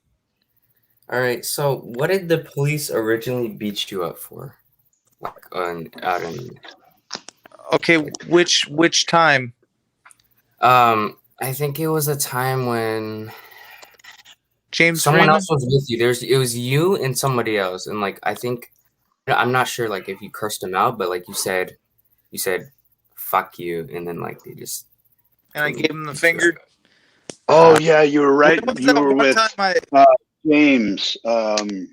All right. So what did the police originally beat you up for? Like out in. Okay, which time? I think it was a time when James someone Freeman? else was with you. It was you and somebody else, and like I think I'm not sure like if you cursed them out, but like you said fuck you, and then like they just And I couldn't gave him the beat you finger. up. Oh yeah, you were right. When was You that were one with time James. James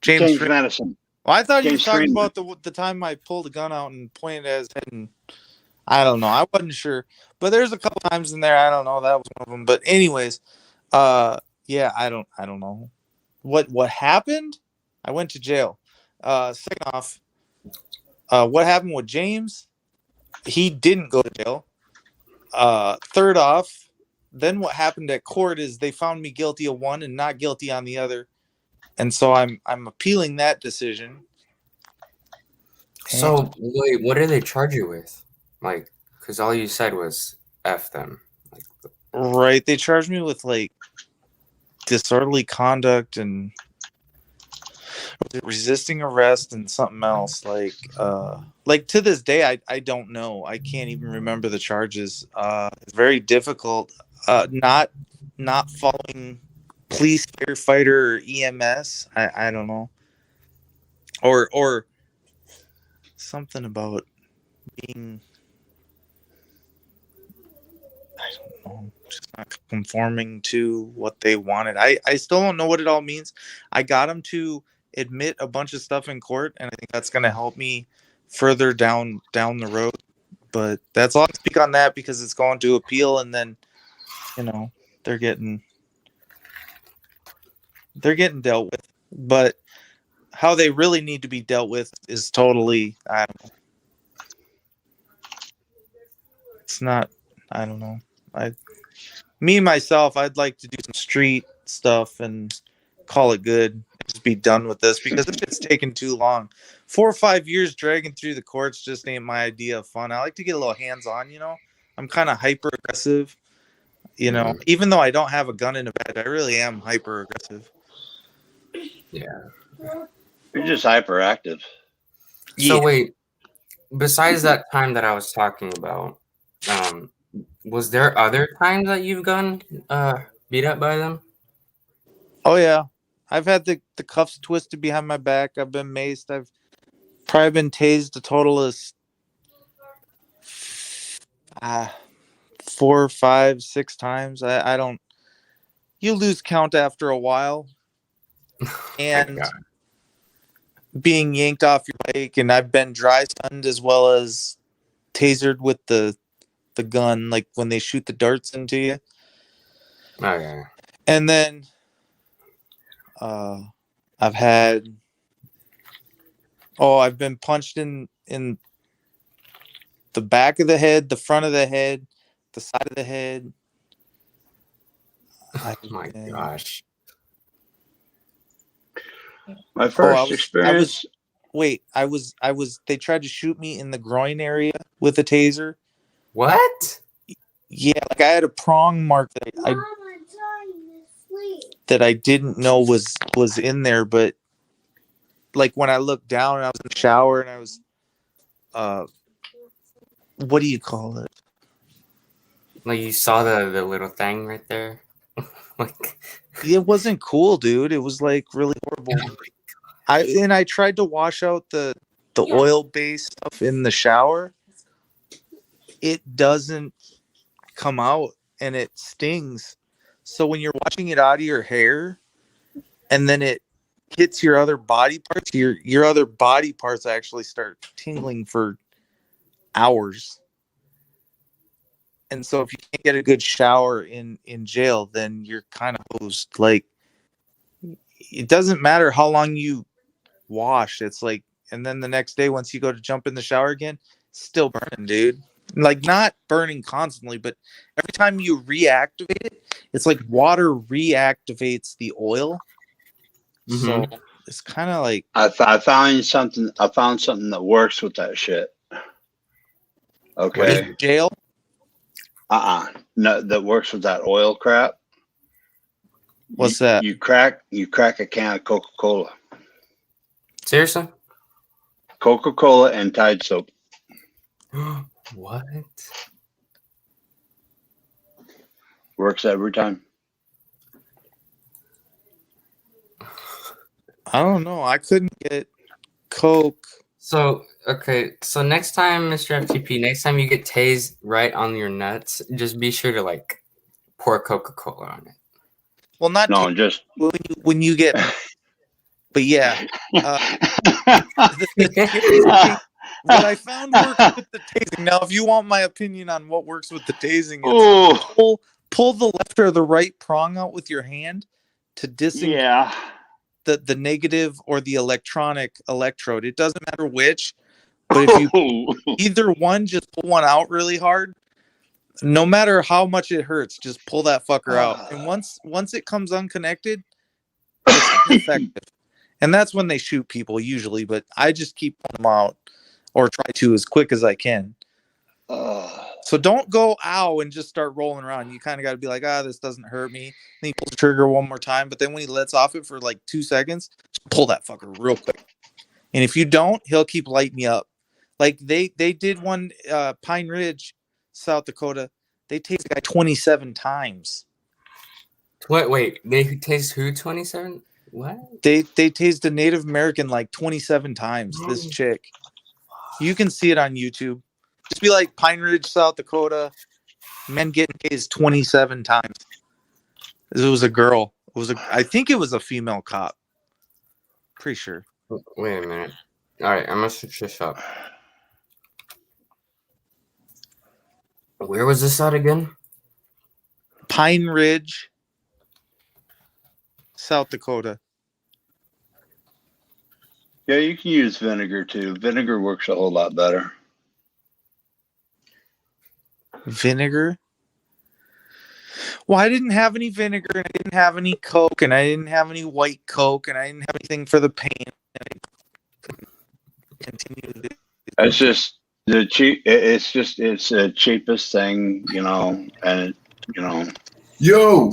James Freeman? Madison. Well, I thought you were James talking Freeman. about the time I pulled a gun out and pointed at his head, and I don't know. I wasn't sure, but there's a couple times in there. I don't know. That was one of them. But anyways, yeah, I don't know what happened. I went to jail. Second off, what happened with James? He didn't go to jail. Third off, then what happened at court is they found me guilty of one and not guilty on the other, and so I'm appealing that decision. So wait, what did they charge you with? Like, because all you said was F them. Like, Right, they charged me with like disorderly conduct and resisting arrest and something else. Like to this day, I don't know. I can't even remember the charges. It's very difficult. Not following police, firefighter, or EMS. I don't know. Or something about being, I don't know, just not conforming to what they wanted. I still don't know what it all means. I got them to admit a bunch of stuff in court, and I think that's going to help me further down the road. But that's all I can speak on that because it's going to appeal, and then they're getting dealt with. But how they really need to be dealt with is totally, I don't know. It's not, I don't know. Myself, I'd like to do some street stuff and call it good. Just be done with this because it's taken too long. 4 or 5 years dragging through the courts just ain't my idea of fun. I like to get a little hands-on, I'm kind of hyper aggressive, even though I don't have a gun in a bed, I really am hyper aggressive. yeah. You're just hyperactive. So wait, besides that time that I was talking about, was there other times that you've gotten beat up by them? Oh yeah, I've had the cuffs twisted behind my back. I've been maced. I've probably been tased a total of 4, 5, 6 times. I don't. You lose count after a while, and being yanked off your bike, and I've been dry stunned as well as tasered with the gun, like when they shoot the darts into you. Oh yeah. And then I've been punched in the back of the head, the front of the head, the side of the head. Oh my gosh. My first experience. I was they tried to shoot me in the groin area with a taser. What? Yeah, like I had a prong mark that I didn't know was in there, but like when I looked down and I was in the shower and I was what do you call it? Like you saw the little thing right there? Like it wasn't cool, dude. It was like really horrible. I tried to wash out the oil-based stuff in the shower. It doesn't come out and it stings. So when you're washing it out of your hair and then it hits your other body parts, your other body parts actually start tingling for hours. And so if you can't get a good shower in jail, then you're kind of hosed. Like, it doesn't matter how long you wash. It's like, and then the next day, once you go to jump in the shower again, still burning, dude. Like, not burning constantly, but every time you reactivate it, it's like water reactivates the oil. Mm-hmm. So it's kind of like I found something that works with that shit. Okay. Jail? No, that works with that oil crap. What's that? You crack a can of Coca-Cola. Seriously? Coca-Cola and Tide soap. What? Works every time. I don't know. I couldn't get Coke. So okay, so next time, Mr. FTP, next time you get tased right on your nuts, just be sure to like pour Coca-Cola on it. Well, not No, just when you get. But yeah, the scary thing, what I found works with the tasing. Now, if you want my opinion on what works with the tasing, it's oh pull the left or the right prong out with your hand to disengage yeah. the negative or the electronic electrode. It doesn't matter which, but if you either one, just pull one out really hard. No matter how much it hurts, just pull that fucker out. And once it comes unconnected, it's ineffective. And that's when they shoot people usually, but I just keep pulling them out or try to as quick as I can. So don't go ow and just start rolling around. You kind of got to be like, this doesn't hurt me. Then you pull the trigger one more time, but then when he lets off it for like 2 seconds, just pull that fucker real quick. And if you don't, he'll keep lighting you up. Like they did one Pine Ridge, South Dakota. They tased the guy 27 times. Wait, they tased who 27? What? They tased a Native American like 27 times. This chick. You can see it on YouTube. Just be like Pine Ridge, South Dakota. Men getting tased 27 times. It was a girl. I think it was a female cop. Pretty sure. Wait a minute. All right, I must switch this up. Where was this at again? Pine Ridge, South Dakota. Yeah, you can use vinegar too. Vinegar works a whole lot better. Vinegar? Well, I didn't have any vinegar, and I didn't have any Coke, and I didn't have any white Coke, and I didn't have anything for the pain. And I couldn't continue to. It's just the cheap. It's the cheapest thing, and Yo,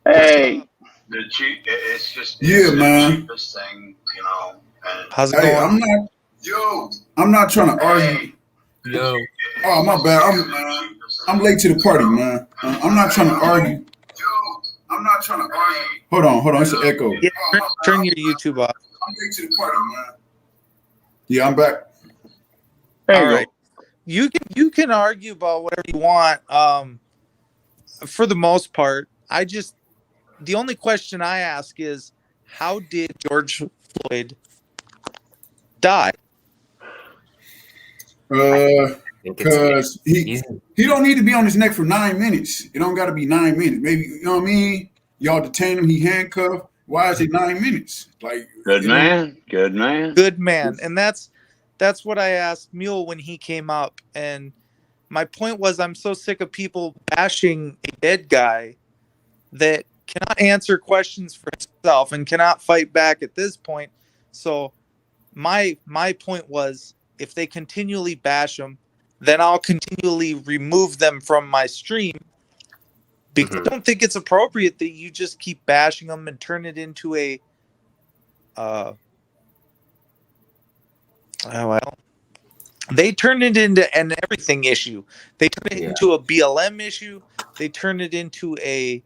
hey, the cheap. It's just yeah, man. The cheapest thing, and How's it Hey, going? I'm not trying to argue. Yo. Oh, my bad. I'm late to the party, man. I'm not trying to argue. Hold on. It's an echo. Yeah, turn your YouTube off. I'm late to the party, man. Yeah, I'm back. there All you right. You can argue about whatever you want. For the most part, the only question I ask is, how did George Floyd die? Because he don't need to be on his neck for 9 minutes. It don't got to be 9 minutes. Maybe, you know what I mean? Y'all detain him. He handcuffed. Why is it 9 minutes? Like, Good man. And that's what I asked Mule when he came up. And my point was, I'm so sick of people bashing a dead guy that cannot answer questions for himself and cannot fight back at this point. So my point was, if they continually bash him, then I'll continually remove them from my stream, because I don't think it's appropriate that you just keep bashing them and turn it into a they turn it into an everything issue. They turn it into a BLM issue. They turn it into a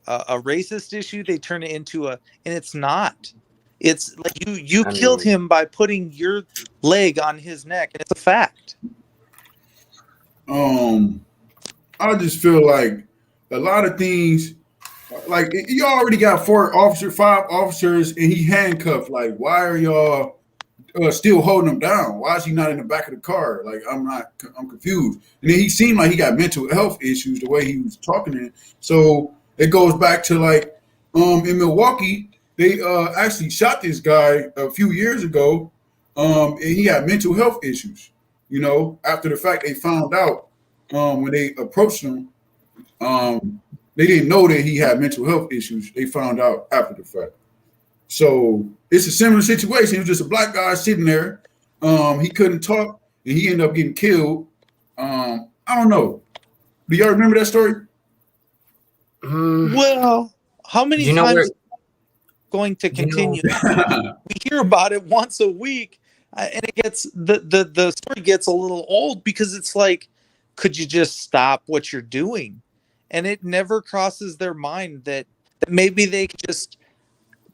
racist issue. They turn it into and it's not. It's like you killed him by putting your leg on his neck, and it's a fact. I just feel like a lot of things, like you already got 5 officers, and he handcuffed. Like, why are y'all still holding him down? Why is he not in the back of the car? Like, I'm confused. And then he seemed like he got mental health issues the way he was talking to him. So it goes back to like in Milwaukee, they actually shot this guy a few years ago, and he had mental health issues. After the fact, they found out when they approached him. They didn't know that he had mental health issues. They found out after the fact. So it's a similar situation. It was just a black guy sitting there. He couldn't talk, and he ended up getting killed. I don't know. Do y'all remember that story? Well, how many times going to continue? We hear about it once a week. And it gets the story gets a little old because it's like, could you just stop what you're doing? And it never crosses their mind that maybe they could just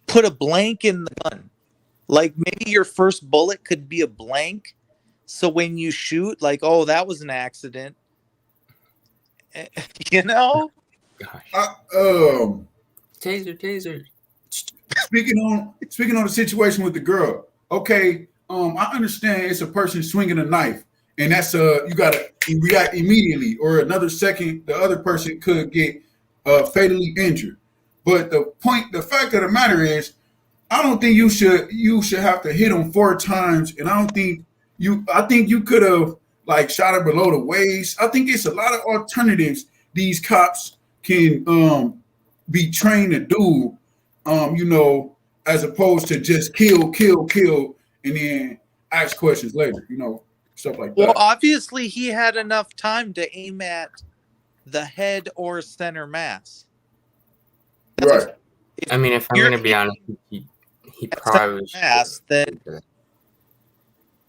put a blank in the gun. Like maybe your first bullet could be a blank. So when you shoot, like, oh, that was an accident. You know? Gosh. Taser. Speaking on the situation with the girl. Okay, I understand it's a person swinging a knife, and that's you gotta react immediately, or another second the other person could get fatally injured. But the fact of the matter is, I don't think you should have to hit him 4 times, and I think you could have like shot her below the waist. I think it's a lot of alternatives these cops can be trained to do, as opposed to just kill, and then ask questions later, stuff like that. Well, obviously he had enough time to aim at the head or center mass. Right. I mean, if I'm gonna be honest, he probably mass, then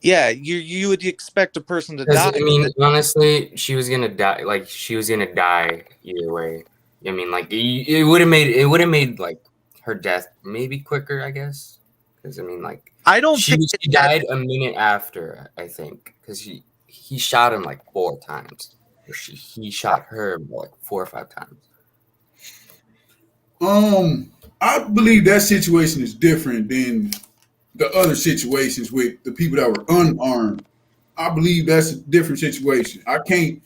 yeah, you would expect a person to die. I mean, honestly, she was gonna die. Like she was gonna die either way. I mean, like it would have made like her death maybe quicker, I guess. Because I mean, like I don't think she died a minute after. I think because he shot him like 4 times. He shot her like 4 or 5 times. I believe that situation is different than the other situations with the people that were unarmed. I believe that's a different situation. I can't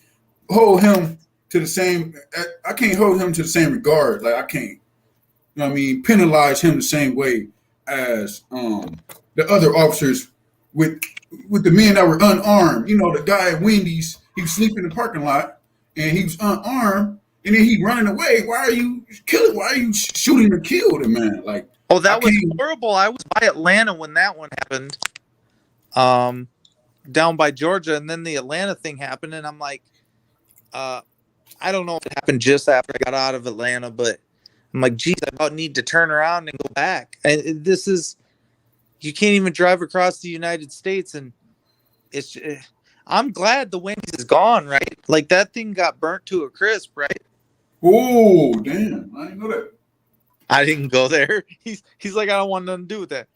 hold him to the same. I can't hold him to the same regard. Like I can't, penalize him the same way as the other officers with the men that were unarmed. The guy at Wendy's, he was sleeping in the parking lot and he was unarmed, and then he running away. Why are you killing? Why are you shooting to kill the man? Like, oh, that was horrible. I was by Atlanta when that one happened, down by Georgia, and then the Atlanta thing happened, and I'm like, I don't know if it happened just after I got out of Atlanta, but I'm like, geez, I about need to turn around and go back. And this is, you can't even drive across the United States, and it's. I'm glad the Wendy's is gone, right? Like that thing got burnt to a crisp, right? Oh, damn! I didn't know that. I didn't go there. He's like, I don't want nothing to do with that.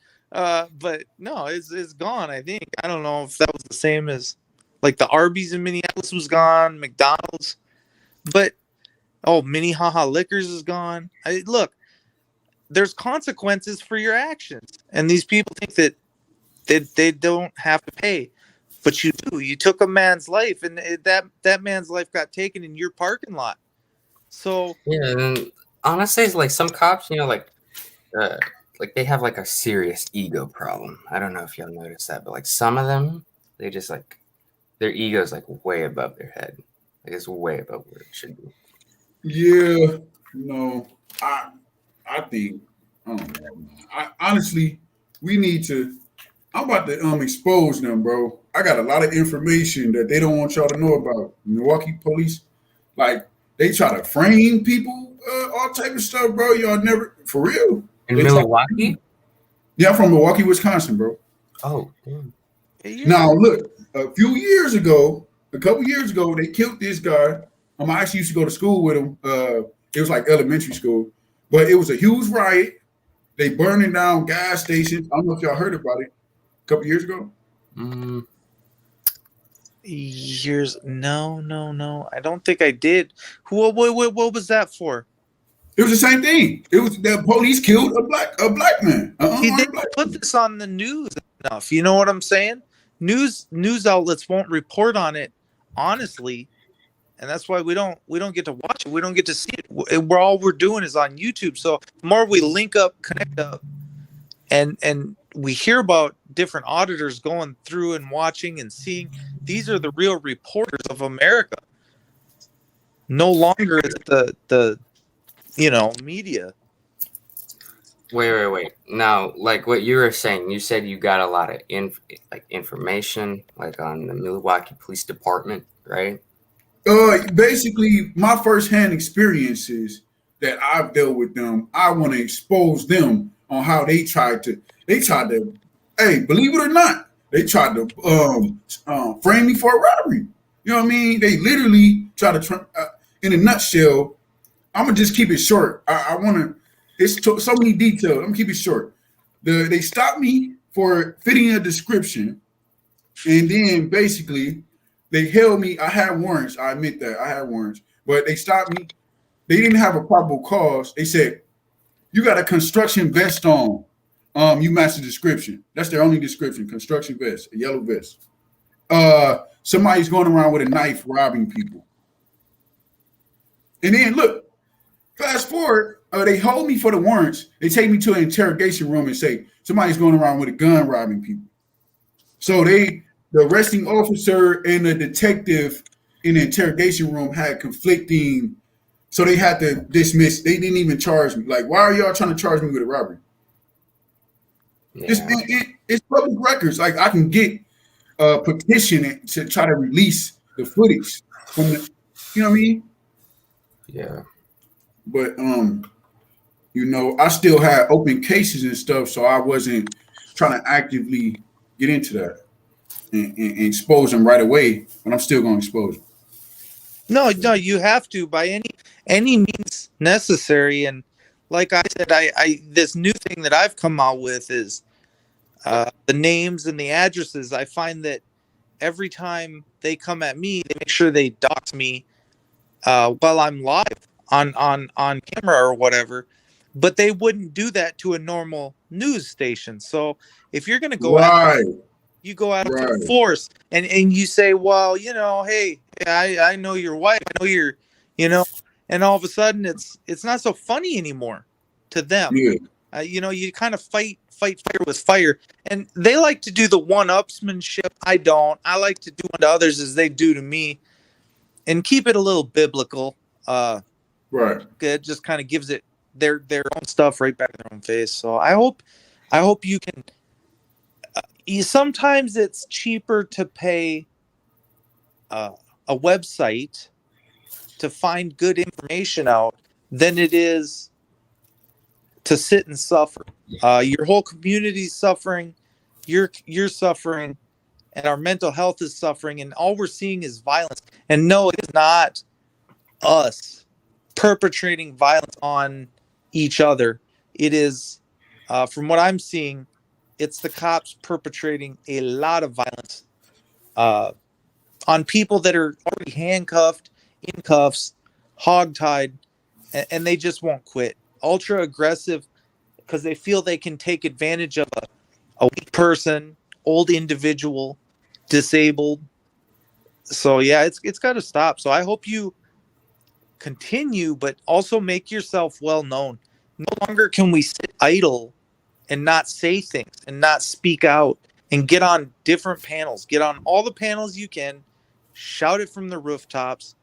But no, it's gone. I think I don't know if that was the same as like the Arby's in Minneapolis was gone, McDonald's, but Minnehaha Liquors is gone. Look, there's consequences for your actions, and these people think that they don't have to pay, but you do. You took a man's life, and that man's life got taken in your parking lot. So yeah, and honestly, it's like some cops, like they have like a serious ego problem. I don't know if y'all noticed that, but like some of them, they just like their ego is like way above their head. Like it's way above where it should be. Yeah, I think, honestly, we need to. I'm about to expose them, bro. I got a lot of information that they don't want y'all to know about. Milwaukee police, like they try to frame people, all type of stuff, bro. Y'all never, for real. In Milwaukee? Yeah, I'm from Milwaukee, Wisconsin, bro. Oh, damn. Now look, a couple years ago, they killed this guy. I actually used to go to school with him. It was like elementary school, but it was a huge riot. They burning down gas stations. I don't know if y'all heard about it a couple years ago. Years? No. I don't think I did. What was that for? It was the same thing. It was the police killed a black man. They put this on the news enough. You know what I'm saying? News outlets won't report on it honestly, and that's why we don't get to watch it. We don't get to see it. All we're doing is on YouTube. So the more we link up, connect up, and we hear about different auditors going through and watching and seeing, these are the real reporters of America. No longer is it the media. Wait. Now, like what you were saying, you said you got a lot of information, like on the Milwaukee Police Department, right? Basically, my firsthand experiences that I've dealt with them, I want to expose them on how they tried to. Hey, believe it or not, They tried to frame me for a robbery. You know what I mean? They literally try to, in a nutshell, I'm gonna just keep it short. I want to. It's so many details. I'm gonna keep it short. They stopped me for fitting a description, and then basically they held me. I had warrants. I admit that I had warrants, but they stopped me. They didn't have a probable cause. They said you got a construction vest on. You match the description. That's their only description. Construction vest, a yellow vest. Somebody's going around with a knife robbing people. And then look, fast forward, they hold me for the warrants. They take me to an interrogation room and say somebody's going around with a gun robbing people. So the arresting officer and the detective in the interrogation room had conflicting. So they had to dismiss. They didn't even charge me. Like, why are y'all trying to charge me with a robbery? Yeah. It's public records. Like, I can get a petition to try to release the footage from the, you know what I mean? Yeah. But you know, I still had open cases and stuff, so I wasn't trying to actively get into that and expose them right away. But I'm still going to expose them. No, you have to by any means necessary. And like I said, I this new thing that I've come out with is the names and the addresses. I find that every time they come at me, they make sure they dox me while I'm live on camera or whatever. But they wouldn't do that to a normal news station. So if you're going to go Right. you go out Right. full force and you say, well, you know, hey, I know your wife, I know your, you know, and all of a sudden it's not so funny anymore to them. Yeah. You know, you kind of fight fire with fire, and they like to do the one-upsmanship. I don't. I like to do unto others as they do to me, and keep it a little biblical. Right. It just kind of gives it their own stuff right back in their own face. So I hope you can. Sometimes it's cheaper to pay a website to find good information out than it is to sit and suffer. Your whole community's suffering, you're suffering, and our mental health is suffering, and all we're seeing is violence. And no, it is not us perpetrating violence on each other. It is, from what I'm seeing, it's the cops perpetrating a lot of violence on people that are already handcuffed, in cuffs, hogtied, and they just won't quit. Ultra aggressive because they feel they can take advantage of a weak person, old individual, disabled. So yeah, it's got to stop. So I hope you continue, but also make yourself well known. No longer can we sit idle and not say things and not speak out and get on different panels. Get on all the panels you can, shout it from the rooftops.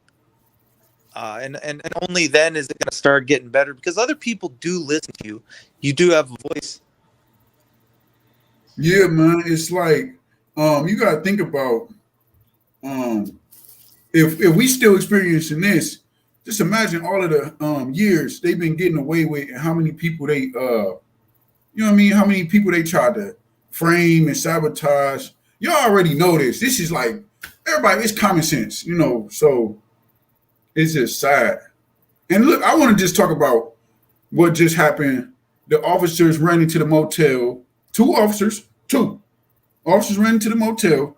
And only then is it going to start getting better, because other people do listen to you. You do have a voice. Yeah, man. It's like you got to think about if we still experiencing this, just imagine all of the years they've been getting away with, and how many people they you know what I mean, how many people they tried to frame and sabotage. Y'all already know this. This is like everybody, it's common sense, you know. So it's just sad. And look, I want to just talk about what just happened. The officers ran into the motel. Two officers ran into the motel.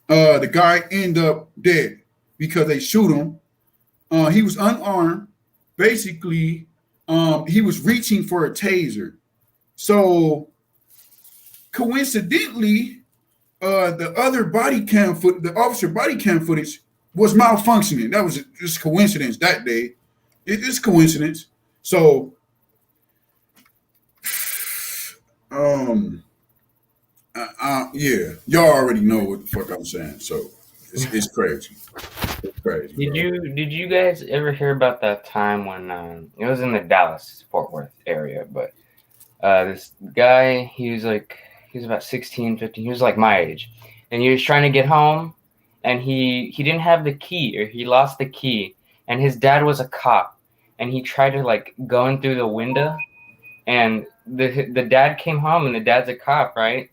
The guy ended up dead because they shoot him. He was unarmed. Basically, he was reaching for a taser. So coincidentally, the other the officer body cam footage was malfunctioning. That was just coincidence that day. It's coincidence. So, yeah, y'all already know what the fuck I'm saying. So it's crazy. It's crazy. Did you guys ever hear about that time when it was in the Dallas Fort Worth area, but this guy, he was about 16, 15, he was like my age, and he was trying to get home, and he didn't have the key, or he lost the key, and his dad was a cop, and he tried to like go in through the window, and the dad came home, and the dad's a cop, right?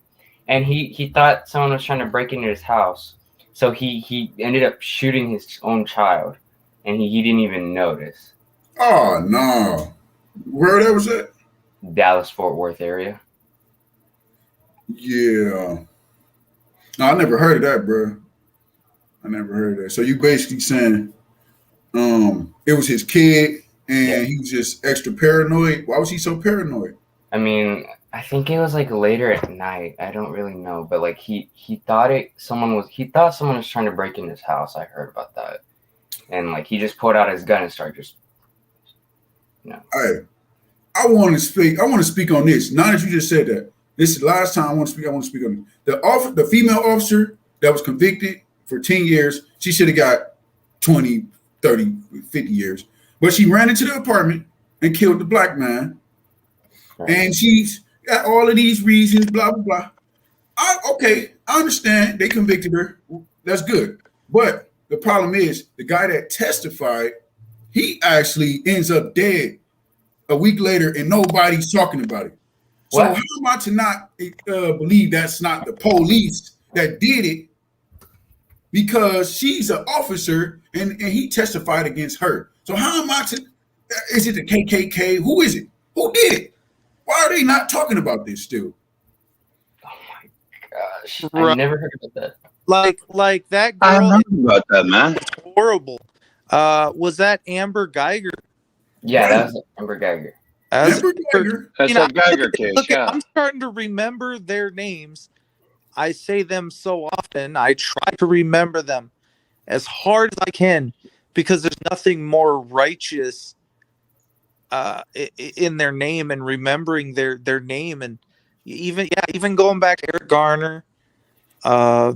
and he thought someone was trying to break into his house, so he ended up shooting his own child, and he didn't even notice. Oh no, where that was at? Dallas Fort Worth area. Yeah, no, I never heard of that, bro. I never heard of that. So you basically saying, it was his kid, and Yeah. he was just extra paranoid. Why was he so paranoid? I mean, I think it was like later at night. I don't really know, but like he thought someone was trying to break in his house. I heard about that, and like he just pulled out his gun and started just, Hey, I want to speak. I want to speak on this. Now that you just said that, this is the last time I want to speak. I want to speak on it. The female officer that was convicted for 10 years, she should have got 20, 30, 50 years. But she ran into the apartment and killed the black man. Right. And she's got all of these reasons, blah, blah, blah. Okay, I understand they convicted her. That's good. But the problem is the guy that testified, he actually ends up dead a week later and nobody's talking about it. So What? how am I to not believe that's not the police that did it? Because she's an officer and he testified against her. So how am I to, is it the KKK? Who is it? Who did it? Why are they not talking about this still? Oh my gosh, I Right. never heard about that. Like that I girl know about that, man. was horrible. Was that Amber Geiger? Yeah, Right. that was Amber Geiger. As Amber Geiger. That's You know, that Geiger case, look, yeah. I'm starting to remember their names. I say them so often. I try to remember them as hard as I can because there's nothing more righteous in their name and remembering their name, and even going back to Eric Garner. Oh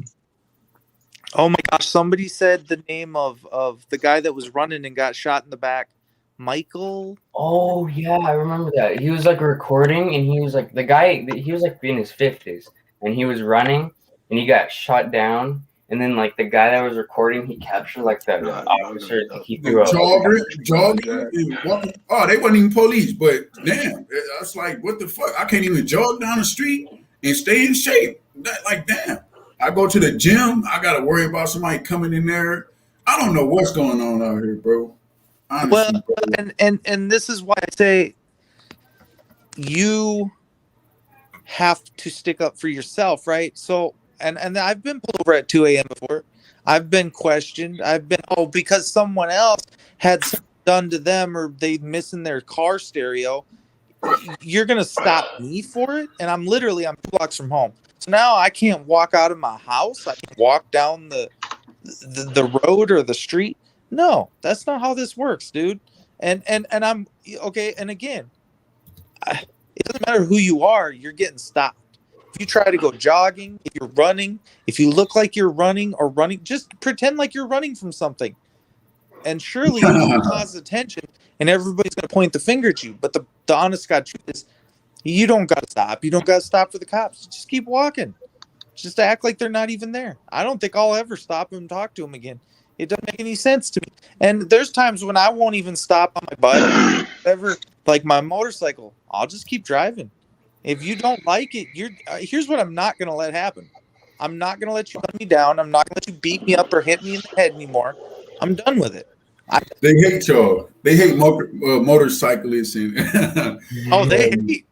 my gosh, somebody said the name of the guy that was running and got shot in the back. Michael. Oh yeah, I remember that. He was like recording, and he was like the guy. He was like in his 50s, and he was running, and he got shot down. And then like the guy that was recording, he captured like the officer. He threw a Jogging and walking. Oh, they wasn't even police, but damn, that's like, what the fuck? I can't even jog down the street and stay in shape. Like, damn. I go to the gym, I got to worry about somebody coming in there. I don't know what's going on out here, bro. Honestly, Well, bro. and this is why I say you have to stick up for yourself, right? So, and I've been pulled over at 2 a.m. before. I've been questioned. I've been because someone else had something done to them or they missing their car stereo. You're gonna stop me for it, and I'm 2 blocks from home. So now I can't walk out of my house. I can't walk down the road or the street. No, that's not how this works, dude. And I'm okay. And again, it doesn't matter who you are, you're getting stopped. If you try to go jogging, if you're running, if you look like you're running or running, just pretend like you're running from something. And surely you'll cause attention and everybody's going to point the finger at you. But the honest God truth is, you don't got to stop. You don't got to stop for the cops. Just keep walking. Just act like they're not even there. I don't think I'll ever stop them and talk to them again. It doesn't make any sense to me. And there's times when I won't even stop on my bike, whatever, like my motorcycle. I'll just keep driving. If you don't like it, here's what I'm not going to let happen. I'm not going to let you run me down. I'm not going to let you beat me up or hit me in the head anymore. I'm done with it. They hate y'all. They hate motorcyclists. And Oh, they hate.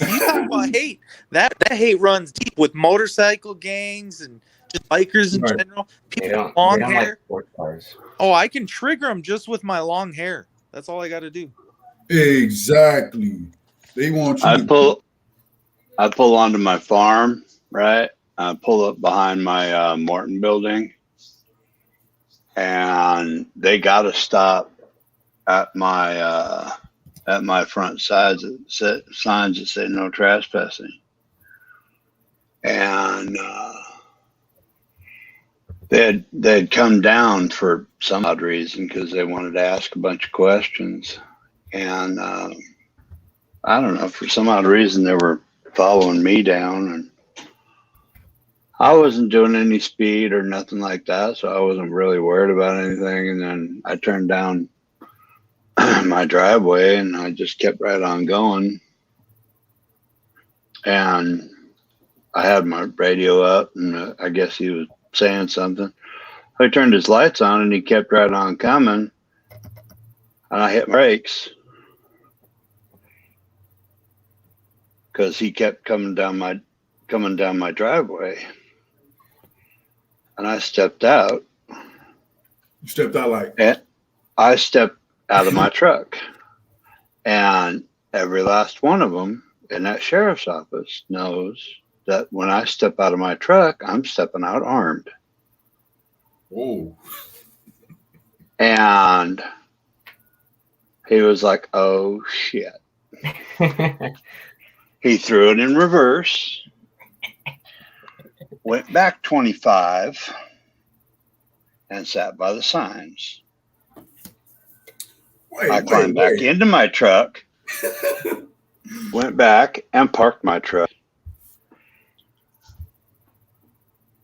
You talk about hate. That hate runs deep with motorcycle gangs and just bikers in Right. general. They People don't, with long they don't hair. like sports cars. Oh, I can trigger them just with my long hair. That's all I got to do. Exactly. They want you I to pull onto my farm, right? I pull up behind my Morton building, and they got to stop at my front signs that say no trespassing, and they'd come down for some odd reason because they wanted to ask a bunch of questions, and I don't know, for some odd reason they were following me down, and I wasn't doing any speed or nothing like that, so I wasn't really worried about anything. And then I turned down my driveway and I just kept right on going. And I had my radio up, and I guess he was saying something. I turned his lights on, and he kept right on coming, and I hit brakes because he kept coming down my driveway, and I stepped out. You stepped out like. And I stepped out of my truck, and every last one of them in that sheriff's office knows that when I step out of my truck, I'm stepping out armed. Oh. And he was like, oh shit. He threw it in reverse, went back 25, and sat by the signs. I climbed back into my truck, went back and parked my truck,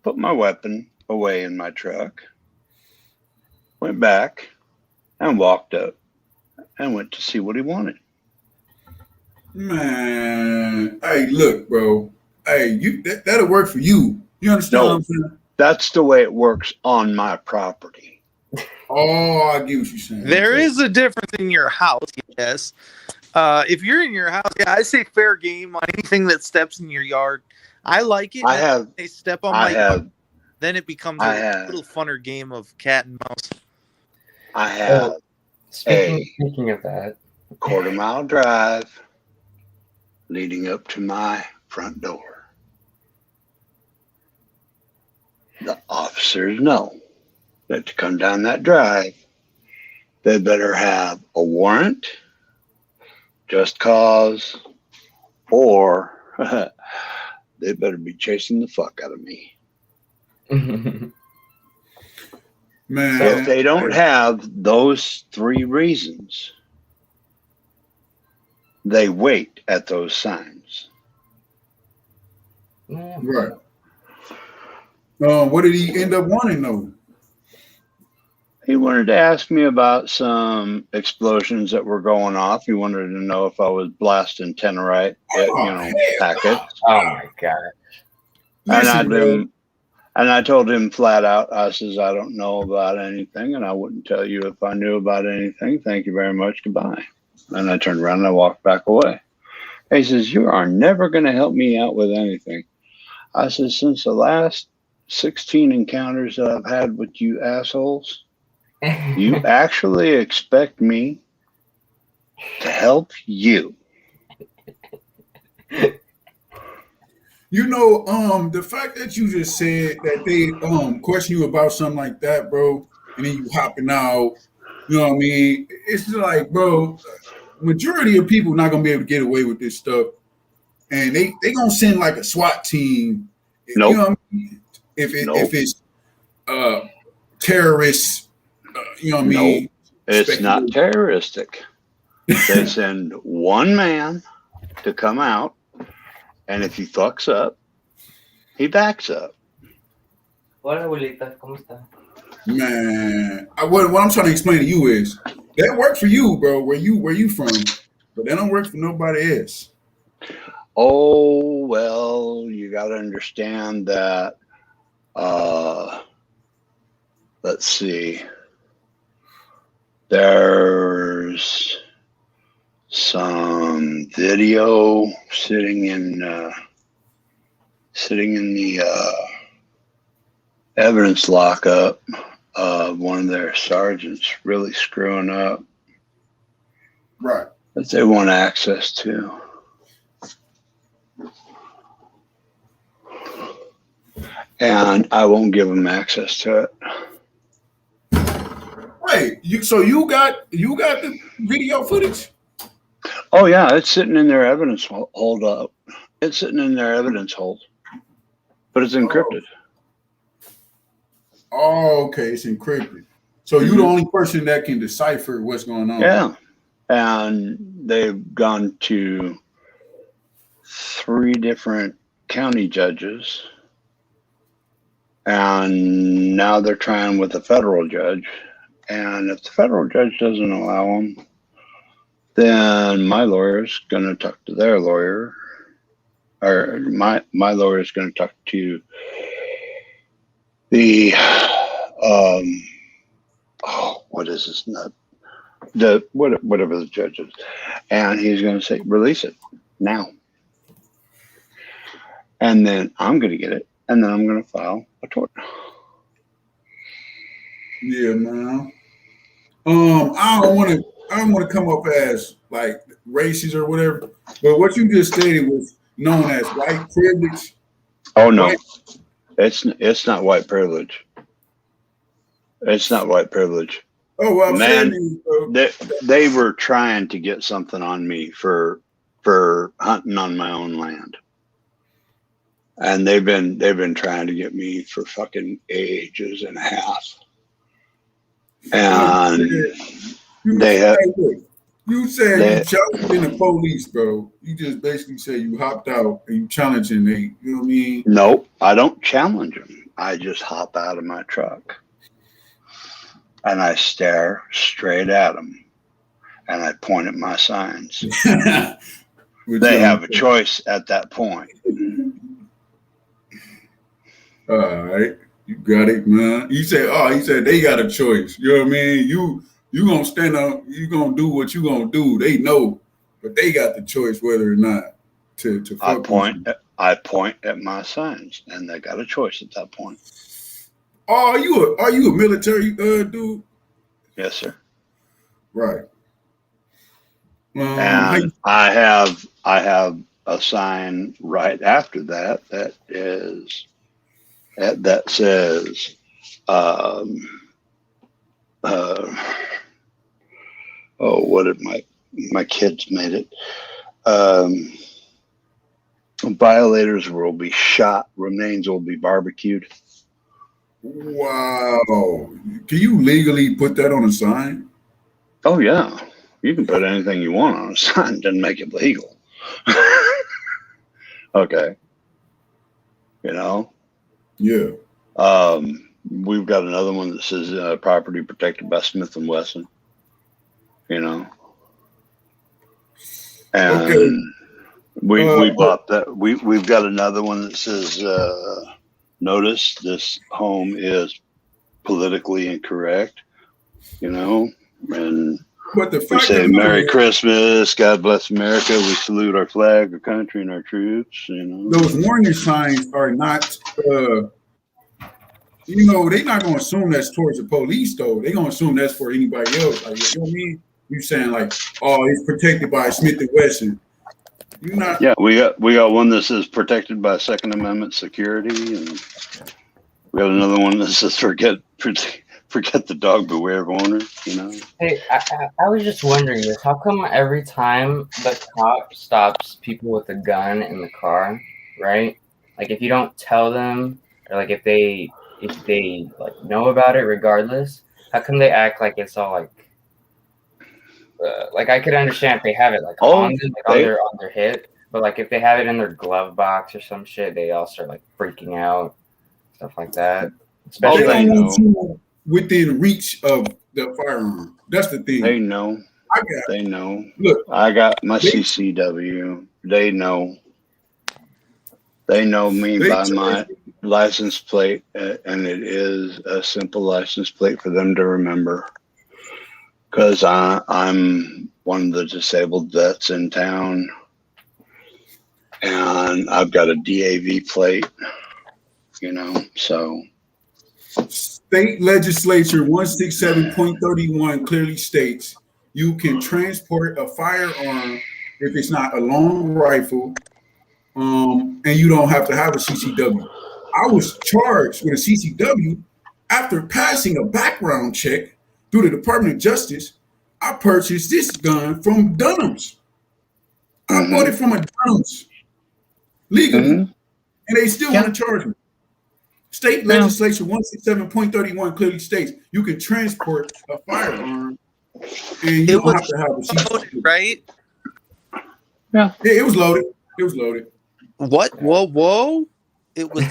put my weapon away in my truck, went back and walked up and went to see what he wanted. Man, hey, look, bro. Hey, that'll work for you. You understand what I'm saying? That's the way it works on my property. Oh, I get what you're saying. There is a difference in your house, yes. If you're in your house, yeah, I say fair game on anything that steps in your yard. I like it. They step on my yard. Then it becomes a little funner game of cat and mouse. I have Speaking of that, a quarter-mile drive leading up to my front door. The officers know that to come down that drive, they better have a warrant, just cause, or they better be chasing the fuck out of me. Man, if they don't have those three reasons, they wait at those signs. Right. What did he end up wanting though? He wanted to ask me about some explosions that were going off. He wanted to know if I was blasting Tenorite, packets. Oh my god! And I told him flat out, I says, I don't know about anything, and I wouldn't tell you if I knew about anything. Thank you very much. Goodbye. And I turned around and I walked back away. He says, you are never going to help me out with anything. I said, since the last 16 encounters that I've had with you assholes, you actually expect me to help you? You know, the fact that you just said that they question you about something like that, bro, and then you hopping out, you know what I mean? It's just like, bro, majority of people not gonna be able to get away with this stuff, and they gonna send like a SWAT team. Nope. You know what I mean? If it's terrorists, you know what I mean? It's not terroristic. They send one man to come out, and if he fucks up, he backs up. Hola, abuelita, ¿cómo está? Man, what I'm trying to explain to you is that worked for you, bro. Where you from? But that don't work for nobody else. Oh, well, you got to understand that. Let's see. There's some video sitting in the evidence lockup of one of their sergeants really screwing up. Right. That they want access to. And I won't give them access to it. Wait, you got the video footage? Oh yeah, it's sitting in their evidence hold up. It's sitting in their evidence hold, but it's encrypted. Oh, okay, it's encrypted. So you're the only person that can decipher what's going on. Yeah, and they've gone to 3 different county judges, and now they're trying with a federal judge. And if the federal judge doesn't allow them, then my lawyer's going to talk to their lawyer or my lawyer is going to talk to the what is this nut? Whatever the judge is, and he's going to say release it now, and then I'm going to get it, and then I'm going to file a tort. Yeah, man. I don't want to come up as like racist or whatever, but what you just stated was known as white privilege. Oh no, it's not white privilege. It's not white privilege. Oh, well, I'm Man, saying they were trying to get something on me for hunting on my own land, and they've been trying to get me for fucking ages and a half. And they have. You said you challenging the police, bro. You just basically say you hopped out and you challenging they. You know what I mean? No, I don't challenge them. I just hop out of my truck and I stare straight at them and I point at my signs. They have a choice at that point. All right, you got it, man. He said they got a choice. You know what I mean? You gonna stand up, you gonna do what you gonna do. They know, but they got the choice whether or not to fuck I point at my signs, and they got a choice at that point. Are you a military dude? Yes, sir. Right. And I have a sign right after that that says what did my kids made it? Violators will be shot, remains will be barbecued. Wow. Can you legally put that on a sign? Oh yeah. You can put anything you want on a sign, doesn't make it legal. Okay. You know? Yeah. We've got another one that says property protected by Smith & Wesson. You know? And okay. We bought that. We've got another one that says notice this home is politically incorrect, you know, and but the we say Merry Christmas, God bless America, we salute our flag, our country, and our troops, you know. Those warning signs are not you know, they're not gonna assume that's towards the police though. They're gonna assume that's for anybody else. Like, you know what I mean? You saying like, oh, it's protected by Smith & Wesson. You're not. Yeah, we got one that says protected by Second Amendment security, and we got another one that says forget the dog, beware of owner. You know. Hey, I was just wondering this: how come every time the cop stops people with a gun in the car, right? Like if you don't tell them, or like if they like know about it, regardless, how come they act like it's all like I could understand if they have it like on them, like on their hip, but like if they have it in their glove box or some shit, they all start like freaking out, stuff like that. Especially they don't want you within reach of the firearm. That's the thing. They know. They know. Look, I got my CCW. They know. They know me by my license plate, and it is a simple license plate for them to remember. Because I'm one of the disabled vets in town, and I've got a DAV plate, you know, so. State Legislature 167.31 clearly states you can transport a firearm if it's not a long rifle, and you don't have to have a CCW. I was charged with a CCW after passing a background check through the Department of Justice. I purchased this gun from Dunham's. I bought it from a Dunham's legally, and they still want to charge me. State Legislature 167.31 clearly states you can transport a firearm and you don't have to have a CCW. Right? Yeah, it was loaded. It was loaded. What? Whoa! It was.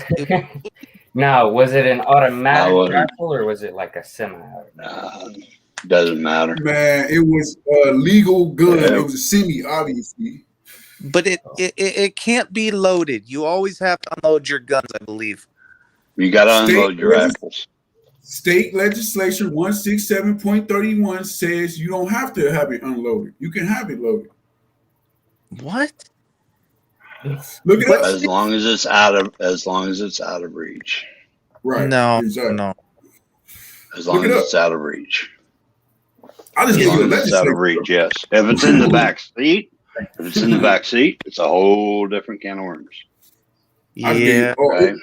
Now, was it an automatic rifle or was it like a semi-automatic? Doesn't matter. Man, it was a legal gun. Yeah. It was a semi, obviously. But it can't be loaded. You always have to unload your guns, I believe. You got to State unload your legis- apples. State legislature 167.31 says you don't have to have it unloaded. You can have it loaded. What? Look it What up. As long as it's out of reach. Right. No, Exactly. no. As long Look it as up. it's out of reach. I'll just As give you a long as it's out of legislature. reach, yes. If it's in the back seat, it's a whole different can of worms. I'll just give you- Yeah. Right?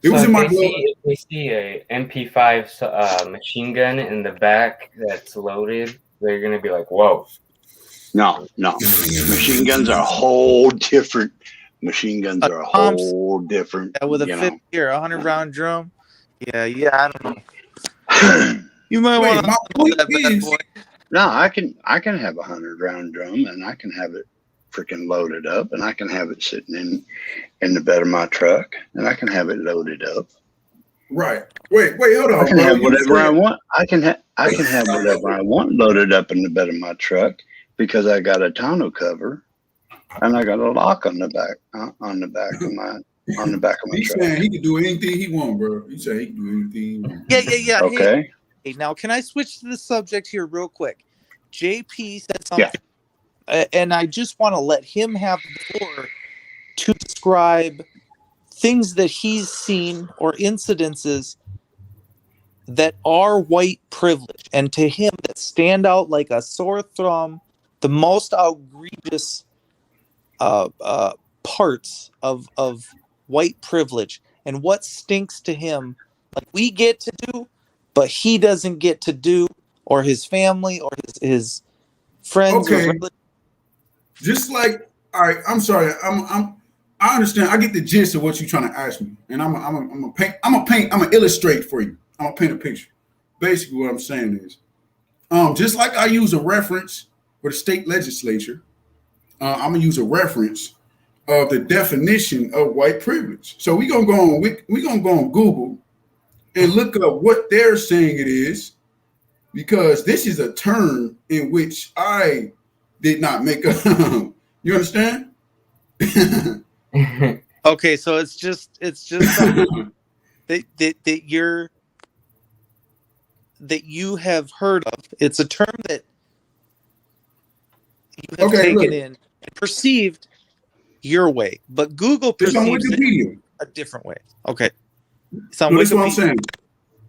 It was So in my if they glove. see, if they see a MP5 machine gun in the back that's loaded, they're gonna be like, "Whoa!" No. Machine guns are a whole different. Machine guns are a whole different. With a You 50 or 100-round drum. Yeah, I don't know. know. You might Wait, want my to point that bad is, boy. No, I can have a 100-round drum, and I can have it freaking loaded up, and I can have it sitting in the bed of my truck, and I can have it loaded up. right. Wait, hold on. I can bro. have You whatever I said- want. I can have whatever I want loaded up in the bed of my truck because I got a tonneau cover, and I got a lock on the back of my He's truck. saying he can do anything he want, bro. He said he can do anything he want. Yeah. Okay. Hey, now can I switch to the subject here real quick? JP said something, and I just want to let him have the floor to describe things that he's seen or incidences that are white privilege, and to him that stand out like a sore thumb, the most outrageous parts of white privilege, and what stinks to him, like we get to do, but he doesn't get to do, or his family, or his friends, or Okay. relatives. Just like, all right, I'm sorry. I understand. I get the gist of what you're trying to ask me, and I'm gonna illustrate for you. I'm gonna paint a picture. Basically, what I'm saying is, just like I use a reference for the state legislature, I'm gonna use a reference of the definition of white privilege. So we're gonna go on Google and look up what they're saying it is, because this is a term in which I did not make up. You understand? Okay, so it's just something that you have heard of. It's a term that you have Okay, taken look. in and perceived your way, but Google It's on perceives it Wikipedia. a different way. Okay, so No, this is what I'm saying.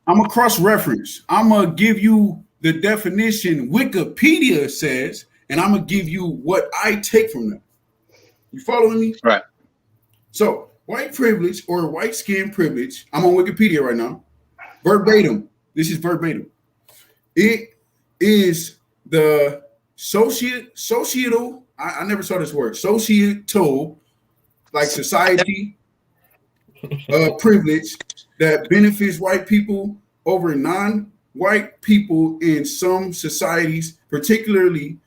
I'm gonna cross-reference. I'm gonna give you the definition Wikipedia says, and I'm gonna give you what I take from them. You following me? Right. So, white privilege or white skin privilege, I'm on Wikipedia right now. Verbatim. This is verbatim. It is the societal, I never saw this word, societal, like society privilege that benefits white people over non-white people in some societies, particularly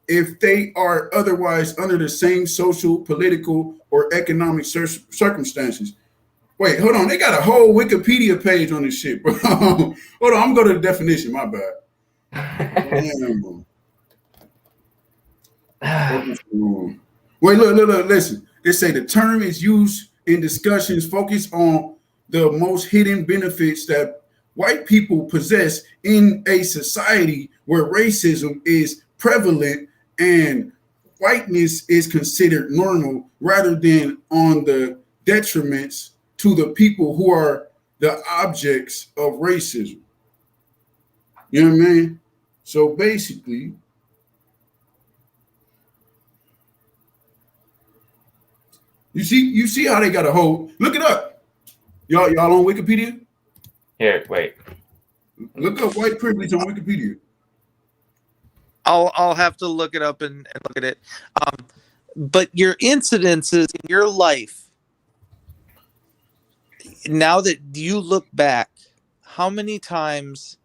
if they are otherwise under the same social, political, or economic circumstances. Wait, hold on. They got a whole Wikipedia page on this shit, bro. Hold on, I'm gonna go to the definition. My bad. Wait, look, listen. They say the term is used in discussions focused on the most hidden benefits that white people possess in a society where racism is prevalent and whiteness is considered normal, rather than on the detriments to the people who are the objects of racism. You know what I mean? So basically, you see how they got a whole. Look it up, y'all on Wikipedia. Here, wait. Look up white privilege on Wikipedia. I'll have to look it up and look at it. But your incidences in your life, now that you look back, how many times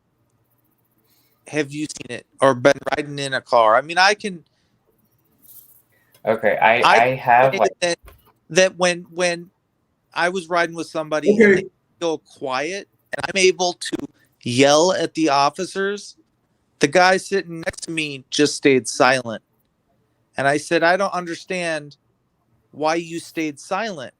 have you seen it or been riding in a car? I mean, I can. Okay, I have like that when I was riding with somebody and they go quiet and I'm able to yell at the officers, the guy sitting next to me just stayed silent. And I said, I don't understand why you stayed silent.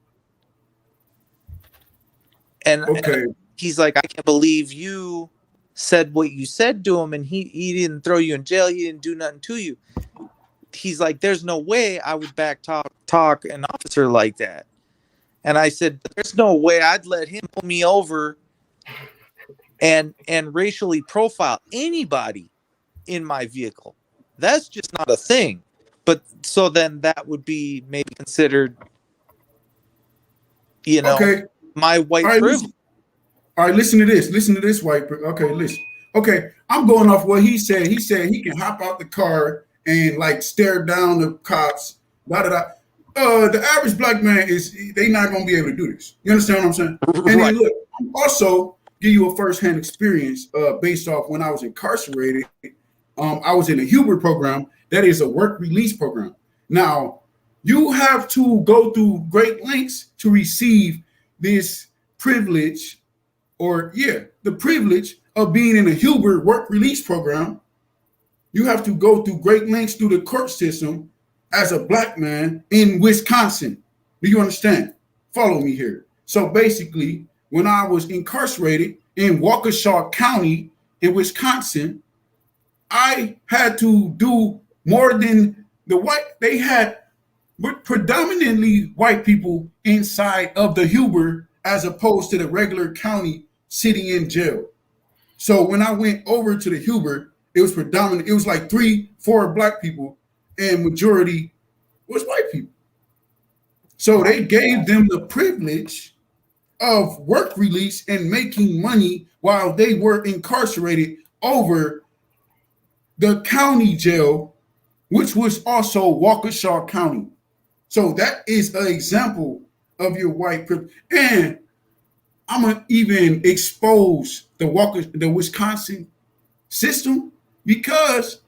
And Okay. he's like, I can't believe you said what you said to him, and he didn't throw you in jail. He didn't do nothing to you. He's like, there's no way I would back talk an officer like that. And I said, there's no way I'd let him pull me over and racially profile anybody in my vehicle. That's just not a thing. But so then that would be maybe considered, Okay. my white All right, privilege. listen. All right, listen to this. Listen to this, white. Okay, listen. Okay, I'm going off what he said. He said he can hop out the car and like stare down the cops. Da da da. The average black man they not gonna be able to do this. You understand what I'm saying? And Right. then look, I'm also give you a firsthand experience based off when I was incarcerated. I was in a Huber program. That is a work release program. Now, you have to go through great lengths to receive this privilege, the privilege of being in a Huber work release program. You have to go through great lengths through the court system as a black man in Wisconsin. Do you understand? Follow me here. So basically, when I was incarcerated in Waukesha County in Wisconsin, I had to do more than the white. They had predominantly white people inside of the Huber as opposed to the regular county sitting in jail. So when I went over to the Huber, it was predominant. It was like 3-4 black people and majority was white people. So they gave them the privilege of work release and making money while they were incarcerated over the county jail, which was also Waukesha County. So that is an example of your white privilege. And I'm gonna even expose the Wisconsin system because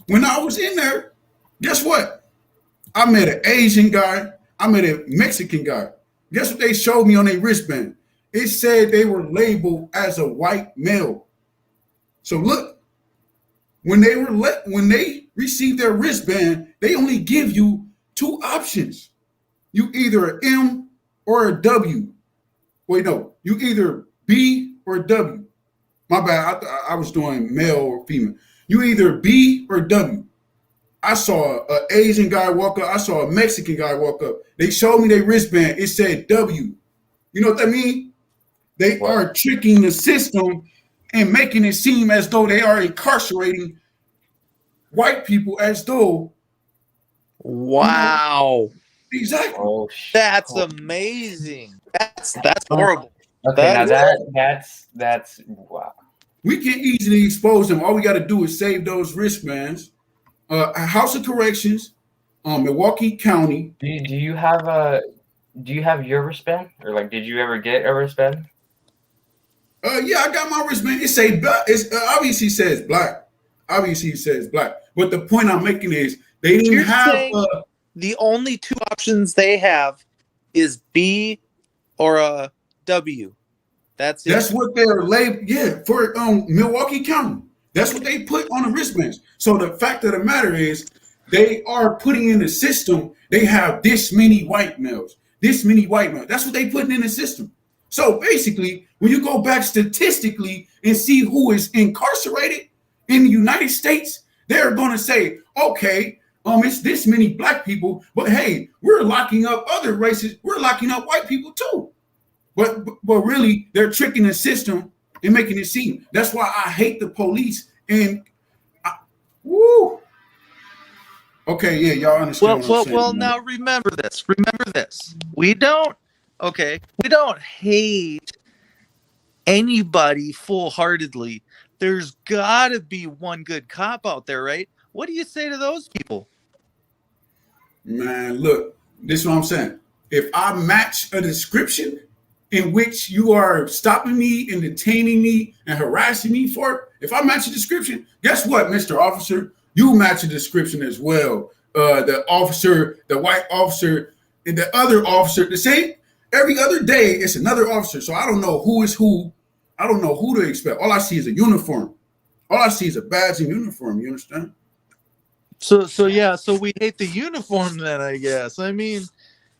when I was in there, guess what? I met an Asian guy. I met a Mexican guy. Guess what they showed me on their wristband? It said they were labeled as a white male. So look, when they receive their wristband, they only give you 2 options. You either an M or a W. Wait, no, you either B or W. My bad, I was doing male or female. You either B or W. I saw an Asian guy walk up. I saw a Mexican guy walk up. They showed me their wristband. It said W. You know what that means? They are tricking the system and making it seem as though they are incarcerating white people as though. Wow. Exactly. Oh, That's amazing. That's horrible. Okay, now that's wow. We can easily expose them. All we got to do is save those wristbands. House of Corrections, Milwaukee County. Do you have your wristband, or like did you ever get a wristband? Yeah, I got my wristband. It say black. It's obviously says black. Obviously it says black. But the point I'm making is they didn't You're have. saying the only 2 options they have is B or a W. That's it. That's what they're labeled. Yeah, for Milwaukee County. That's what they put on the wristbands. So the fact of the matter is, they are putting in the system. They have this many white males. This many white males. That's what they putting in the system. So basically, when you go back statistically and see who is incarcerated in the United States, they're going to say, okay, it's this many black people, but hey, we're locking up other races. We're locking up white people too. But really, they're tricking the system and making it seem. That's why I hate the police. And woo. Okay, yeah, y'all understand. Well. Now remember this. We don't hate anybody full-heartedly. There's got to be one good cop out there, right? What do you say to those people? Man, look, this is what I'm saying. If I match a description in which you are stopping me and detaining me and harassing me for, if I match a description, guess what, Mr. Officer? You match a description as well. The officer, the white officer, and the other officer, the same. Every other day, it's another officer. So I don't know who is who. I don't know who to expect. All I see is a uniform. All I see is a badge and uniform. You understand? So yeah, so we hate the uniform then, I guess. I mean,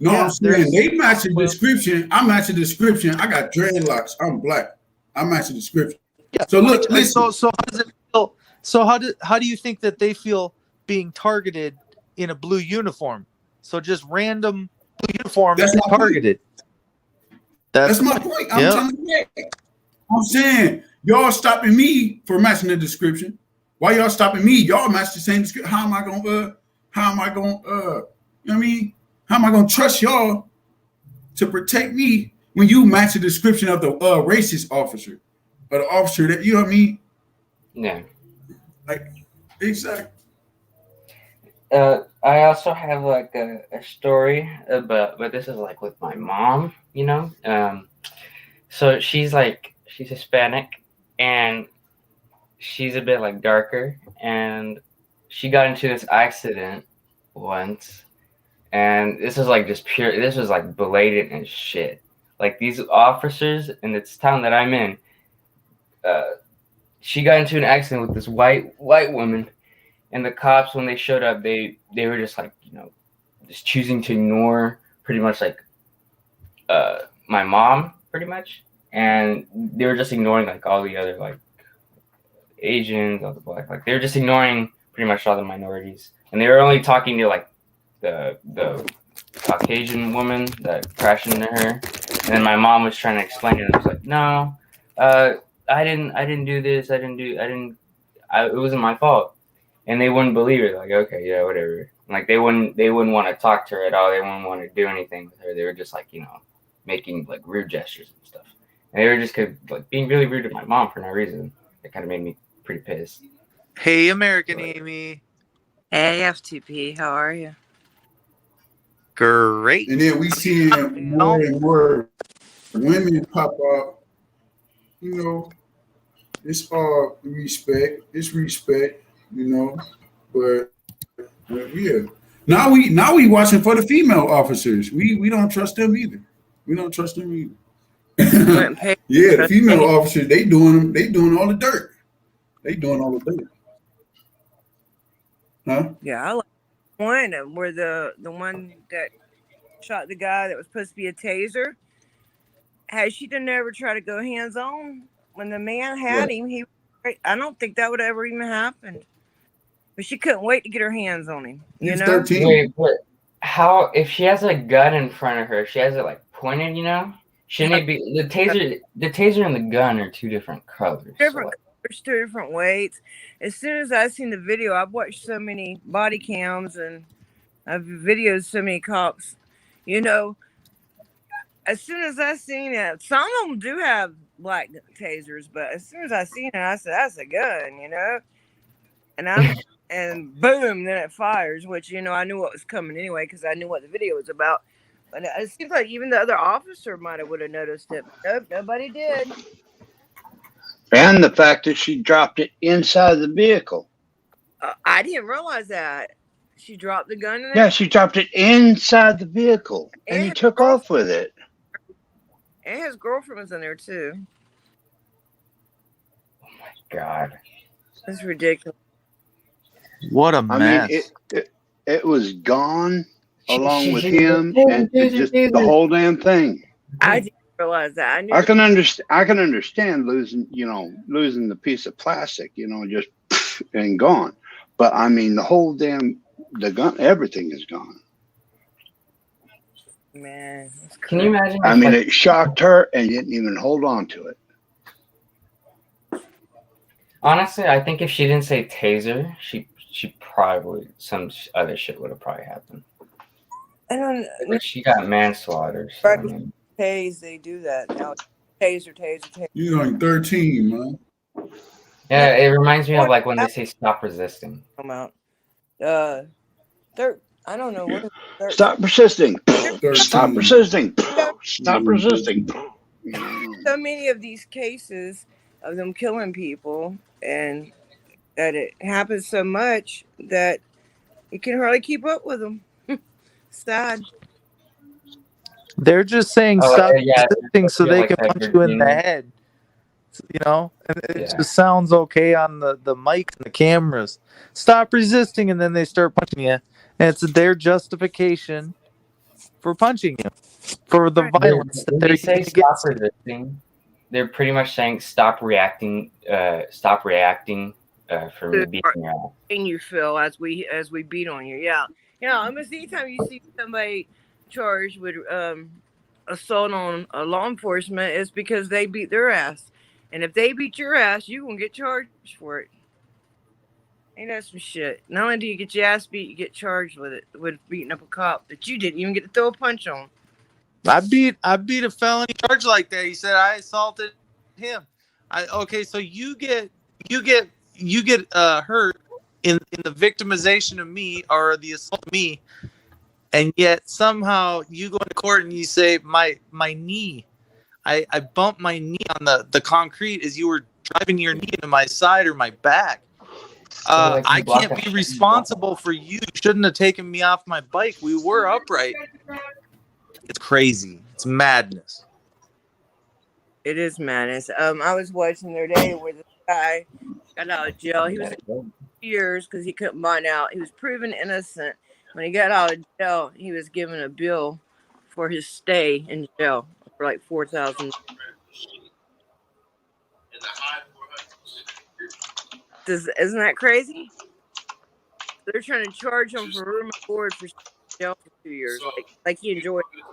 No, yeah, I'm saying there's they match the description. I match the description. I got dreadlocks. I'm black. I match the description. yeah. So look, So listen. so how does it feel? So how do you think that they feel being targeted in a blue uniform? So just random blue uniform That's my point. targeted. That's That's the my point. point. I'm Yeah. telling you that. I'm saying y'all stopping me for matching the description. Why y'all stopping me? Y'all match the same description. How am I gonna you know what I mean? How am I gonna trust y'all to protect me when you match the description of the racist officer or the officer that you know what I mean? Yeah. Like exactly. I also have like a story about, but this is like with my mom, you know. So she's Hispanic, and she's a bit like darker, and she got into this accident once, and this was like this was like blatant as shit. Like these officers in this town that I'm in, she got into an accident with this white woman, and the cops, when they showed up, they were just like, you know, just choosing to ignore pretty much like my mom pretty much, and they were just ignoring like all the other like Asians, all the black, like they were just ignoring pretty much all the minorities, and they were only talking to like the Caucasian woman that crashed into her, and then my mom was trying to explain it, and I was like, no, I didn't do this, it wasn't my fault, and they wouldn't believe it. Like, okay, yeah, whatever. Like they wouldn't want to talk to her at all. They wouldn't want to do anything with her. They were just like, you know, making like rude gestures and stuff. And they were just like being really rude to my mom for no reason. It kind of made me pretty pissed. Hey, American Amy. Hey, FTP, how are you? Great. And then we seeing more and more women pop up. You know, it's all respect. It's respect. You know, but yeah. Now we watching for the female officers. We don't trust them either. We don't trust them either. Yeah, the female officers, they doing all the dirt. They doing all the dirt. Huh? Yeah, I like one where the one that shot the guy that was supposed to be a taser. Has she done ever try to go hands on? When the man had him, I don't think that would ever even happen. But she couldn't wait to get her hands on him. You know? 13. Wait, but how, if she has a gun in front of her, she has it like pointed, you know? Shouldn't it be the taser and the gun are two different colors. Different colors, two different weights. As soon as I seen the video, I've watched so many body cams and I've videoed so many cops. You know, as soon as I seen it, some of them do have black tasers, but as soon as I seen it, I said, that's a gun, you know? And boom, then it fires, which, you know, I knew what was coming anyway because I knew what the video was about. But it seems like even the other officer would have noticed it. Nope, nobody did. And the fact that she dropped it inside the vehicle. I didn't realize that. She dropped the gun in there? Yeah, she dropped it inside the vehicle. And he took off with it. And his girlfriend was in there too. Oh my God. That's ridiculous. What a mess. I mean, it was gone along with him and just the whole damn thing. I didn't realize that. I can understand losing the piece of plastic, you know, just and gone. But I mean, the gun, everything is gone. Man, can you imagine? I mean, it shocked her and didn't even hold on to it. Honestly, I think if she didn't say taser, she probably some other shit would have probably happened. I don't. But she got manslaughter. So, I mean, Tase, they do that now. Taser. You're like 13, man. Yeah, it reminds me of like when they say stop resisting. Come out. I don't know what. Stop resisting. Stop resisting. Stop resisting. So many of these cases of them killing people, and that it happens so much that you can hardly keep up with them. Sad. They're just saying stop resisting so they can punch you in the head. and it Yeah. just sounds okay on the mics and the cameras. Stop resisting, and then they start punching you, and it's their justification for punching you, for the violence that When they're they say using stop against you. resisting, they're pretty much saying stop reacting for me beating your ass. You feel as we beat on you. Yeah. Almost anytime you see somebody charged with assault on a law enforcement, it's because they beat their ass. And if they beat your ass, you're gonna get charged for it. Ain't that some shit? Not only do you get your ass beat, you get charged with it, with beating up a cop that you didn't even get to throw a punch on. I beat a felony charge like that. He said I assaulted him. Okay, so you get hurt in the victimization of me or the assault of me, and yet somehow you go into court and you say my knee. I bumped my knee on the concrete as you were driving your knee into my side or my back. I can't be responsible for you. You shouldn't have taken me off my bike. We were upright. It's crazy. It's madness. It is madness. I was watching the other day where this guy got out of jail. He was in 2 years because he couldn't bond out. He was proven innocent. When he got out of jail, he was given a bill for his stay in jail for like $4,000. Isn't that crazy? They're trying to charge him for room and board for jail for 2 years, like he enjoyed it.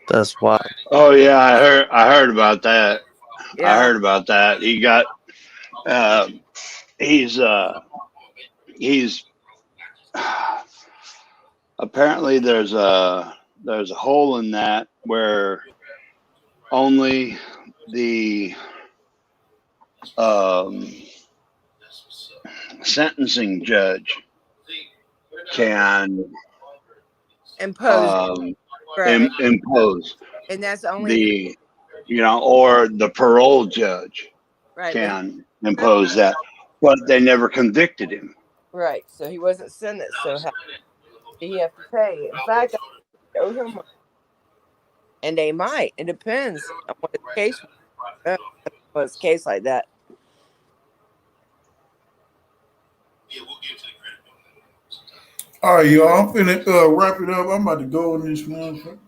That's wild. Oh yeah, I heard about that. Yeah. I heard about that. He got he's apparently there's a hole in that where only the sentencing judge can Impose. Right. impose And that's only or the parole judge right. can impose that, but they never convicted him. Right. So he wasn't sentenced. So how did he have to pay? In fact, I owe him money. And they might. It depends on what the case was. A case like that. All right, y'all. I'm finna wrap it up. I'm about to go on this one.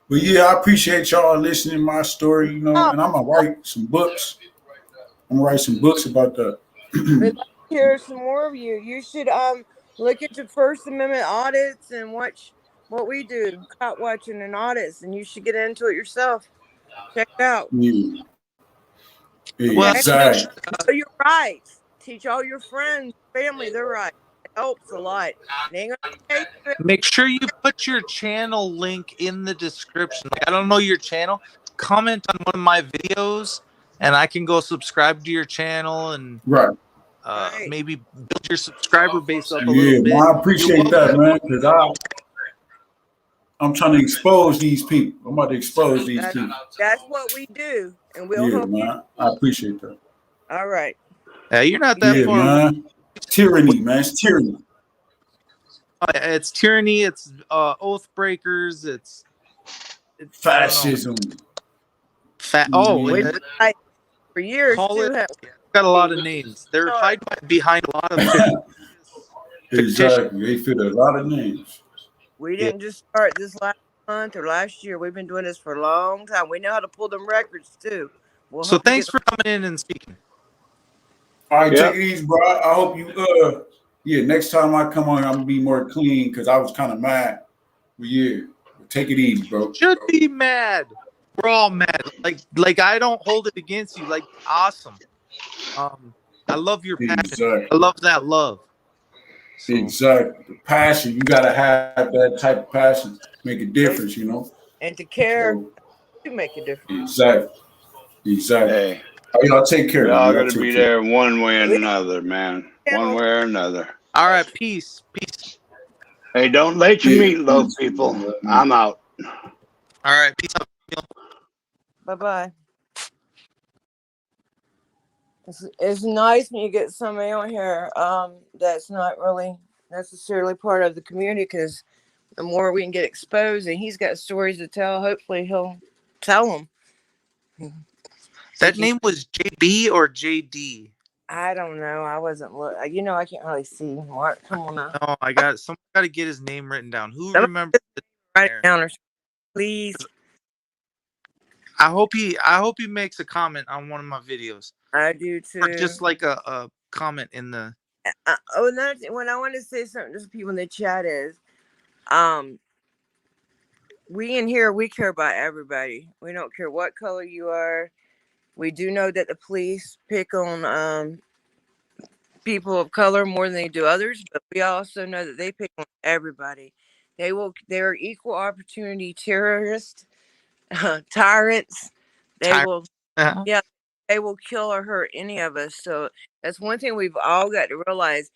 But yeah, I appreciate y'all listening to my story, and I'm gonna write some books. I'm gonna write some books about that. We'd like to hear some more of you. You should look into First Amendment audits and watch what we do, cop watching and audits, and you should get into it yourself. Check it out. Yeah. Well, Exactly. Know your rights. Teach all your friends, family their rights. It helps a lot. It ain't gonna take it. make sure you put your channel link in the description. Like, I don't know your channel. Comment on one of my videos, and I can go subscribe to your channel and Right. maybe build your subscriber base up a little bit. I appreciate that, man, because I'm trying to expose these people. I'm about to expose these people. That's what we do, and we'll help man. you. I appreciate that. All right. You're not that far. Man. It's tyranny, man. It's tyranny. It's tyranny. It's oath breakers. It's fascism. For years, got a lot of names. They're hiding behind a lot of exactly. They fit a lot of names. We didn't just start this last month or last year. We've been doing this for a long time. We know how to pull them records too. So thanks for coming in and speaking. All right, take it easy, bro. I hope you next time I come on, I'm gonna be more clean because I was kind of mad. But take it easy, bro. Should be mad. We're all mad. Like I don't hold it against you. Like, awesome. I love your passion. Exactly. I love that love. So. Exactly. The passion. You gotta have that type of passion. Make a difference, And to care to make a difference. Exactly. Hey. Y'all take care. Y'all got to be there one way or another, man. One way or another. All right. Peace. Hey, don't let your meatloaf, people. I'm out. All right. Peace out. Bye-bye. It's nice when you get somebody on here that's not really necessarily part of the community, because the more we can get exposed, and he's got stories to tell, hopefully he'll tell them. That name was JB or JD? I don't know. I wasn't look. You know, I can't really see. Mark, come on now. No, someone got to get his name written down. Who Somebody remembers it write it there? down, or please. I hope he makes a comment on one of my videos, I do or too. just like a comment in the. Another thing, when I want to say something to people in the chat is, um, we in here, we care about everybody. We don't care what color you are. We do know that the police pick on people of color more than they do others, but we also know that they pick on everybody. They're equal opportunity terrorists, tyrants. They will, yeah, they will kill or hurt any of us. So that's one thing we've all got to realize.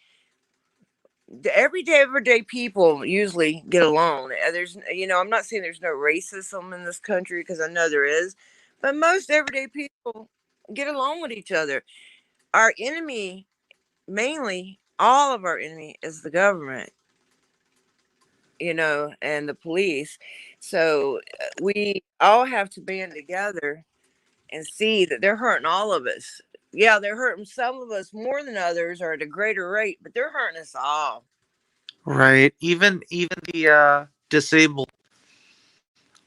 The everyday people usually get along. There's, I'm not saying there's no racism in this country, because I know there is, but most everyday people get along with each other. Our enemy, mainly all of our enemy, is the government, and the police. So we all have to band together and see that they're hurting all of us. Yeah, they're hurting some of us more than others, or at a greater rate, but they're hurting us all. Right. Even the disabled.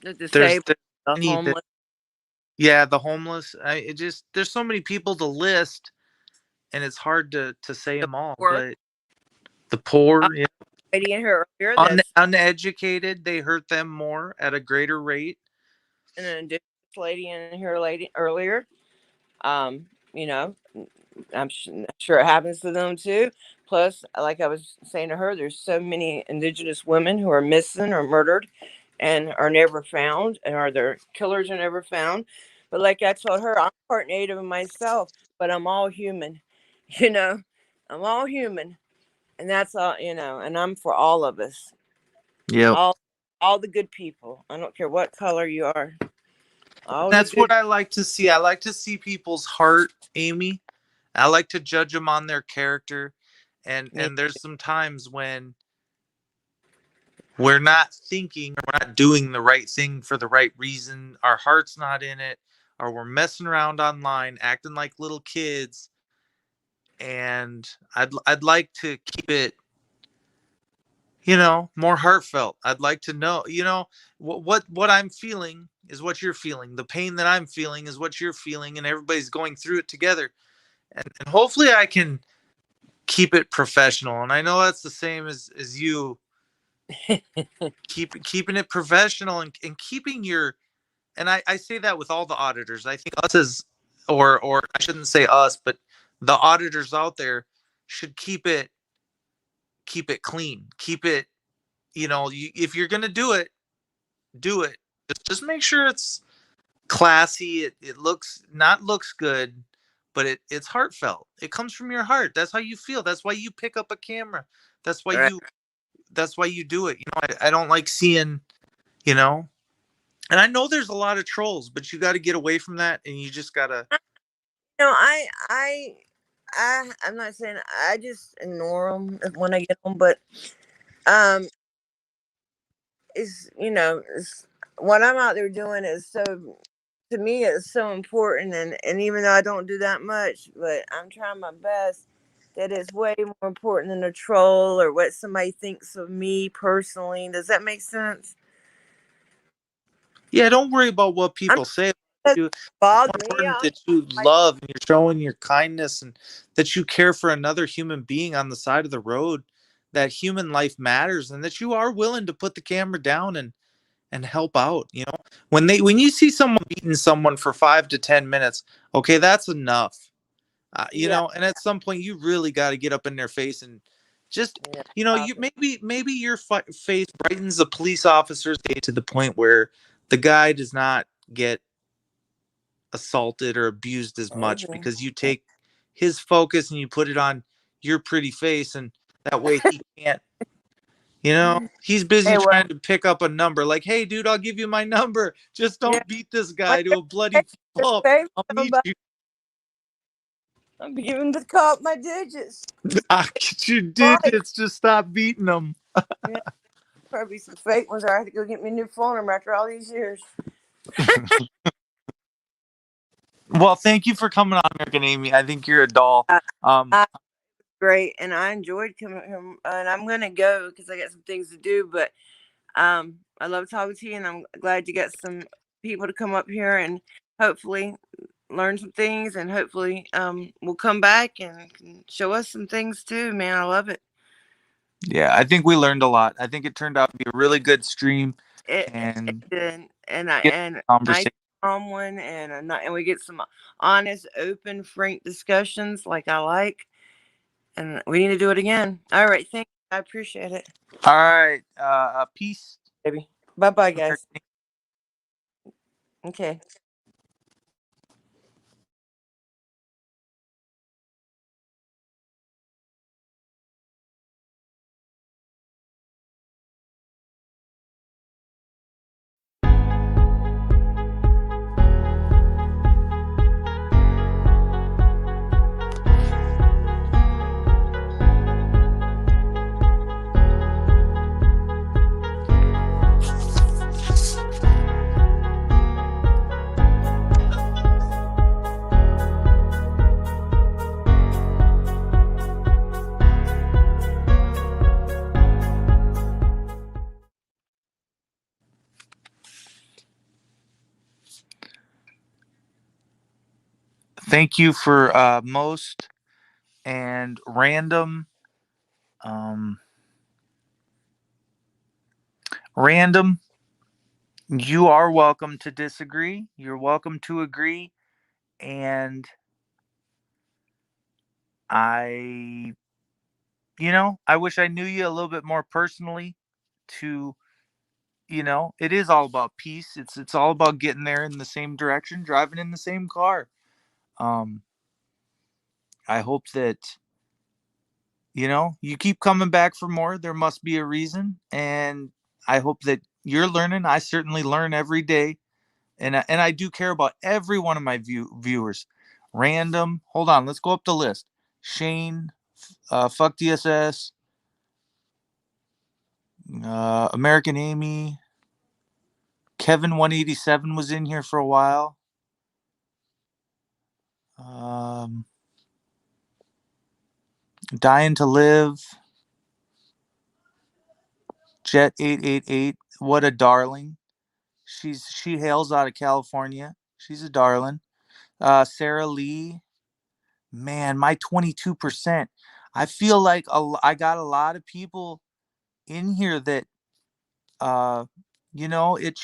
The There's disabled, the many homeless. yeah, the homeless. There's so many people to list, and it's hard to say The them all. poor. But the poor, yeah. Lady in here earlier, Uneducated, they hurt them more at a greater rate. and an indigenous lady in here earlier. You know, I'm sure it happens to them too. Plus, like I was saying to her, there's so many indigenous women who are missing or murdered and are never found, or their killers are never found. But like I told her, I'm part Native myself, but I'm all human. You know, I'm all human, and that's all. And I'm for all of us. Yeah. All the good people. I don't care what color you are. That's what I like to see. I like to see people's heart, Amy. I like to judge them on their character. And there's some times when we're not thinking, we're not doing the right thing for the right reason. Our heart's not in it, or we're messing around online, acting like little kids. And I'd like to keep it, more heartfelt. I'd like to know, what I'm feeling is what you're feeling. The pain that I'm feeling is what you're feeling, and everybody's going through it together. And hopefully I can keep it professional. And I know that's the same as you. Keeping it professional, and keeping your, and I say that with all the auditors. I think us as, or I shouldn't say us, but the auditors out there should keep it clean. Keep it, if you're gonna do it, do it. Just make sure it's classy. It looks good, but it's heartfelt. It comes from your heart. That's how you feel. That's why you pick up a camera. That's why you do it. I don't like seeing, and I know there's a lot of trolls, but you got to get away from that, and you just gotta. I'm not saying I just ignore them when I get them, but what I'm out there doing is so, to me, it's so important, and even though I don't do that much, but I'm trying my best. That is way more important than a troll or what somebody thinks of me personally. Does that make sense? Yeah, don't worry about what people say about you. It's more important that you love, and you're showing your kindness, and that you care for another human being on the side of the road. That human life matters, and that you are willing to put the camera down and help out. When you see someone beating someone for 5 to 10 minutes, okay, that's enough. And at some point you really got to get up in their face and just, you maybe your face brightens a police officer's day to the point where the guy does not get assaulted or abused as much, because you take his focus and you put it on your pretty face, and that way he can't, he's busy trying to pick up a number. Like, hey, dude, I'll give you my number. Just don't beat this guy to a bloody pulp. I'll meet you. I'm giving the cop my digits. I'll get your digits. Just stop beating them. Yeah, probably some fake ones. I have to go get me a new phone number after all these years. Well, thank you for coming on, American Amy. I think you're a doll. Um, Great, and I enjoyed coming here, and I'm gonna go because I got some things to do. But I love talking to you, and I'm glad you got some people to come up here and hopefully learn some things, and hopefully we'll come back and can show us some things too. Man, I love it. yeah, I think we learned a lot. I think it turned out to be a really good stream It and did, and I get and nice conversation. calm one, and and we get some honest, open, frank discussions like I like, and we need to do it again. All right, thank you. I appreciate it, All right, peace. baby. Bye, bye, American guys. Okay. Thank you for most and random. Um, Random, you are welcome to disagree. You're welcome to agree. And I, I wish I knew you a little bit more personally to, it is all about peace. It's all about getting there in the same direction, driving in the same car. Um, I hope that, you keep coming back for more. There must be a reason. And I hope that you're learning. I certainly learn every day. And I do care about every one of my viewers. Random. Hold on. Let's go up the list. Shane, fuck DSS, American Amy, Kevin 187 was in here for a while. Um, Dying to Live, Jet 888. What a darling. She hails out of California. She's a darling. Sarah Lee. Man, my 22%. I feel like I got a lot of people in here that uh it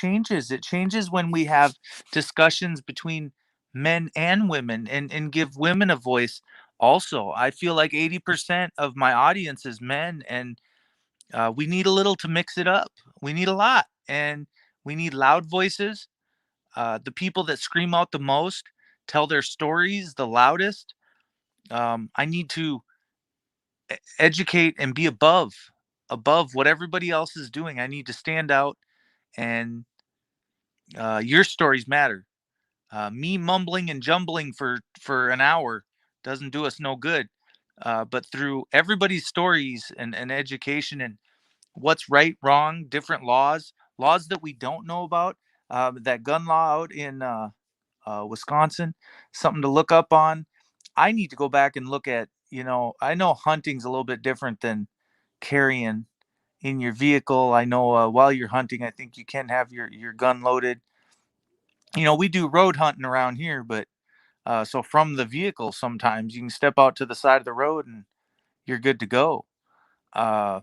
changes when we have discussions between men and women and give women a voice. Also, I feel like 80% of my audience is men, and we need a little to mix it up. We need a lot, and we need loud voices. The people that scream out the most, tell their stories the loudest. I need to educate and be above what everybody else is doing. I need to stand out, and your stories matter. Me mumbling and jumbling for an hour doesn't do us no good. But through everybody's stories and education and what's right, wrong, different laws that we don't know about, that gun law out in Wisconsin, something to look up on. I need to go back and look at, I know hunting's a little bit different than carrying in your vehicle. I know while you're hunting, I think you can have your gun loaded. We do road hunting around here, but so from the vehicle, sometimes you can step out to the side of the road and you're good to go. Uh,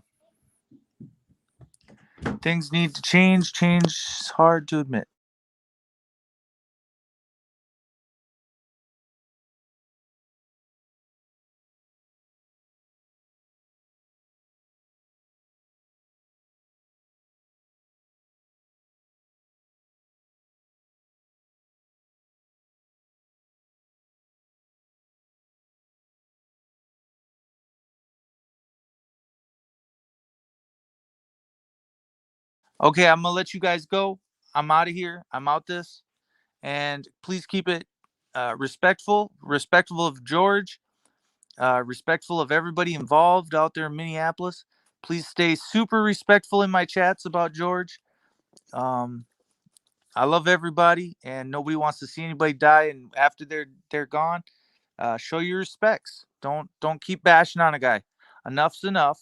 Things need to change. Change is hard to admit. Okay, I'm gonna let you guys go. I'm out of here. I'm out this, and please keep it respectful of George, respectful of everybody involved out there in Minneapolis. Please stay super respectful in my chats about George. Um, I love everybody, and nobody wants to see anybody die. And after they're gone, show your respects. Don't keep bashing on a guy. Enough's enough.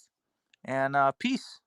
And peace.